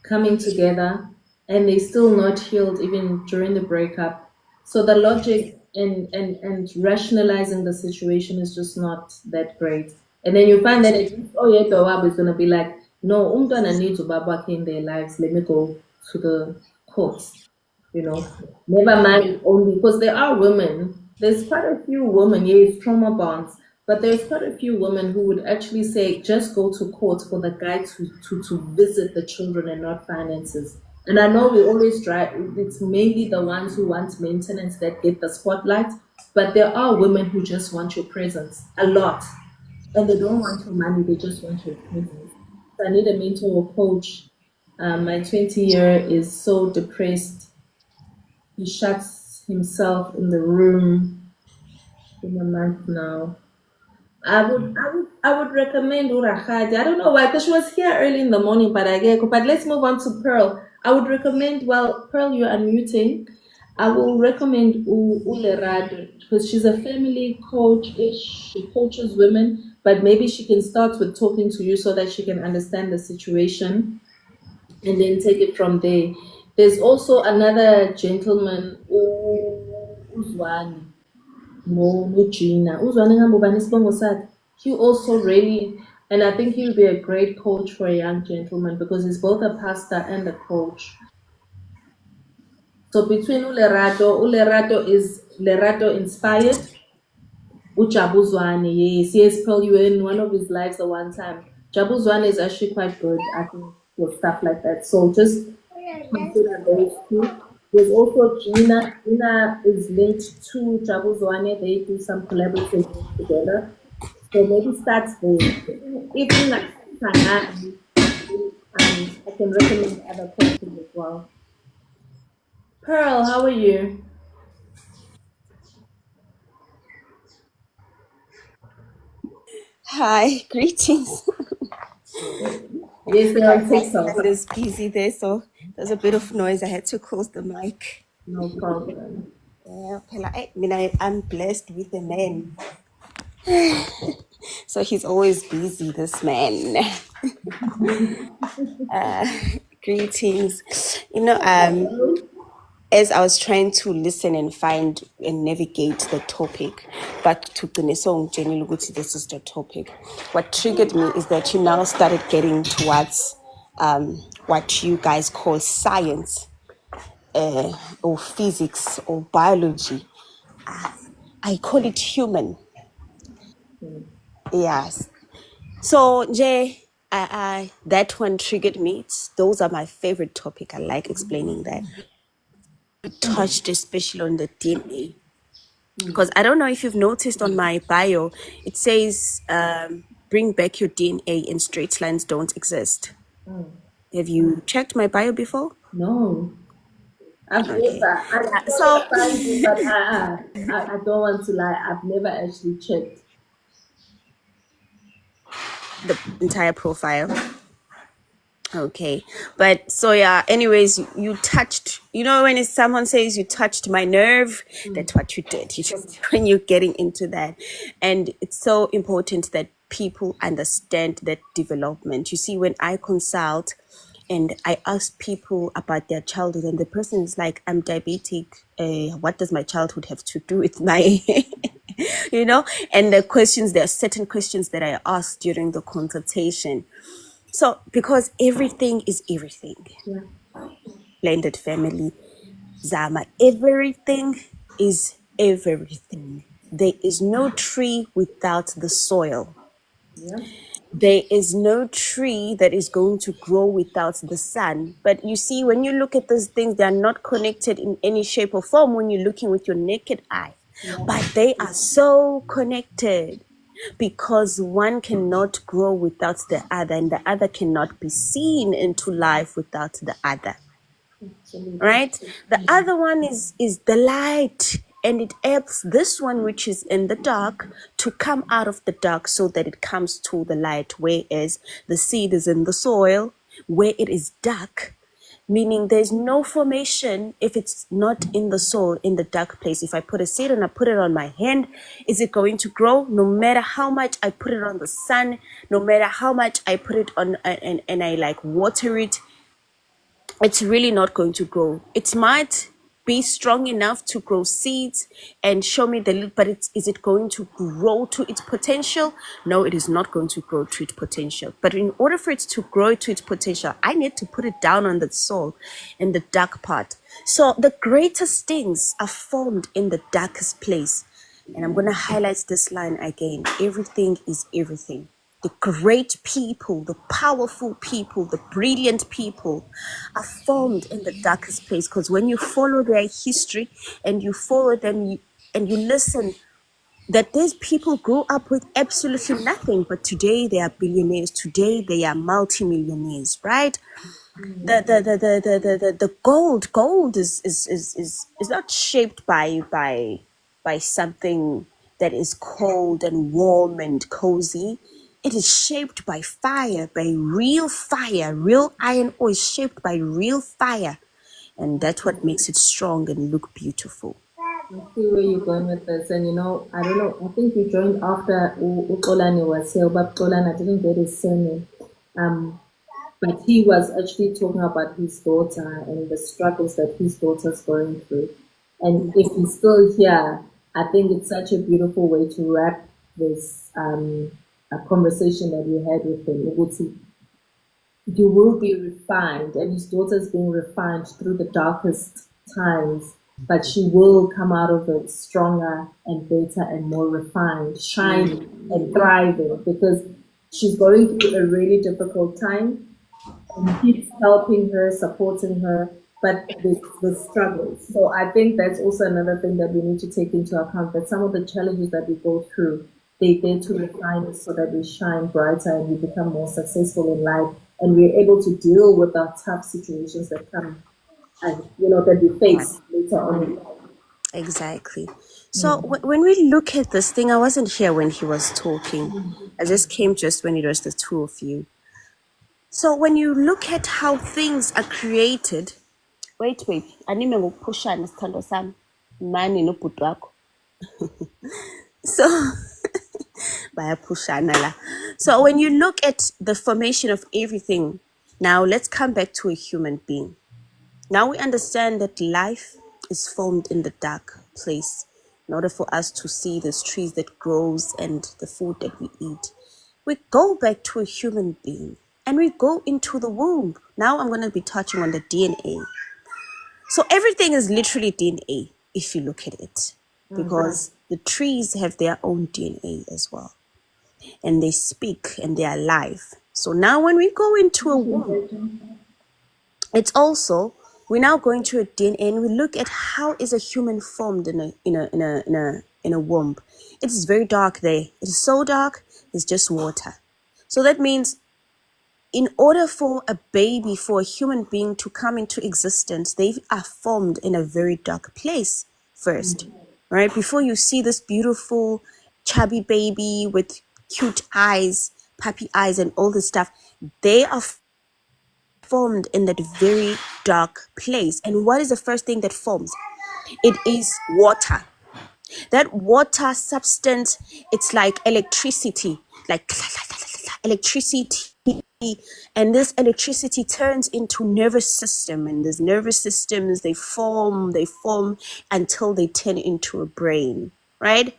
coming together, and they're still not healed even during the breakup. So the logic and rationalizing the situation is just not that great. And then you find that the Wab is going to be like, no, umntwana needs to back in their lives. Let me go to the courts. Never mind only, because there are women. There's quite a few women, yes, trauma bonds, But there's quite a few women who would actually say, just go to court for the guy to visit the children and not finances. And I know we always try, it's mainly the ones who want maintenance that get the spotlight, but there are women who just want your presence a lot. And they don't want your money, they just want your presence. So I need a mentor or coach. My 20-year is so depressed. He shuts himself in the room in a month now. I would recommend Urahadi. I don't know why, because she was here early in the morning, but I get. But let's move on to Pearl. I would recommend. Well, Pearl, you're unmuting. I will recommend Ulerado because she's a family coach. She coaches women, but maybe she can start with talking to you so that she can understand the situation and then take it from there. There's also another gentleman, Uzwani. No, Gina. Uzwane ngambubani isibongo sakhe. He also really, and I think he would be a great coach for a young gentleman because he's both a pastor and a coach. So between Ulerato is Lerato inspired. Ujabuzwane, yes, Pearl, you were in one of his lives at one time. Jabuzwane is actually quite good, I think, with stuff like that. So just consider those two. There's also Gina. Gina is linked to Jabuzwane. They do some collaborative work together. So maybe start there. Even like Sana, I can recommend other coaches as well. Pearl, how are you? Hi, greetings. Yes, they're My on TikTok. husband is busy there, so there's a bit of noise. I had to close the mic. No problem. Yeah, phela, I'm blessed with a man, so he's always busy. This man. Greetings. As I was trying to listen and find and navigate the topic, but to this is the topic. What triggered me is that you now started getting towards what you guys call science or physics or biology. I call it human. Yes. So, Jay, that one triggered me. Those are my favorite topic. I like explaining that. Touched especially on the DNA. Because I don't know if you've noticed on my bio, it says, bring back your DNA and straight lines don't exist. Have you checked my bio before? No. I've Okay. never, I So, saw find you, but I don't want to lie. I've never actually checked. the entire profile. Okay. But so yeah, anyways, you touched, when someone says you touched my nerve, that's what you did. You just, when you're getting into that. And it's so important that people understand that development. You see, when I consult and I ask people about their childhood, and the person is like, I'm diabetic. What does my childhood have to do with my, and there are certain questions that I ask during the consultation. So, because everything is everything, Yeah. blended family, Zama, everything is everything. There is no tree without the soil. Yeah. There is no tree that is going to grow without the sun. But you see, when you look at those things, they are not connected in any shape or form when you're looking with your naked eye. But they are so connected because one cannot grow without the other, and the other cannot be seen into life without the other. Absolutely. Right? The other one is the light, and it helps this one which is in the dark to come out of the dark so that it comes to the light, whereas the seed is in the soil where it is dark, meaning there's no formation if it's not in the soil, in the dark place. If I put a seed and I put it on my hand, is it going to grow? No matter how much I put it on the sun, no matter how much I put it on and I like water it, it's really not going to grow. It might be strong enough to grow seeds and show me but is it going to grow to its potential? No, it is not going to grow to its potential. But in order for it to grow to its potential, I need to put it down on the soil in the dark part. So the greatest things are formed in the darkest place. And I'm going to highlight this line again. Everything is everything. The great people, the powerful people, the brilliant people are formed in the darkest place. Because when you follow their history and you follow them and you listen, that these people grew up with absolutely nothing, but today they are billionaires. Today they are multimillionaires, right? The gold is not shaped by something that is cold and warm and cozy. It is shaped by fire, by real fire. Real iron ore is shaped by real fire, and that's what makes it strong and look beautiful. I see where you're going with this, and I don't know. I think you joined after Ukolani was here, but Ukolani, I didn't get his surname. But he was actually talking about his daughter and the struggles that his daughter's going through. And if he's still here, I think it's such a beautiful way to wrap this a conversation that we had with him. Uguti, you will be refined, and his daughter's being refined through the darkest times, but she will come out of it stronger and better and more refined, shining and thriving, because she's going through a really difficult time, and keeps helping her, supporting her, but with struggles. So I think that's also another thing that we need to take into account, that some of the challenges that we go through, they there to refine us so that we shine brighter and we become more successful in life, and we're able to deal with our tough situations that come and that we face later on in life. Exactly. So when we look at this thing, I wasn't here when he was talking. I just came just when it was the two of you. So when you look at how things are created, wait, anime ngokupushana sithando sami, mani nobhuti wakho. So bayapushana la. So when you look at the formation of everything, now let's come back to a human being. Now we understand that life is formed in the dark place. In order for us to see these trees that grows and the food that we eat, we go back to a human being and we go into the womb. Now I'm going to be touching on the DNA. So everything is literally DNA if you look at it, because the trees have their own DNA as well, and they speak and they are alive. So now when we go into a womb, it's also, we're now going to a DNA and we look at how is a human formed in a womb. It is very dark there. It is so dark, it's just water. So that means in order for a baby, for a human being to come into existence, they are formed in a very dark place first, right? Before you see this beautiful chubby baby with cute eyes, puppy eyes and all this stuff, they are formed in that very dark place. And what is the first thing that forms? It is water. That water substance, it's like electricity, like electricity. And this electricity turns into nervous system, and these nervous systems, they form until they turn into a brain, right?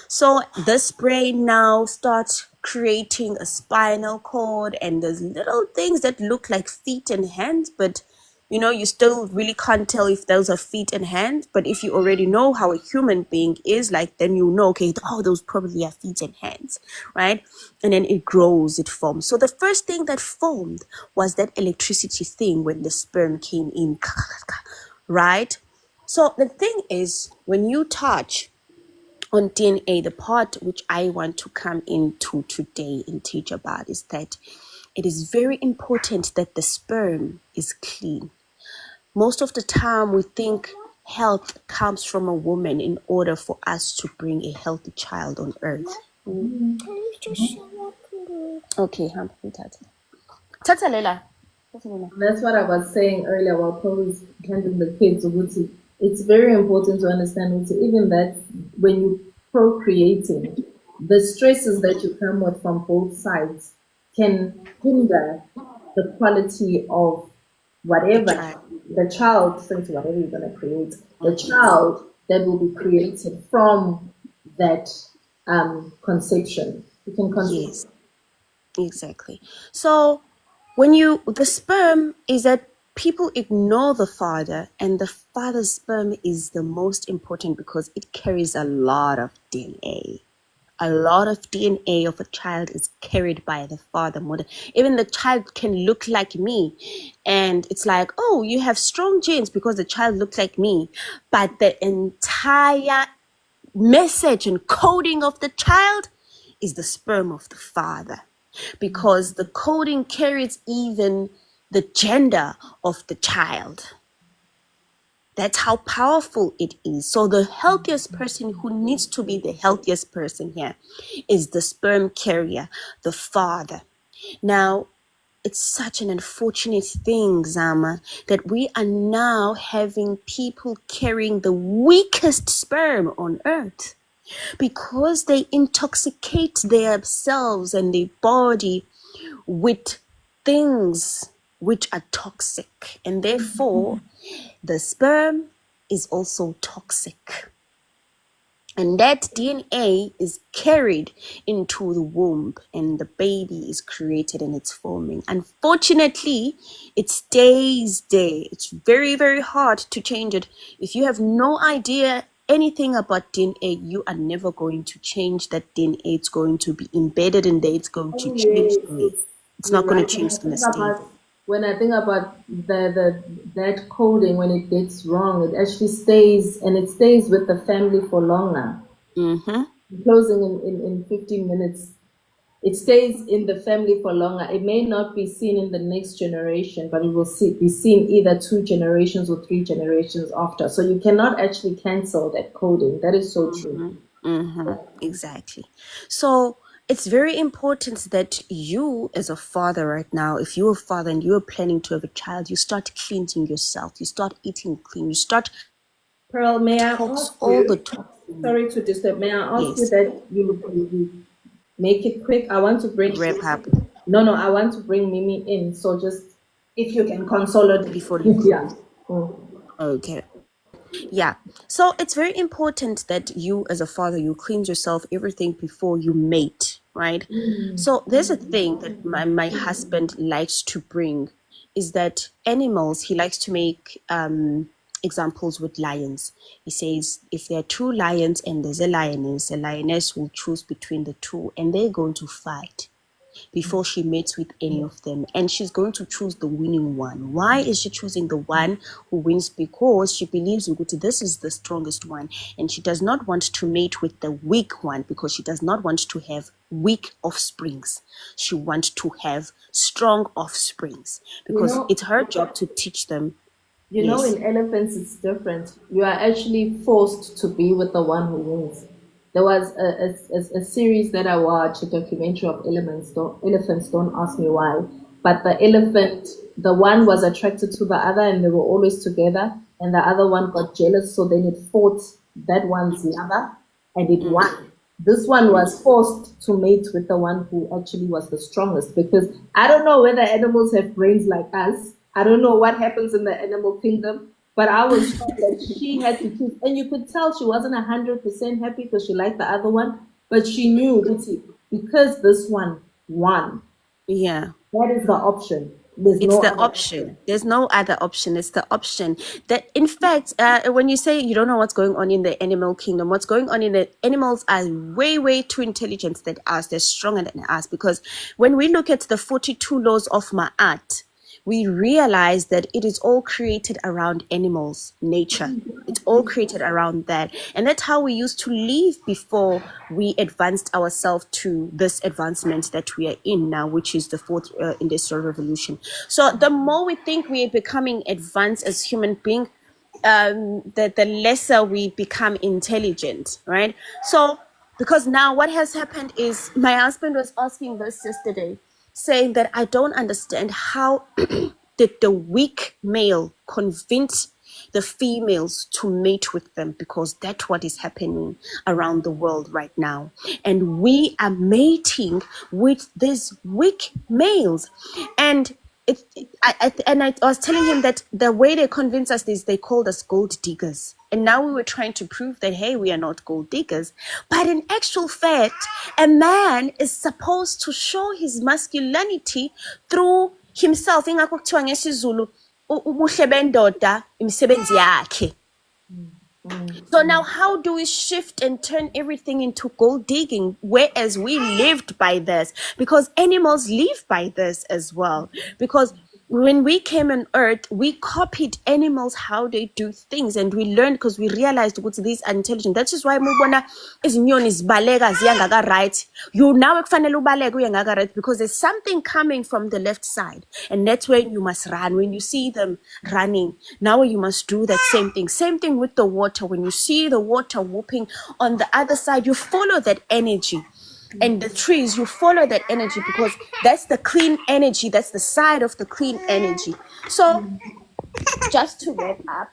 So this brain now starts creating a spinal cord, and there's little things that look like feet and hands, but you still really can't tell if those are feet and hands. But if you already know how a human being is like, then okay, those probably are feet and hands, right? And then it grows, it forms. So the first thing that formed was that electricity thing when the sperm came in, right? So the thing is, when you touch on DNA, the part which I want to come into today and teach about is that it is very important that the sperm is clean. Most of the time we think health comes from a woman in order for us to bring a healthy child on earth. Can you just shut up, please? Okay, Tata Lela. That's what I was saying earlier while Paul was handling the kids. It's very important to understand even that when you're procreating, the stresses that you come with from both sides can hinder the quality of whatever the child, since whatever you're going to create, the child that will be created from that conception. You can conceive. Yes, exactly. So when the sperm is at people ignore the father, and the father's sperm is the most important because it carries a lot of DNA. A lot of DNA of a child is carried by the father more than even the child can look like me. And it's like, oh, you have strong genes because the child looks like me. But the entire message and coding of the child is the sperm of the father, because the coding carries even the gender of the child. That's how powerful it is. So the healthiest person who needs to be the healthiest person here is the sperm carrier, the father. Now, it's such an unfortunate thing, Zama, that we are now having people carrying the weakest sperm on earth because they intoxicate themselves and their body with things which are toxic, and therefore the sperm is also toxic, and that DNA is carried into the womb and the baby is created and it's forming. Unfortunately, it stays there. It's very, very hard to change it. If you have no idea anything about DNA, you are never going to change that DNA. It's going to be embedded in there. It's going to change there. It's You're not going right. to change. It's going to stay there. When I think about that coding, when it gets wrong, it actually stays, and it stays with the family for longer. Closing in 15 minutes, it stays in the family for longer. It may not be seen in the next generation, but it will be seen either 2 generations or 3 generations after. So you cannot actually cancel that coding. That is so true. Exactly. So it's very important that you, as a father right now, if you're a father and you're planning to have a child, you start cleansing yourself. You start eating clean. You start Pearl, may I tox ask all the you? toxins. Sorry to disturb. May I ask you Yes. that you make it quick? I want to bring. Wrap up No, I want to bring Mimi in. So just if you can consolidate before you yeah. close. Okay. Yeah. So it's very important that you, as a father, you cleanse yourself, everything before you mate, right? So there's a thing that my husband likes to bring is that animals, he likes to make examples with lions. He says if there are 2 lions and there's a lioness will choose between the 2 and they're going to fight before she mates with any of them, and she's going to choose the winning one. Why is she choosing the one who wins? Because she believes this is the strongest one, and she does not want to mate with the weak one because she does not want to have weak offsprings. She wants to have strong offsprings because it's her job to teach them. You know, in elephants, it's different. You are actually forced to be with the one who wins. There was a series that I watched, a documentary of elephants. Don't ask me why. But the one was attracted to the other, and they were always together. And the other one got jealous, so then it fought that one's lover, and it won. This one was forced to mate with the one who actually was the strongest, because I don't know whether animals have brains like us. I don't know what happens in the animal kingdom, but I was shocked that she had to choose. And you could tell she wasn't 100% happy because she liked the other one, but she knew, because this one won. Yeah. That is the option. It's the option. There's no other option. It's the option that, in fact, when you say you don't know what's going on in the animal kingdom, what's going on in the animals are way, way too intelligent than us. They're stronger than us, because when we look at the 42 laws of Ma'at, we realize that it is all created around animals, nature. It's all created around that. And that's how we used to live before we advanced ourselves to this advancement that we are in now, which is the 4th Industrial Revolution. So the more we think we are becoming advanced as human beings, the lesser we become intelligent, right? So, because now what has happened is, my husband was asking this yesterday, saying that I don't understand how did the weak male convince the females to mate with them, because that's what is happening around the world right now. And we are mating with these weak males. And I was telling him that the way they convinced us is they called us gold diggers. And now we were trying to prove that, hey, we are not gold diggers. But in actual fact, a man is supposed to show his masculinity through himself. Ingakho kuthiwa ngesiZulu, ubuhle bendoda imisebenzi yakhe. So now how do we shift and turn everything into gold digging, whereas we lived by this? Because animals live by this as well. Because when we came on earth, we copied animals how they do things, and we learned because we realized what these are intelligent. That is why mubona izinyoni zibaleka ziyangaka right. You now kufanele ubaleke uyangaka right, because there's something coming from the left side, and that's when you must run. When you see them running, now you must do that same thing. Same thing with the water. When you see the water whooping on the other side, you follow that energy. And the trees, you follow that energy, because that's the clean energy. That's the side of the clean energy. So just to wrap up,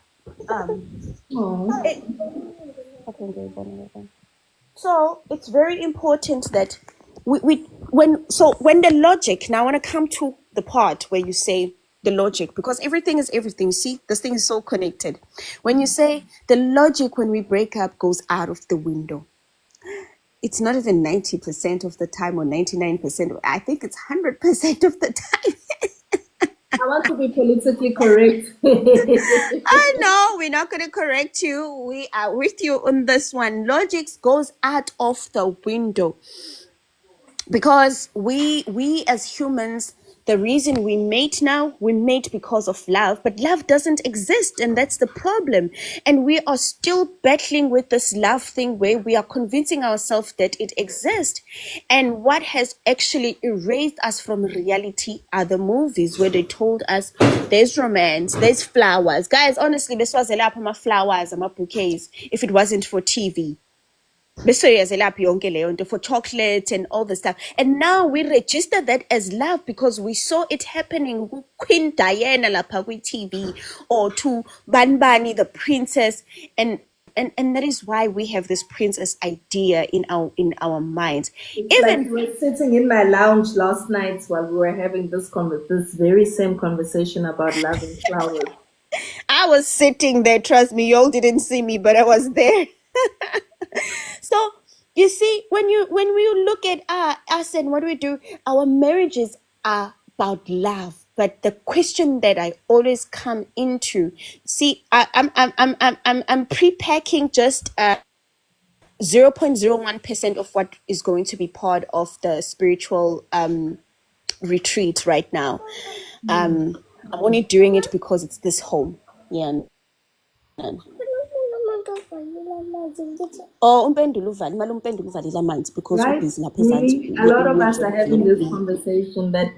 so it's very important that when the logic, now I want to come to the part where you say the logic, because everything is everything. See, this thing is so connected. When you say the logic, when we break up, goes out of the window. It's not even 90% of the time or 99%. I think it's 100% of the time. I want to be politically correct. I know we're not going to correct you. We are with you on this one. Logic goes out of the window, because we as humans, the reason we mate now, we mate because of love, but love doesn't exist, and that's the problem. And we are still battling with this love thing where we are convincing ourselves that it exists. And what has actually erased us from reality are the movies where they told us there's romance, there's flowers. Guys, honestly, this was a lot of flowers and bouquets if it wasn't for TV. For chocolate and all the stuff. And now we register that as love because we saw it happening to Queen Diana lapha TV, or to Banbani the princess, and that is why we have this princess idea in our minds. Even we were sitting in my lounge last night while we were having this very same conversation about love and flowers. I was sitting there, trust me, y'all didn't see me, but I was there. So you see, when we look at us and what we do, our marriages are about love. But the question that I always come into, see, I'm pre-packing just 0.01% of what is going to be part of the spiritual retreat right now. I'm only doing it because it's this home. Yeah. Because right? A lot of us are having this conversation that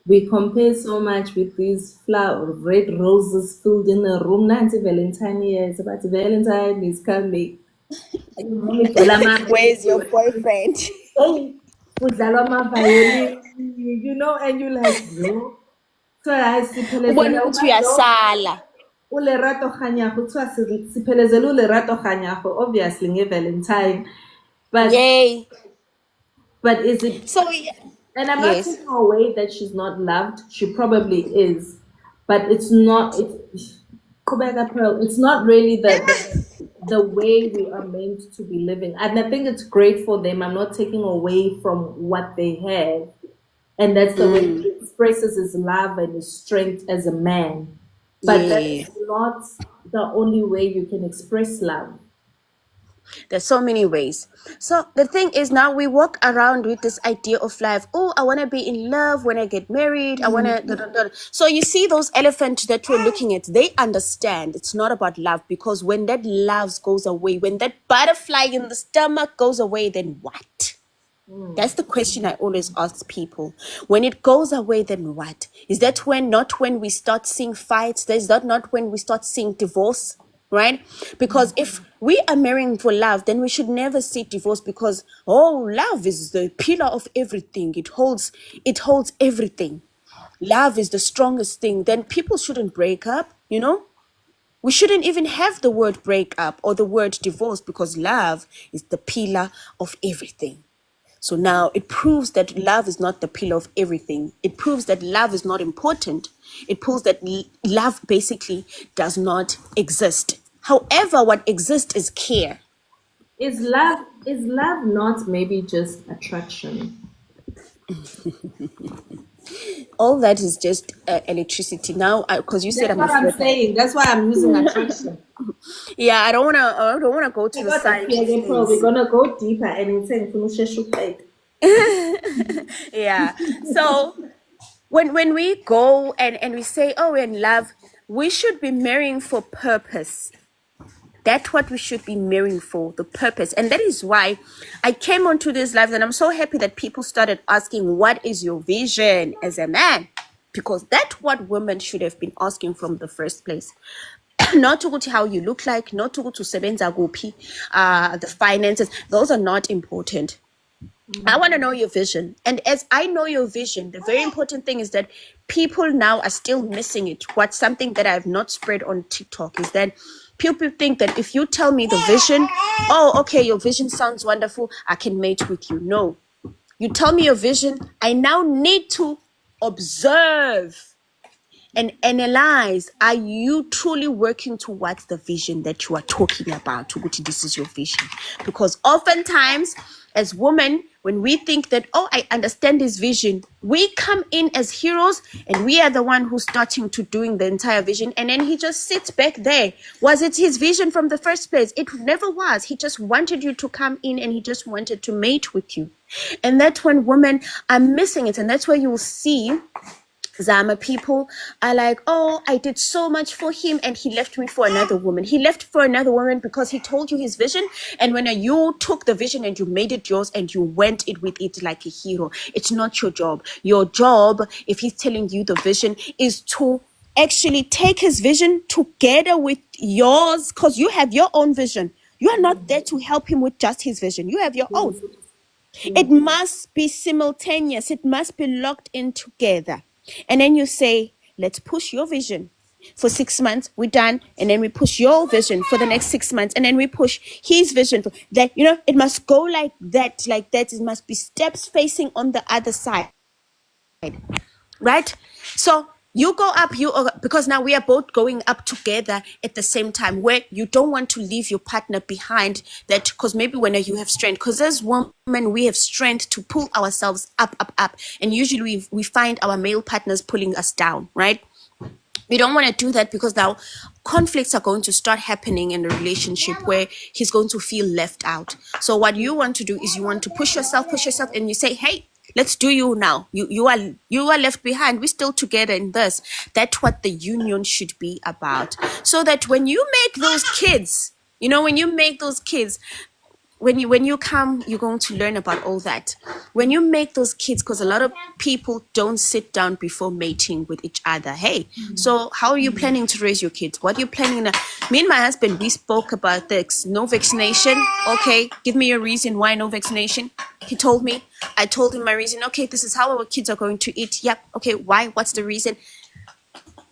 we compare so much with these red roses filled in a room. Nancy Valentine is about Valentine is coming. Where's your boyfriend? You know, and you're like, no. So I see ulerato khanyago siphelezela ulerato khanyago obviously ngevalentine, but yay, but is it so yeah. And I'm not taking away that she's not loved. She probably is, but it's not really the way we are meant to be living. And I think it's great for them. I'm not taking away from what they have, and that's the way he expresses his love and his strength as a man. But that's not the only way you can express love. There's so many ways. So the thing is, now we walk around with this idea of life. Oh, I want to be in love when I get married. I want to. So you see those elephants that we're looking at, they understand it's not about love, because when that love goes away, when that butterfly in the stomach goes away, then what? That's the question I always ask people. When it goes away, then what? Is that not when we start seeing fights? Is that not when we start seeing divorce? Right? Because if we are marrying for love, then we should never see divorce, because love is the pillar of everything. It holds everything. Love is the strongest thing. Then people shouldn't break up, you know? We shouldn't even have the word break up or the word divorce, because love is the pillar of everything. So now it proves that love is not the pillar of everything. It proves that love is not important. It proves that love basically does not exist. However, what exists is care. Is love not maybe just attraction? All that is just electricity. Now, because you said That's I'm a what I'm flipper. saying. That's why I'm using attraction. Yeah, I don't wanna go to I the got that side of April. We're things. gonna go deeper and it's saying Yeah. So when we go and we say, oh, we're in love, we should be marrying for purpose. That's what we should be marrying for, the purpose. And that is why I came onto this live, and I'm so happy that people started asking, what is your vision as a man? Because that's what women should have been asking from the first place. Not to go to how you look like, not to go to sebenza kuphi, the finances. Those are not important. I want to know your vision. And as I know your vision, the very important thing is that people now are still missing it. What's something that I have not spread on TikTok is that people think that if you tell me the vision, oh, okay, your vision sounds wonderful, I can mate with you. No. You tell me your vision, I now need to observe and analyze, are you truly working towards the vision that you are talking about? This is your vision. Because oftentimes, as women, when we think that, oh, I understand this vision, we come in as heroes and we are the one who's starting to doing the entire vision, and then he just sits back there. Was it his vision from the first place? It never was. He just wanted you to come in and he just wanted to mate with you. And that's when women are missing it. And that's where you will see Zama people are like, oh, I did so much for him and he left me for another woman. He left for another woman because he told you his vision. And when you took the vision and you made it yours and you went it with it like a hero, it's not your job. Your job, if he's telling you the vision, is to actually take his vision together with yours, because you have your own vision. You are not there to help him with just his vision. You have your own. It must be simultaneous. It must be locked in together. And then you say, let's push your vision. For 6 months, we're done. And then we push your vision for the next 6 months. And then we push his vision. For that, it must go like that, like that. It must be steps facing on the other side. Right? So you go up, because now we are both going up together at the same time, where you don't want to leave your partner behind, that because maybe when you have strength, because as women we have strength to pull ourselves up, and usually we find our male partners pulling us down, right? We don't want to do that, because now conflicts are going to start happening in the relationship where he's going to feel left out. So what you want to do is you want to push yourself, and you say, hey, let's do you now. You are left behind. We're still together in this. That's what the union should be about. So that when you make those kids, when you come, you're going to learn about all that. When you make those kids, because a lot of people don't sit down before mating with each other. Hey, so how are you planning to raise your kids? What are you planning to... Me and my husband, we spoke about this. No vaccination. Okay, give me a reason why no vaccination. He told me. I told him my reason. Okay, this is how our kids are going to eat. Yep. Okay, why? What's the reason?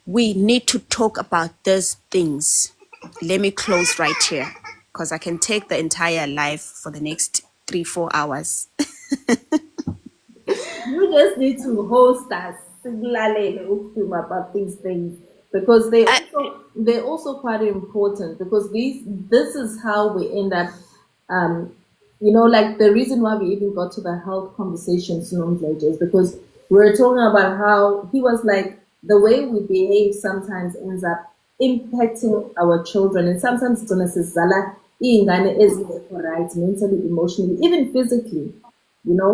We need to talk about those things. Let me close right here, because I can take the entire life for the next 3-4 hours. You just need to host us about these things, because they're also quite important, because this is how we end up, like the reason why we even got to the health conversations is because we're talking about how he was like, the way we behave sometimes ends up impacting our children, and sometimes it's right, mentally, emotionally, even physically,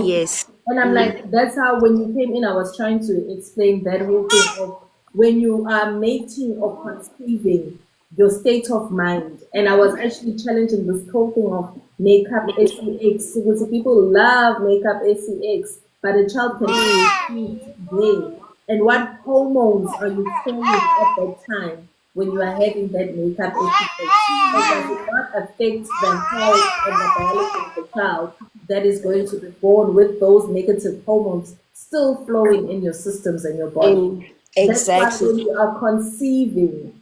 Yes. And I'm like, that's how when you came in, I was trying to explain that whole thing of when you are mating or conceiving, your state of mind. And I was actually challenging this whole thing of makeup SEX, because people love makeup SEX, but a child can be gay. And what hormones are you feeling at that time when you are having that makeup SEX? And does it not affect the health and the biology of the child that is going to be born with those negative hormones still flowing in your systems and your body? Exactly. That's why when you are conceiving,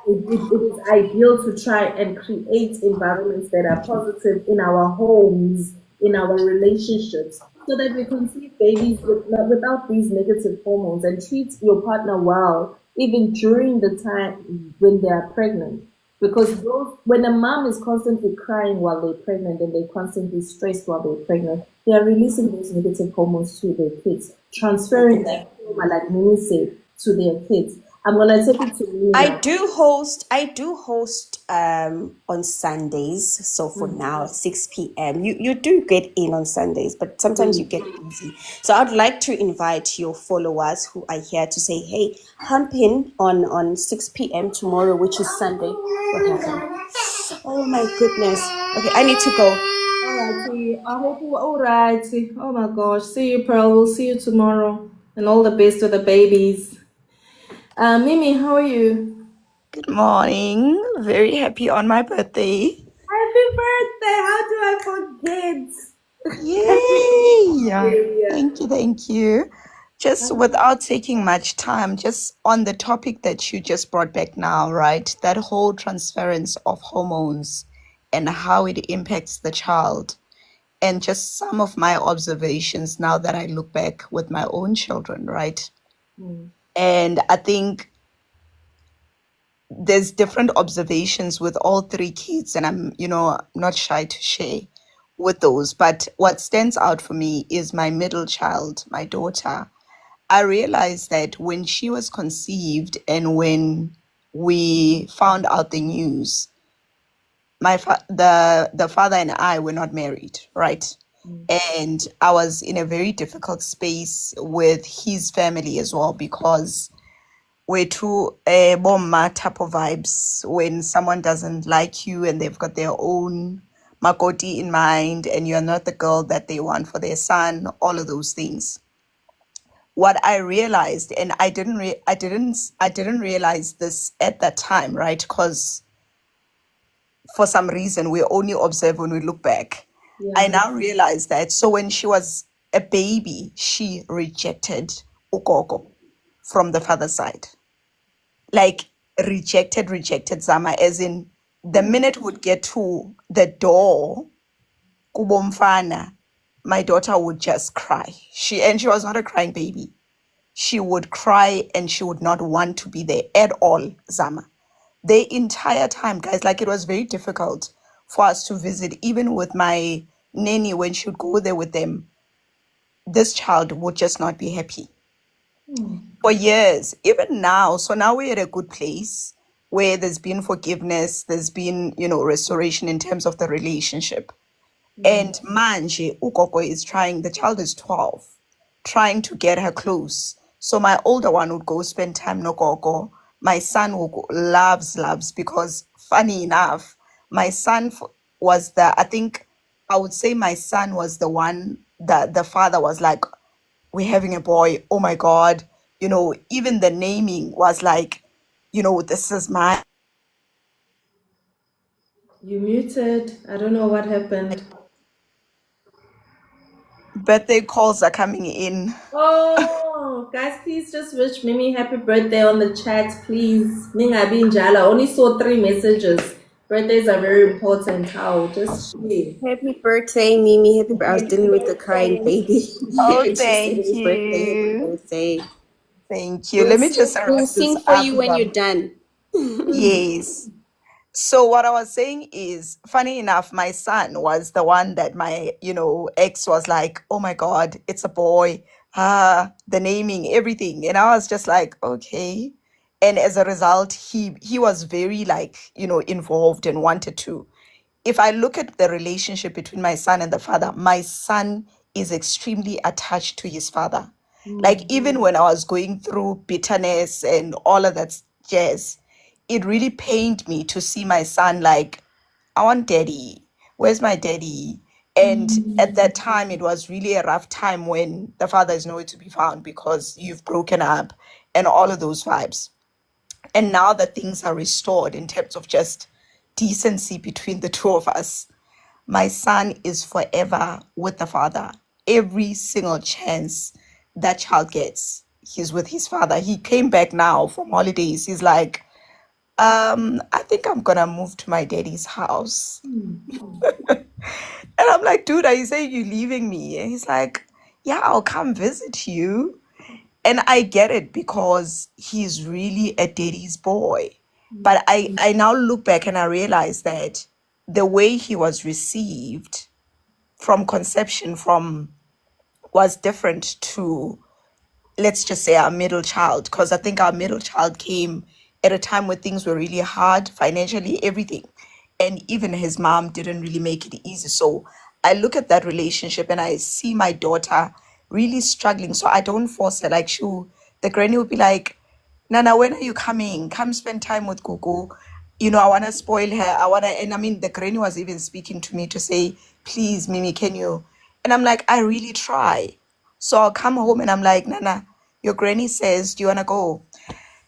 it is ideal to try and create environments that are positive in our homes, in our relationships, so that we conceive babies without these negative hormones, and treat your partner well, even during the time when they are pregnant. Because when a mom is constantly crying while they're pregnant and they're constantly stressed while they're pregnant, they are releasing those negative hormones to their kids, transferring that trauma, like Mimi said, to their kids. I'm gonna take it to me I now. do host. I do host on Sundays. So for now, 6 p.m. You do get in on Sundays, but sometimes you get busy. So I'd like to invite your followers who are here to say, "Hey, hump in on 6 p.m. tomorrow, which is Sunday." What happened? Oh my goodness. Okay, I need to go. Alrighty, I hope we're alrighty. Oh my gosh, see you, Pearl. We'll see you tomorrow, and all the best with the babies. Mimi, how are you? Good morning. Very happy on my birthday. Happy birthday! How do I forget? Yay! Yeah. Thank you. Just without taking much time, just on the topic that you just brought back now, right? That whole transference of hormones and how it impacts the child. And just some of my observations now that I look back with my own children, right? And I think there's different observations with all three kids, and I'm, not shy to share with those. But what stands out for me is my middle child, my daughter. I realized that when she was conceived and when we found out the news, the father and I were not married, right? And I was in a very difficult space with his family as well, because we're too bomba type of vibes. When someone doesn't like you and they've got their own makoti in mind and you're not the girl that they want for their son, all of those things. What I realized, and I didn't realize this at that time, right? Because for some reason we only observe when we look back. I now realize that. So when she was a baby, she rejected ugogo from the father's side. Like rejected Zama, as in the minute would get to the door, kubomfana, my daughter would just cry. She was not a crying baby. She would cry and she would not want to be there at all, Zama. The entire time, guys, like it was very difficult for us to visit, even with my nanny when she would go there with them. This child would just not be happy for years, even now. So now we're at a good place where there's been forgiveness, there's been, restoration in terms of the relationship. And manje, Ukoko is trying, the child is 12, trying to get her close. So my older one would go spend time no Koko. My son will go, loves, because funny enough, my son was I think I would say my son was the one that the father was like, we're having a boy. Oh my God. Even the naming was like, this is my You muted. I don't know what happened. birthday calls are coming in. Oh, guys, please just wish Mimi happy birthday on the chat, please. Mingabi Njala. I only saw 3 messages. Birthdays are very important. How? Just share. Happy birthday, Mimi. Happy birthday. I was dealing with the crying baby. Oh, And she said thank happy birthday, happy you. birthday. Thank you. Let me just We'll wrap this sing for up. you when you're done. Yes. So what I was saying is, funny enough, my son was the one that my, ex was like, oh my God, it's a boy. The naming, everything. And I was just like, okay. And as a result, he was very like, involved and wanted to. If I look at the relationship between my son and the father, my son is extremely attached to his father. Like even when I was going through bitterness and all of that jazz, it really pained me to see my son like, I want daddy. Where's my daddy? And at that time, it was really a rough time when the father is nowhere to be found because you've broken up and all of those vibes. And now that things are restored in terms of just decency between the two of us, my son is forever with the father. Every single chance that child gets, he's with his father. He came back now from holidays. He's like, I think I'm gonna move to my daddy's house. And I'm like, dude, are you saying you're leaving me? And he's like, yeah, I'll come visit you. And I get it because he's really a daddy's boy. But I now look back and I realize that the way he was received from conception was different to, let's just say, our middle child, because I think our middle child came at a time where things were really hard financially, everything. And even his mom didn't really make it easy. So I look at that relationship and I see my daughter really struggling. So I don't force her. Like, the granny would be like, Nana, when are you coming? Come spend time with Gugu. I want to spoil her. And I mean, the granny was even speaking to me to say, please, Mimi, can you? And I'm like, I really try. So I'll come home and I'm like, Nana, your granny says, do you want to go?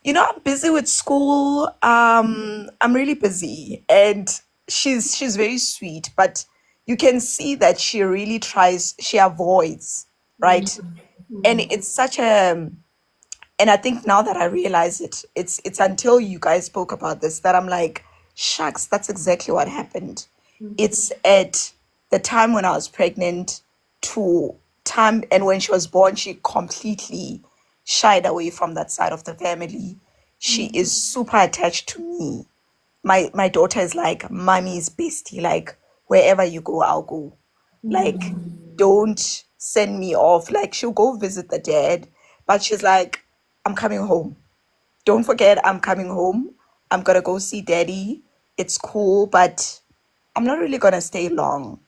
I'm busy with school. I'm really busy. And she's very sweet, but you can see that she really tries, she avoids, right? And it's such a, and I think now that I realize it, it's until you guys spoke about this that I'm like, shucks, that's exactly what happened. It's at the time when I was pregnant to time, and when she was born, she completely shied away from that side of the family. She is super attached to me. My daughter is like mommy's bestie. Like, wherever you go, I'll go. Like, don't send me off. Like, she'll go visit the dad, but she's like, I'm coming home. Don't forget, I'm coming home. I'm gonna go see daddy. It's cool, but I'm not really gonna stay long.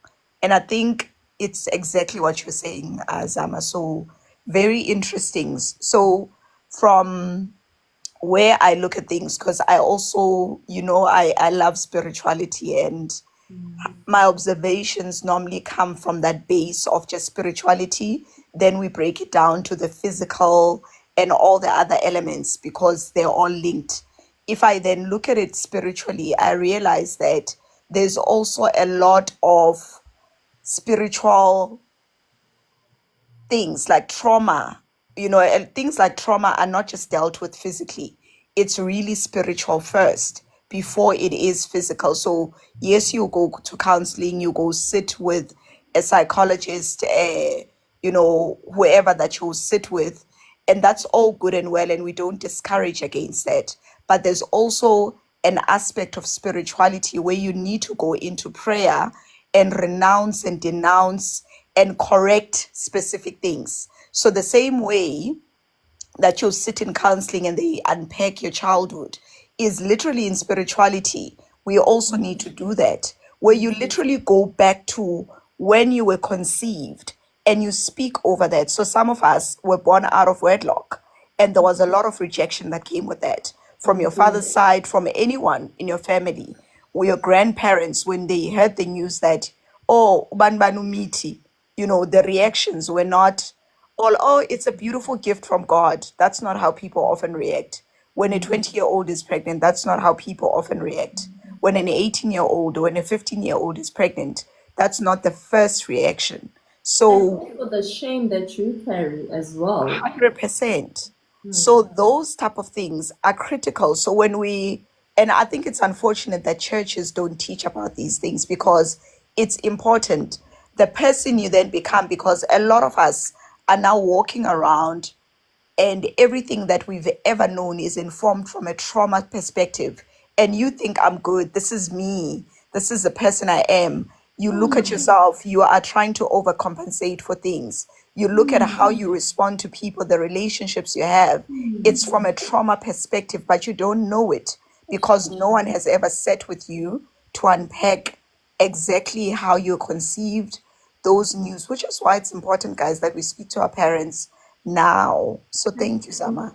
And I think it's exactly what you're saying, Zama. So very interesting. So from where I look at things, because I also, I love spirituality, and my observations normally come from that base of just spirituality. Then we break it down to the physical and all the other elements because they're all linked. If I then look at it spiritually, I realize that there's also a lot of spiritual things like trauma, and things like trauma are not just dealt with physically. It's really spiritual first before it is physical. So yes, you go to counseling, you go sit with a psychologist, whoever that you sit with, and that's all good and well, and we don't discourage against that. But there's also an aspect of spirituality where you need to go into prayer and renounce and denounce and correct specific things. So the same way that you sit in counseling and they unpack your childhood is literally in spirituality. We also need to do that, where you literally go back to when you were conceived and you speak over that. So some of us were born out of wedlock, and there was a lot of rejection that came with that from your father's side, from anyone in your family, or your grandparents when they heard the news that, oh, Banbanu Miti, the reactions were not all, oh, it's a beautiful gift from God. That's not how people often react. When a 20-year-old is pregnant, that's not how people often react. When an 18-year-old or when a 15-year-old is pregnant, that's not the first reaction. So For the shame that you carry as well. 100%. So those type of things are critical. So and I think it's unfortunate that churches don't teach about these things because it's important. The person you then become, because a lot of us are now walking around and everything that we've ever known is informed from a trauma perspective. And you think, I'm good, this is me, this is the person I am. You look at yourself, you are trying to overcompensate for things. You look at how you respond to people, the relationships you have. It's from a trauma perspective, but you don't know it because no one has ever sat with you to unpack exactly how you're conceived, those news, which is why it's important, guys, that we speak to our parents now. So thank you, Sama.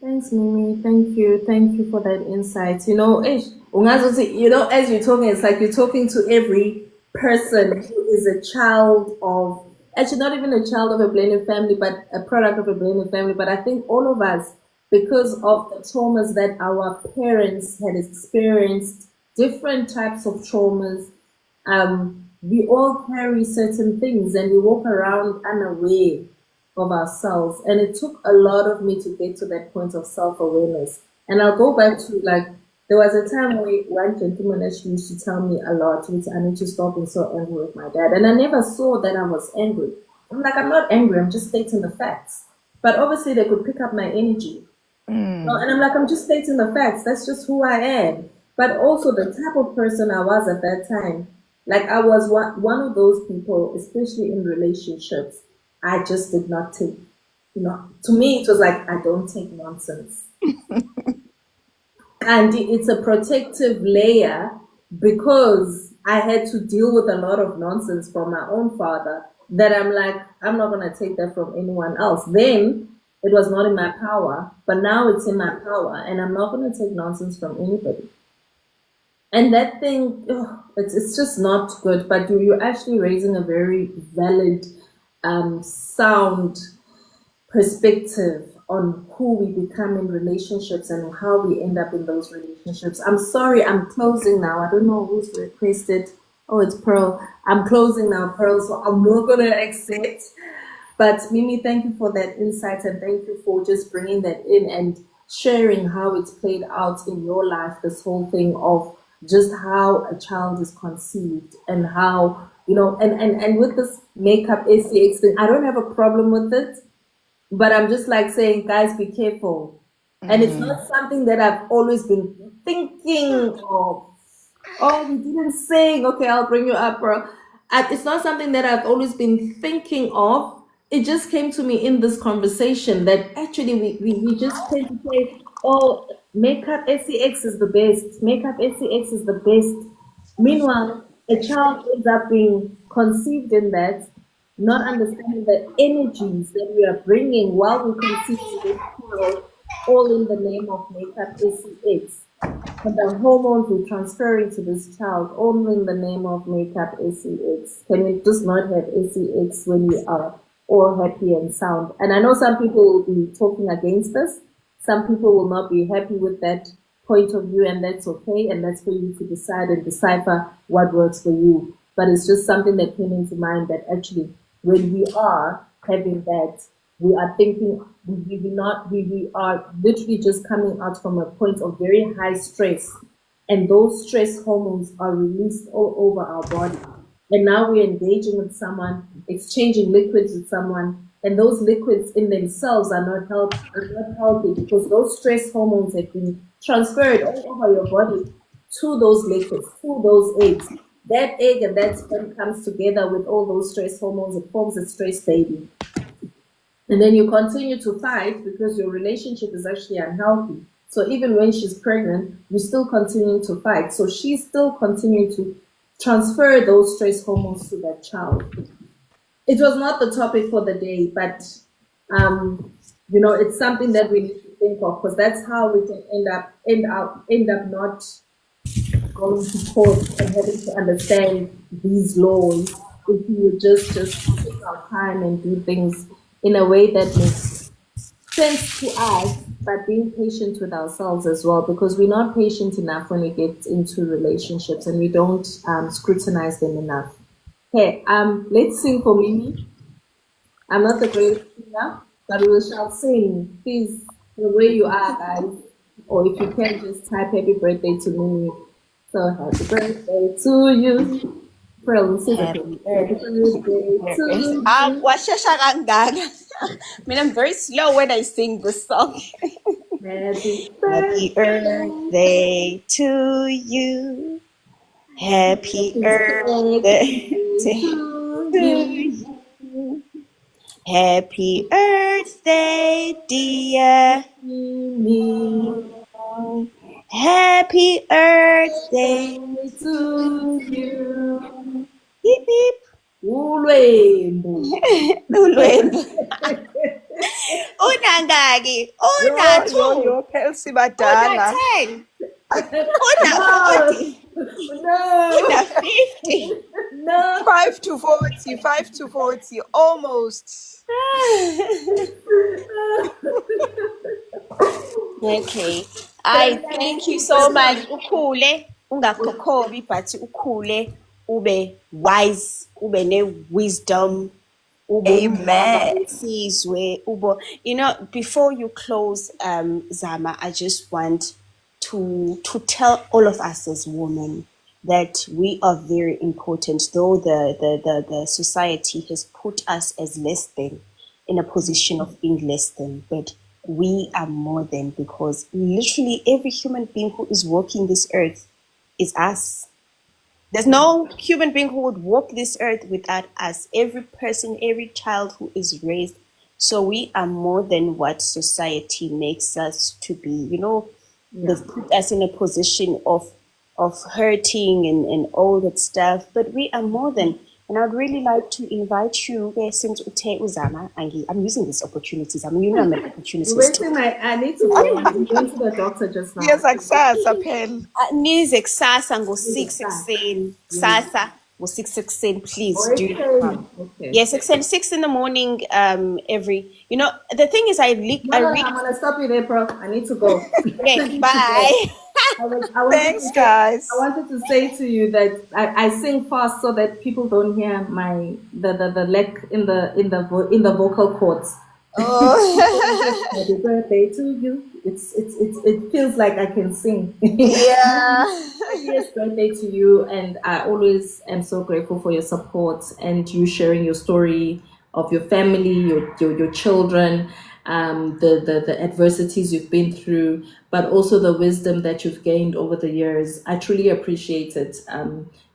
Thanks, Mimi. Thank you. Thank you for that insight. As you're talking, it's like you're talking to every person who is a child of, actually not even a child of a blended family, but a product of a blended family. But I think all of us, because of the traumas that our parents had experienced, different types of traumas, we all carry certain things and we walk around unaware of ourselves. And it took a lot of me to get to that point of self-awareness. And I'll go back to there was a time where one gentleman actually used to tell me a lot, which I need to stop being so angry with my dad. And I never saw that I was angry. I'm like, I'm not angry, I'm just stating the facts. But obviously they could pick up my energy. And I'm like, I'm just stating the facts. That's just who I am. But also the type of person I was at that time, Like I was one of those people, especially in relationships, I just did not take, to me it was like I don't take nonsense. And it's a protective layer because I had to deal with a lot of nonsense from my own father that I'm like, I'm not going to take that from anyone else. Then it was not in my power, but now it's in my power, and I'm not going to take nonsense from anybody. And that thing, it's just not good. But you're actually raising a very valid, sound perspective on who we become in relationships and how we end up in those relationships. I'm sorry, I'm closing now. I don't know who's requested. Oh, it's Pearl. I'm closing now, Pearl, so I'm not going to accept. But Mimi, thank you for that insight, and thank you for just bringing that in and sharing how it's played out in your life, this whole thing of just how a child is conceived and how, and with this makeup SCX thing, I don't have a problem with it, but I'm just like saying, guys, be careful. And it's not something that I've always been thinking of. Oh, we didn't sing. Okay, I'll bring you up, bro. It's not something that I've always been thinking of. It just came to me in this conversation that actually we just tend to say, oh, makeup SCX is the best. Makeup SCX is the best. Meanwhile, a child ends up being conceived in that, not understanding the energies that we are bringing while we conceive this child, all in the name of makeup SCX. And the hormones we're transferring to this child, all in the name of makeup SCX. Can we just not have SCX when we are all happy and sound? And I know some people will be talking against this. Some people will not be happy with that point of view, and that's okay. And that's for you to decide and decipher what works for you. But it's just something that came into mind that actually, when we are having that, we are thinking we are literally just coming out from a point of very high stress, and those stress hormones are released all over our body. And now we're engaging with someone, exchanging liquids with someone, and those liquids in themselves are not healthy because those stress hormones have been transferred all over your body to those liquids, to those eggs. That egg and that sperm comes together with all those stress hormones. It forms a stress baby. And then you continue to fight because your relationship is actually unhealthy. So even when she's pregnant, you're still continuing to fight. So she's still continuing to transfer those stress hormones to that child. It was not the topic for the day, but it's something that we need to think of because that's how we can end up not going to court and having to understand these laws if we would just take our time and do things in a way that makes sense to us, but being patient with ourselves as well, because we're not patient enough when we get into relationships and we don't scrutinize them enough. Okay, let's sing for Mimi. I'm not the greatest singer, but we shall sing. Please, the way you are, guys. Or if you can, just type happy birthday to Mimi. So happy birthday to you. Happy birthday to you. Washasha kangaka. I mean, I'm very slow when I sing this song. Happy Happy birthday to you. Happy birthday to you. Happy birthday, dear me. Happy birthday to you. Beep beep. Ulwembu. Ulwembu. Unangaki. Una-2. Yo, Kelsey Badala. Una-10. Una-40. No. Una-50. No. 5 to 40, almost. Okay. I thank you so much. Ukhule, ungakhokhobi, but ukhule, ube wise, ube ne-wisdom. Amen. Before you close, Zama, I just want to tell all of us as women that we are very important, though the society has put us as less than, in a position of being less than, but we are more than, because literally every human being who is walking this earth is us. There's no human being who would walk this earth without us. Every person, every child who is raised. So we are more than what society makes us to be. You know, they've put us in a position of hurting and all that stuff, but we are more than. And I'd really like to invite you, since Ute Uzama, Angi, I'm using these opportunities. I mean, you know, I'm an opportunist. I need to go. I'm going to the doctor just now. Yes, kusasa phela. Nize kusasa ngo-6 kusasa. ekuseni. Kusasa ngo-6 ekuseni, please Oh, do okay. come. Okay. Yes, ekuseni, 6 in the morning. The thing is, I'm gonna stop you there, bro. I need to go. Okay, bye. Thanks, guys. I wanted to say to you that I sing fast so that people don't hear the lack in the vocal cords. Oh. Happy birthday to you. It feels like I can sing. Yeah. Yes, birthday to you, and I always am so grateful for your support and you sharing your story of your family, your children, the adversities you've been through, but also the wisdom that you've gained over the years. I truly appreciate it.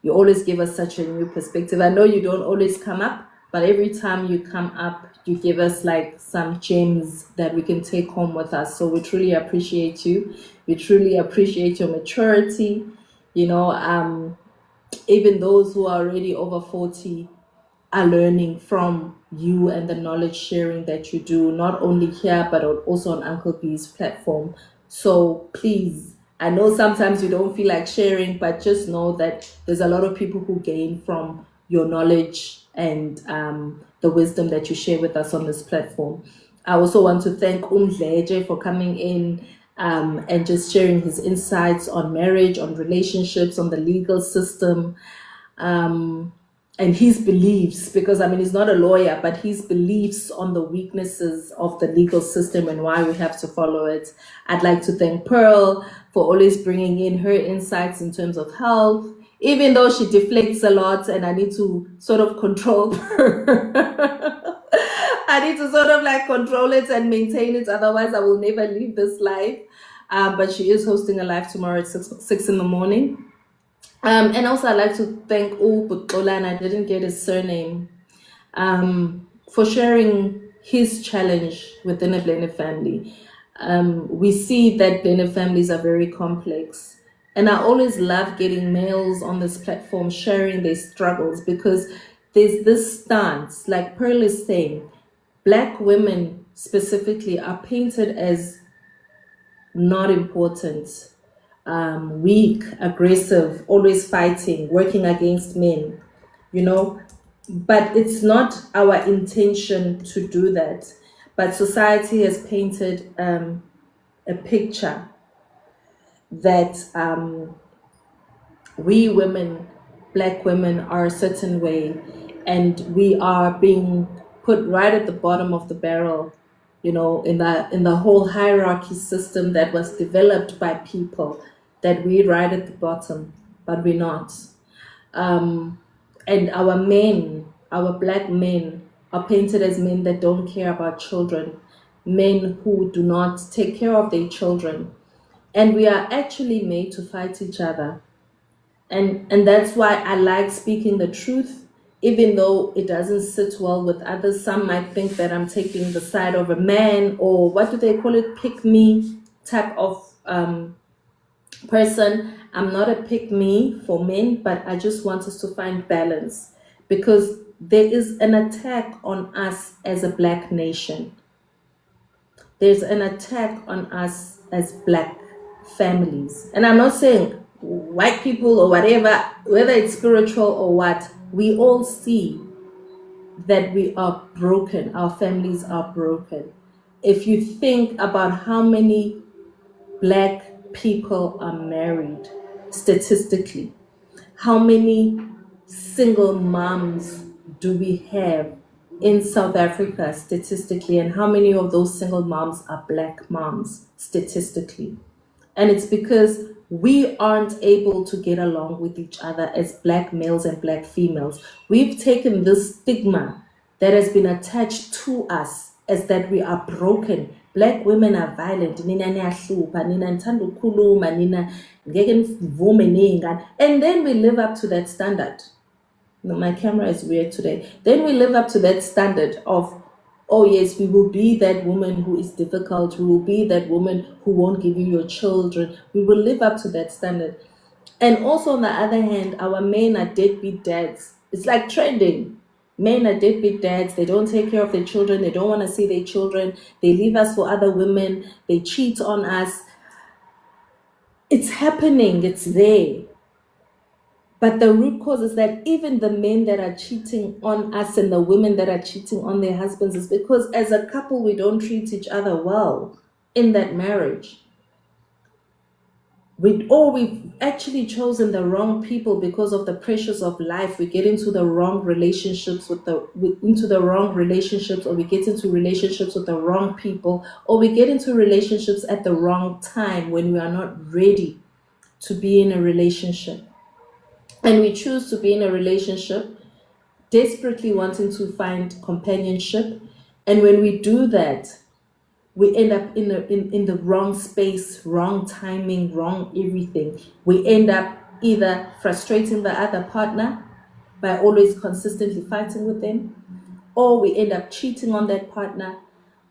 You always give us such a new perspective. I know you don't always come up, but every time you come up, you give us like some gems that we can take home with us. So we truly appreciate you. We truly appreciate your maturity. Even those who are already over 40 are learning from you and the knowledge sharing that you do, not only here, but also on Uncle B's platform. So please, I know sometimes you don't feel like sharing, but just know that there's a lot of people who gain from your knowledge and the wisdom that you share with us on this platform. I also want to thank Umdleje for coming in and just sharing his insights on marriage, on relationships, on the legal system, and his beliefs, because he's not a lawyer, but his beliefs on the weaknesses of the legal system and why we have to follow it. I'd like to thank Pearl for always bringing in her insights in terms of health, even though she deflects a lot and I need to sort of control her. I need to sort of like control it and maintain it. Otherwise, I will never leave this life. But she is hosting a live tomorrow at 6 in the morning. And also, I'd like to thank Butola, and I didn't get his surname, for sharing his challenge within a blended family. We see that blended families are very complex. And I always love getting males on this platform sharing their struggles, because there's this stance, like Pearl is saying, Black women specifically are painted as not important, weak, aggressive, always fighting, working against men, but it's not our intention to do that. But society has painted a picture that we women, Black women, are a certain way, and we are being put right at the bottom of the barrel, in the whole hierarchy system that was developed by people, that we're right at the bottom, but we're not. And our men, our Black men, are painted as men that don't care about children, men who do not take care of their children. And we are actually made to fight each other. And that's why I like speaking the truth, even though it doesn't sit well with others. Some might think that I'm taking the side of a man, or what do they call it, pick me type of person. I'm not a pick me for men, but I just want us to find balance, because there is an attack on us as a Black nation. There's an attack on us as Black families. And I'm not saying white people or whatever, whether it's spiritual or what, we all see that we are broken. Our families are broken. If you think about how many Black people are married statistically, how many single moms do we have in South Africa statistically, and how many of those single moms are Black moms statistically? And it's because we aren't able to get along with each other as Black males and Black females. We've taken this stigma that has been attached to us as that we are broken. Black women are violent, nina niyahlupha, nina nithanda ukukhuluma, nina ngeke nivume ney'ngane. And then we live up to that standard. No, my camera is weird today. Then we live up to that standard of, oh yes, we will be that woman who is difficult. We will be that woman who won't give you your children. We will live up to that standard. And also on the other hand, our men are deadbeat dads. It's like trending. Men are deadbeat dads. They don't take care of their children. They don't want to see their children. They leave us for other women. They cheat on us. It's happening. It's there. But the root cause is that even the men that are cheating on us and the women that are cheating on their husbands is because as a couple, we don't treat each other well in that marriage. We've actually chosen the wrong people because of the pressures of life. We get into the wrong relationships or we get into relationships with the wrong people, or we get into relationships at the wrong time when we are not ready to be in a relationship. And we choose to be in a relationship desperately wanting to find companionship. And when we do that, we end up in the wrong space, wrong timing, wrong everything. We end up either frustrating the other partner by always consistently fighting with them, or we end up cheating on that partner,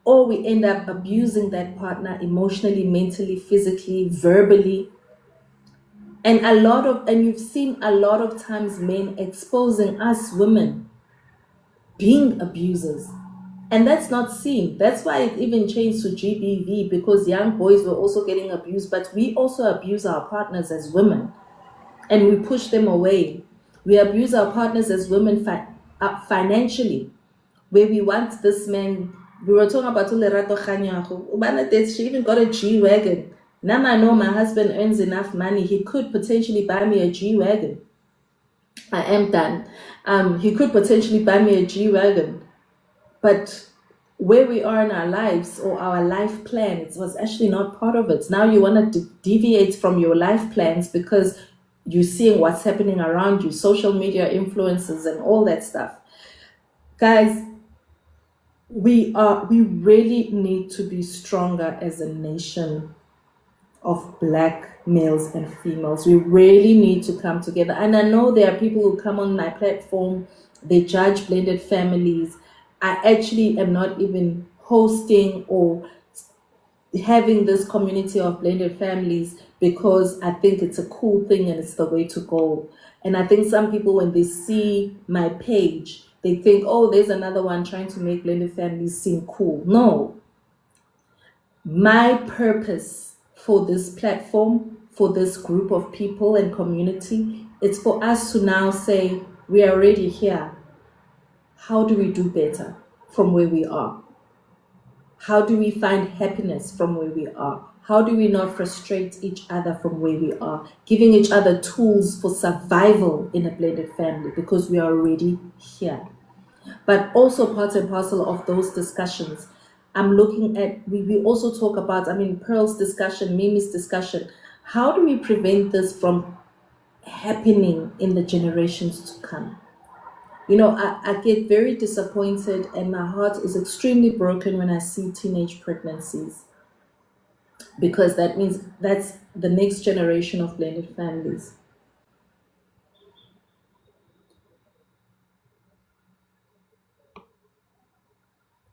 or we end up abusing that partner emotionally, mentally, physically, verbally. And you've seen a lot of times men exposing us women being abusers. And that's not seen. That's why it even changed to GBV, because young boys were also getting abused, but we also abuse our partners as women and we push them away. We abuse our partners as women financially, where we want this man. We were talking about Lerato Khanyago. She even got a G-Wagon. Now I know my husband earns enough money. He could potentially buy me a G-Wagon. I am done. He could potentially buy me a G-Wagon. But where we are in our lives or our life plan, it was actually not part of it. Now you want to deviate from your life plans because you're seeing what's happening around you, social media influences and all that stuff. Guys, we really need to be stronger as a nation of Black males and females. We really need to come together. And I know there are people who come on my platform, they judge blended families. I actually am not even hosting or having this community of blended families because I think it's a cool thing and it's the way to go. And I think some people, when they see my page, they think, oh, there's another one trying to make blended families seem cool. No. My purpose for this platform, for this group of people and community, it's for us to now say, we are already here. How do we do better from where we are? How do we find happiness from where we are? How do we not frustrate each other from where we are? Giving each other tools for survival in a blended family because we are already here. But also part and parcel of those discussions, I'm looking at, we also talk about, Pearl's discussion, Mimi's discussion. How do we prevent this from happening in the generations to come? I get very disappointed and my heart is extremely broken when I see teenage pregnancies, because that means that's the next generation of blended families.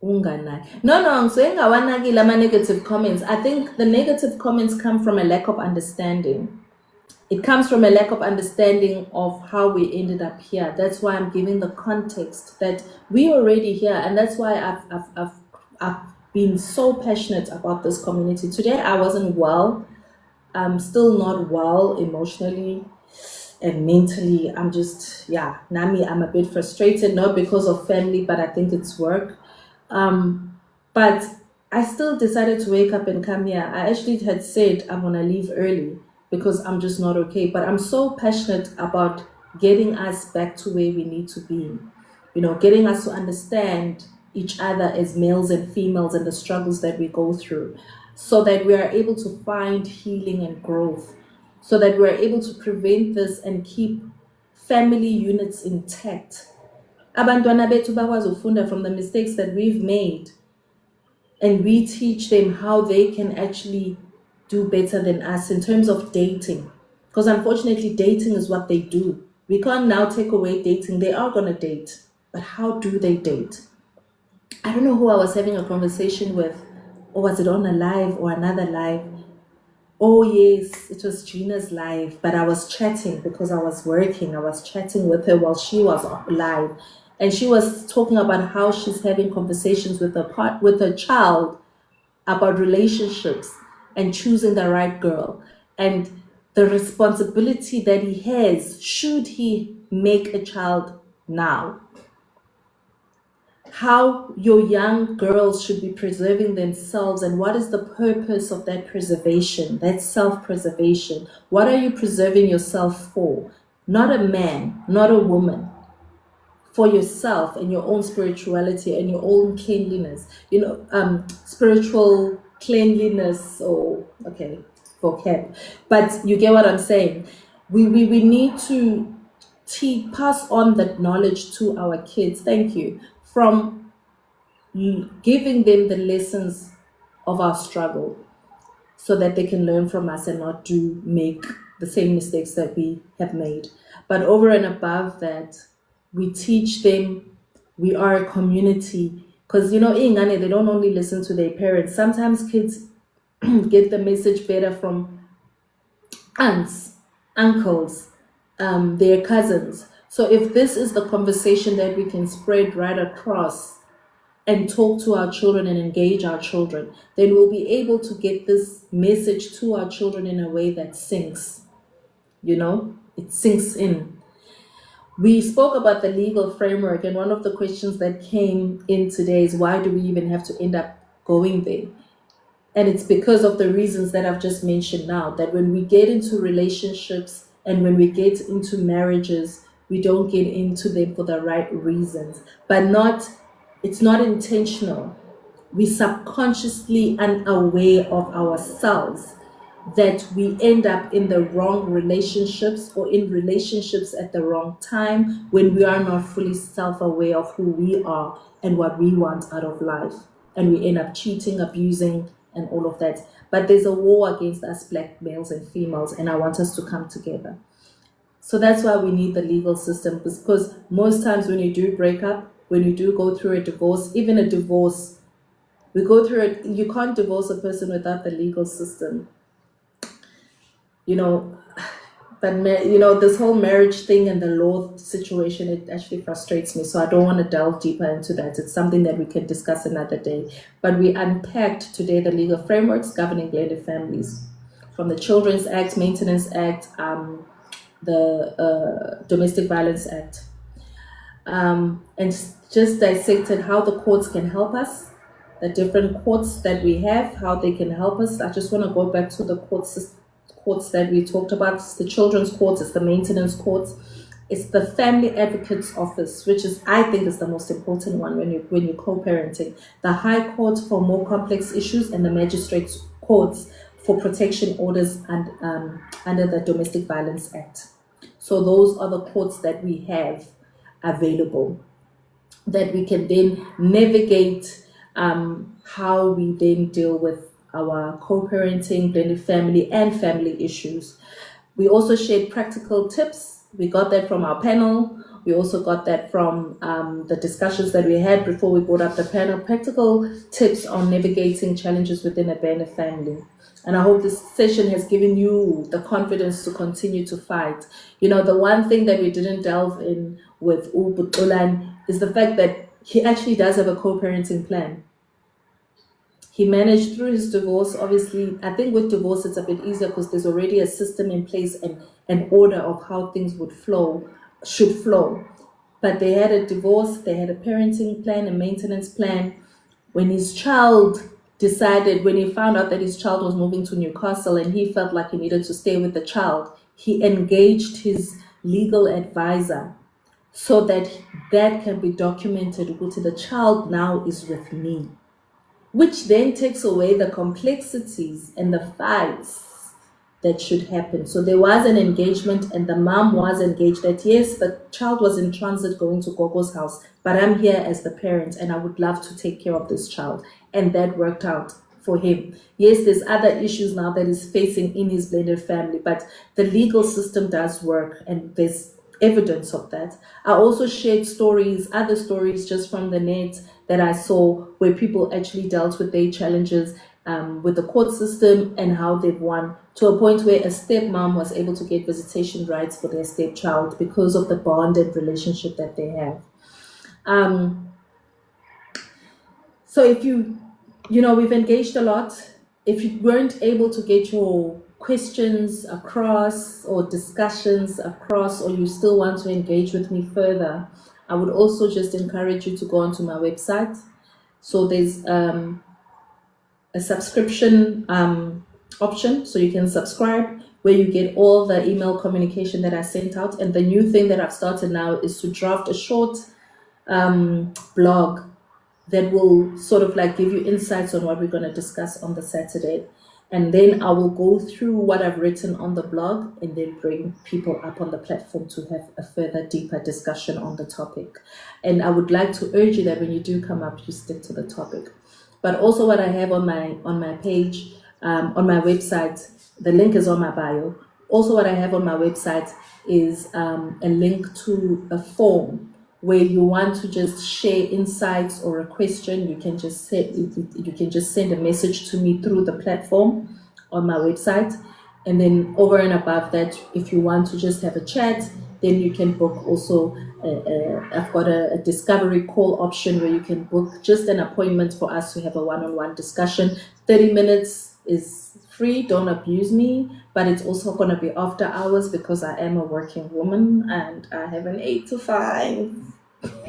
No, I'm saying negative comments. I think the negative comments come from a lack of understanding. It comes from a lack of understanding of how we ended up here. That's why I'm giving the context that we're already here, and that's why I've been so passionate about this community. Today I wasn't well. I'm still not well emotionally and mentally. I'm just, Nami, I'm a bit frustrated, not because of family, but I think it's work. But I still decided to wake up and come here. I actually had said I'm gonna leave early because I'm just not okay. But I'm so passionate about getting us back to where we need to be. Getting us to understand each other as males and females and the struggles that we go through, so that we are able to find healing and growth, so that we are able to prevent this and keep family units intact. Abantwana bethu bakwazi ufunda from the mistakes that we've made. and we teach them how they can actually do better than us in terms of dating. Because unfortunately, dating is what they do. We can't now take away dating. They are going to date. But how do they date? I don't know who I was having a conversation with, or was it on a live or another live? Oh, yes, it was Gina's live, but I was chatting because I was working. I was chatting with her while she was live. And she was talking about how she's having conversations with her child about relationships and choosing the right girl and the responsibility that he has should he make a child now. How your young girls should be preserving themselves and what is the purpose of that preservation, that self-preservation. What are you preserving yourself for? Not a man, not a woman, for yourself and your own spirituality and your own cleanliness, spiritual cleanliness, or okay, vocab, but you get what I'm saying. We need to pass on that knowledge to our kids. Thank you. From giving them the lessons of our struggle so that they can learn from us and not make the same mistakes that we have made. But over and above that, we teach them we are a community. Because, ingane, they don't only listen to their parents. Sometimes kids get the message better from aunts, uncles, their cousins. So if this is the conversation that we can spread right across and talk to our children and engage our children, then we'll be able to get this message to our children in a way that sinks. It sinks in. We spoke about the legal framework, and one of the questions that came in today is why do we even have to end up going there? And it's because of the reasons that I've just mentioned now, that when we get into relationships and when we get into marriages, we don't get into them for the right reasons, it's not intentional. We subconsciously unaware of ourselves that we end up in the wrong relationships or in relationships at the wrong time when we are not fully self-aware of who we are and what we want out of life. And we end up cheating, abusing, and all of that. But there's a war against us black males and females, and I want us to come together. So that's why we need the legal system, because most times when you do break up, when you do go through a divorce, even a divorce, we go through it. You can't divorce a person without the legal system. But this whole marriage thing and the law situation, it actually frustrates me. So I don't want to delve deeper into that. It's something that we can discuss another day. But we unpacked today the legal frameworks governing blended families, from the Children's Act, Maintenance Act, the Domestic Violence Act, and just dissected how the courts can help us, the different courts that we have, how they can help us. I just want to go back to the courts that we talked about. It's the children's courts, it's the maintenance courts, it's the family advocate's office, which I think is the most important one when you're co-parenting. The High Court for more complex issues, and the magistrates courts for protection orders and under the Domestic Violence Act. So those are the courts that we have available that we can then navigate how we then deal with our co-parenting, blended family, and family issues. We also shared practical tips. We got that from our panel. We also got that from the discussions that we had before we brought up the panel, practical tips on navigating challenges within a blended family. And I hope this session has given you the confidence to continue to fight. The one thing that we didn't delve in with Ulan is the fact that he actually does have a co-parenting plan. He managed through his divorce. Obviously, I think with divorce, it's a bit easier because there's already a system in place and an order of how things should flow. But they had a divorce, they had a parenting plan, a maintenance plan. When he found out that his child was moving to Newcastle and he felt like he needed to stay with the child, he engaged his legal advisor so that can be documented. The child now is with me, which then takes away the complexities and the fights that should happen. So there was an engagement, and the mom was engaged that yes, the child was in transit going to Gogo's house, but I'm here as the parent and I would love to take care of this child. and that worked out for him. Yes, there's other issues now that he's facing in his blended family, but the legal system does work, and there's evidence of that. I also shared other stories just from the net that I saw where people actually dealt with their challenges with the court system and how they've won, to a point where a stepmom was able to get visitation rights for their stepchild because of the bonded relationship that they have. So if we've engaged a lot. If you weren't able to get your questions across or discussions across, or you still want to engage with me further, I would also just encourage you to go onto my website. So there's a subscription option, so you can subscribe, where you get all the email communication that I sent out. And the new thing that I've started now is to draft a short blog that will sort of like give you insights on what we're going to discuss on the Saturday. And then I will go through what I've written on the blog and then bring people up on the platform to have a further deeper discussion on the topic. And I would like to urge you that when you do come up, you stick to the topic. But also what I have on my page, on my website, the link is on my bio. Also what I have on my website is a link to a form where you want to just share insights or a question. You can just send a message to me through the platform on my website. And then over and above that, if you want to just have a chat, then you can book also. I've got a discovery call option where you can book just an appointment for us to have a one-on-one discussion. 30 minutes is free, don't abuse me, but it's also going to be after hours because I am a working woman and I have an 8 to 5.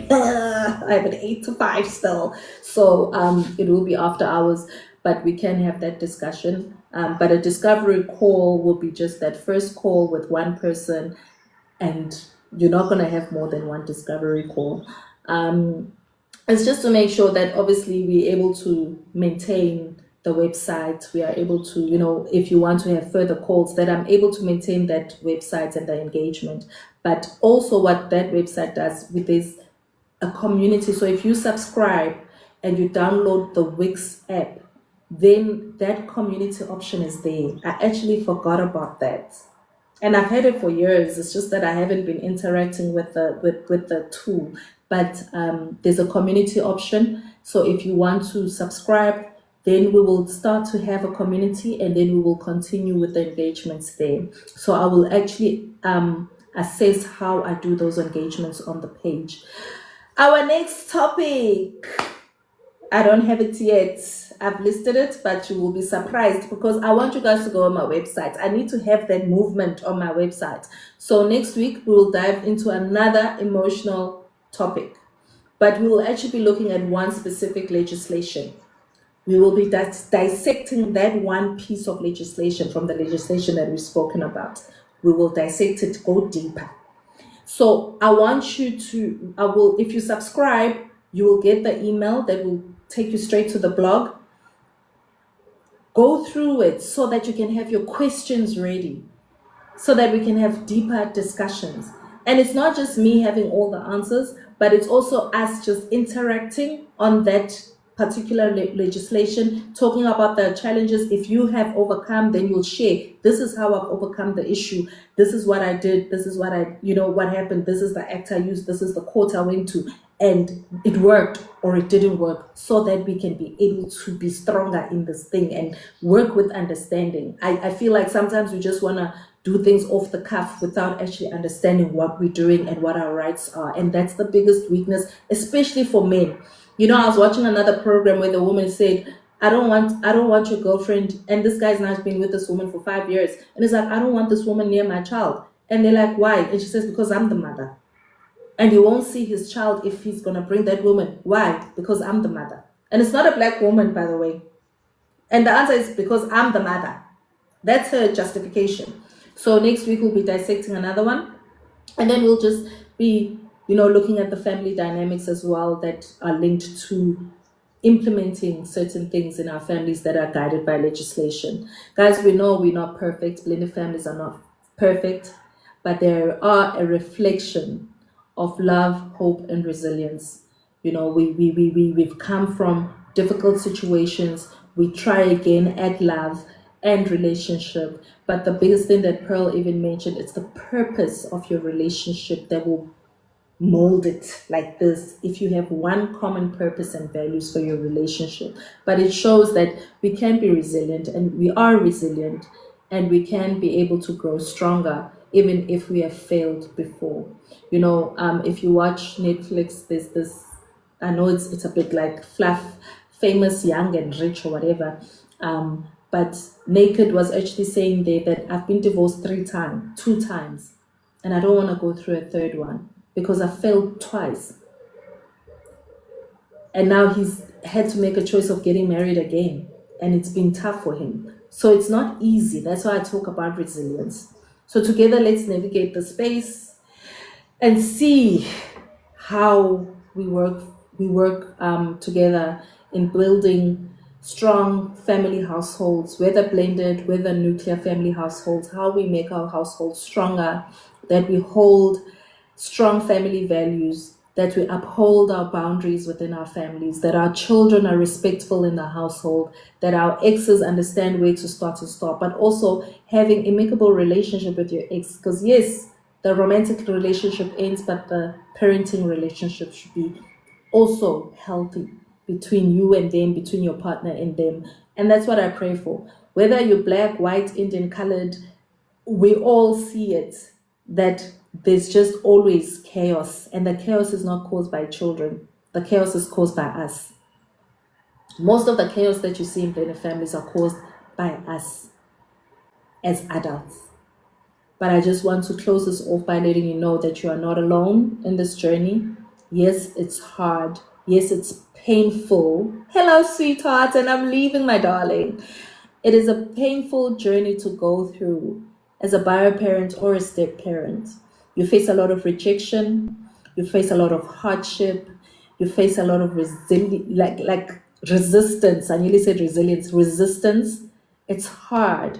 I have an 8 to 5 still, so it will be after hours, but we can have that discussion. But a discovery call will be just that first call with one person, and you're not going to have more than one discovery call. It's just to make sure that obviously we're able to maintain the website. We are able to, if you want to have further calls, that I'm able to maintain that website and the engagement. But also what that website does with this a community. So if you subscribe and you download the Wix app, then that community option is there. I actually forgot about that, and I've had it for years. It's just that I haven't been interacting with the tool. But there's a community option. So if you want to subscribe, then we will start to have a community, and then we will continue with the engagements there. So I will actually assess how I do those engagements on the page. Our next topic, I don't have it yet. I've listed it, but you will be surprised because I want you guys to go on my website. I need to have that movement on my website. So next week, we will dive into another emotional topic, but we will actually be looking at one specific legislation. We will be dissecting that one piece of legislation from the legislation that we've spoken about. We will dissect it, go deeper. So I want you to, if you subscribe, you will get the email that will take you straight to the blog. Go through it so that you can have your questions ready, so that we can have deeper discussions. And it's not just me having all the answers, but it's also us just interacting on that particular legislation, talking about the challenges. If you have overcome, then you'll share, this is how I've overcome the issue, this is what I did, this is what what happened, this is the act I used, this is the court I went to, and it worked or it didn't work, so that we can be able to be stronger in this thing and work with understanding. I feel like sometimes we just want to do things off the cuff without actually understanding what we're doing and what our rights are. And that's the biggest weakness, especially for men. I was watching another program where the woman said, I don't want your girlfriend. And this guy's now been with this woman for 5 years. And he's like, I don't want this woman near my child. And they're like, why? And she says, because I'm the mother. And he won't see his child if he's going to bring that woman. Why? Because I'm the mother. And it's not a black woman, by the way. And the answer is because I'm the mother. That's her justification. So next week we'll be dissecting another one. And then we'll just be, looking at the family dynamics as well that are linked to implementing certain things in our families that are guided by legislation. Guys, we know we're not perfect. Blended families are not perfect, but they are a reflection of love, hope, and resilience. We've come from difficult situations, we try again, add love and relationship. But the biggest thing that Pearl even mentioned, it's the purpose of your relationship that will mold it like this if you have one common purpose and values for your relationship. But it shows that we can be resilient, and we are resilient, and we can be able to grow stronger even if we have failed before. If you watch Netflix, there's this, I know it's a bit like fluff, famous young and rich or whatever, but Naked was actually saying there that I've been divorced 2 times, and I don't want to go through a third one because I failed twice. And now he's had to make a choice of getting married again, and it's been tough for him. So it's not easy. That's why I talk about resilience. So together, let's navigate the space and see how we work together in building strong family households, whether blended, whether nuclear family households, how we make our households stronger, that we hold strong family values, that we uphold our boundaries within our families, that our children are respectful in the household, that our exes understand where to start and stop, but also having amicable relationship with your ex. Because yes, the romantic relationship ends, but the parenting relationship should be also healthy between you and them, between your partner and them. And that's what I pray for. Whether you're black, white, Indian, colored, we all see it, that there's just always chaos, and the chaos is not caused by children. The chaos is caused by us. Most of the chaos that you see in blended families are caused by us as adults. But I just want to close this off by letting you know that you are not alone in this journey. Yes, it's hard. Yes, it's painful. Hello, sweetheart, and I'm leaving, my darling. It is a painful journey to go through as a bio parent or a step parent. You face a lot of rejection. You face a lot of hardship. You face a lot of resistance. I nearly said resilience. Resistance. It's hard.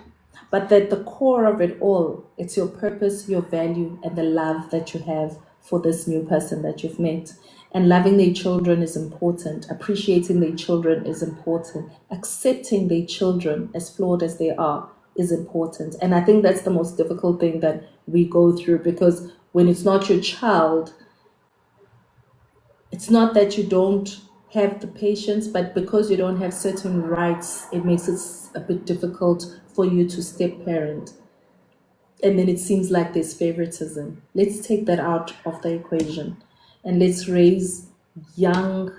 But at the core of it all, it's your purpose, your value, and the love that you have for this new person that you've met. And loving their children is important. Appreciating their children is important. Accepting their children, as flawed as they are, is important. And I think that's the most difficult thing that we go through, because when it's not your child, it's not that you don't have the patience, but because you don't have certain rights, it makes it a bit difficult for you to step parent. And then it seems like there's favoritism. Let's take that out of the equation, and let's raise young,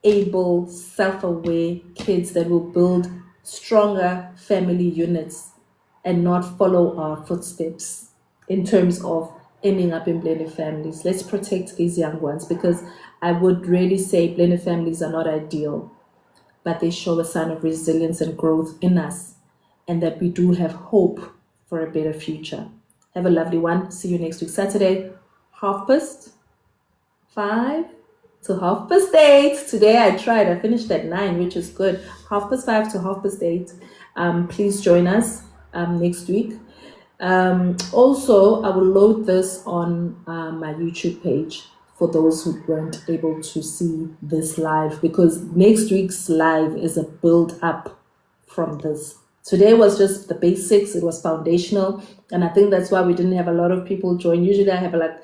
able, self-aware kids that will build stronger family units and not follow our footsteps in terms of ending up in blended families. Let's protect these young ones, because I would really say blended families are not ideal, but they show a sign of resilience and growth in us, and that we do have hope for a better future. Have a lovely one. See you next week, Saturday, 5:30 to 8:30. Today I tried. I finished at 9, which is good. 5:30 to 8:30. Please join us next week. Also, I will load this on my YouTube page for those who weren't able to see this live, because next week's live is a build up from this. Today was just the basics. It was foundational, and I think that's why we didn't have a lot of people join. Usually I have like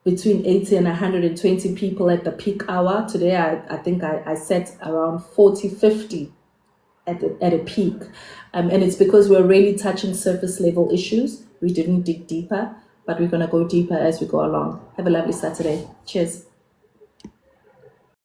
between 80 and 120 people at the peak hour. Today I think I set around 40, 50 at a peak. And it's because we're really touching surface level issues. We didn't dig deeper, but we're going to go deeper as we go along. Have a lovely Saturday. Cheers.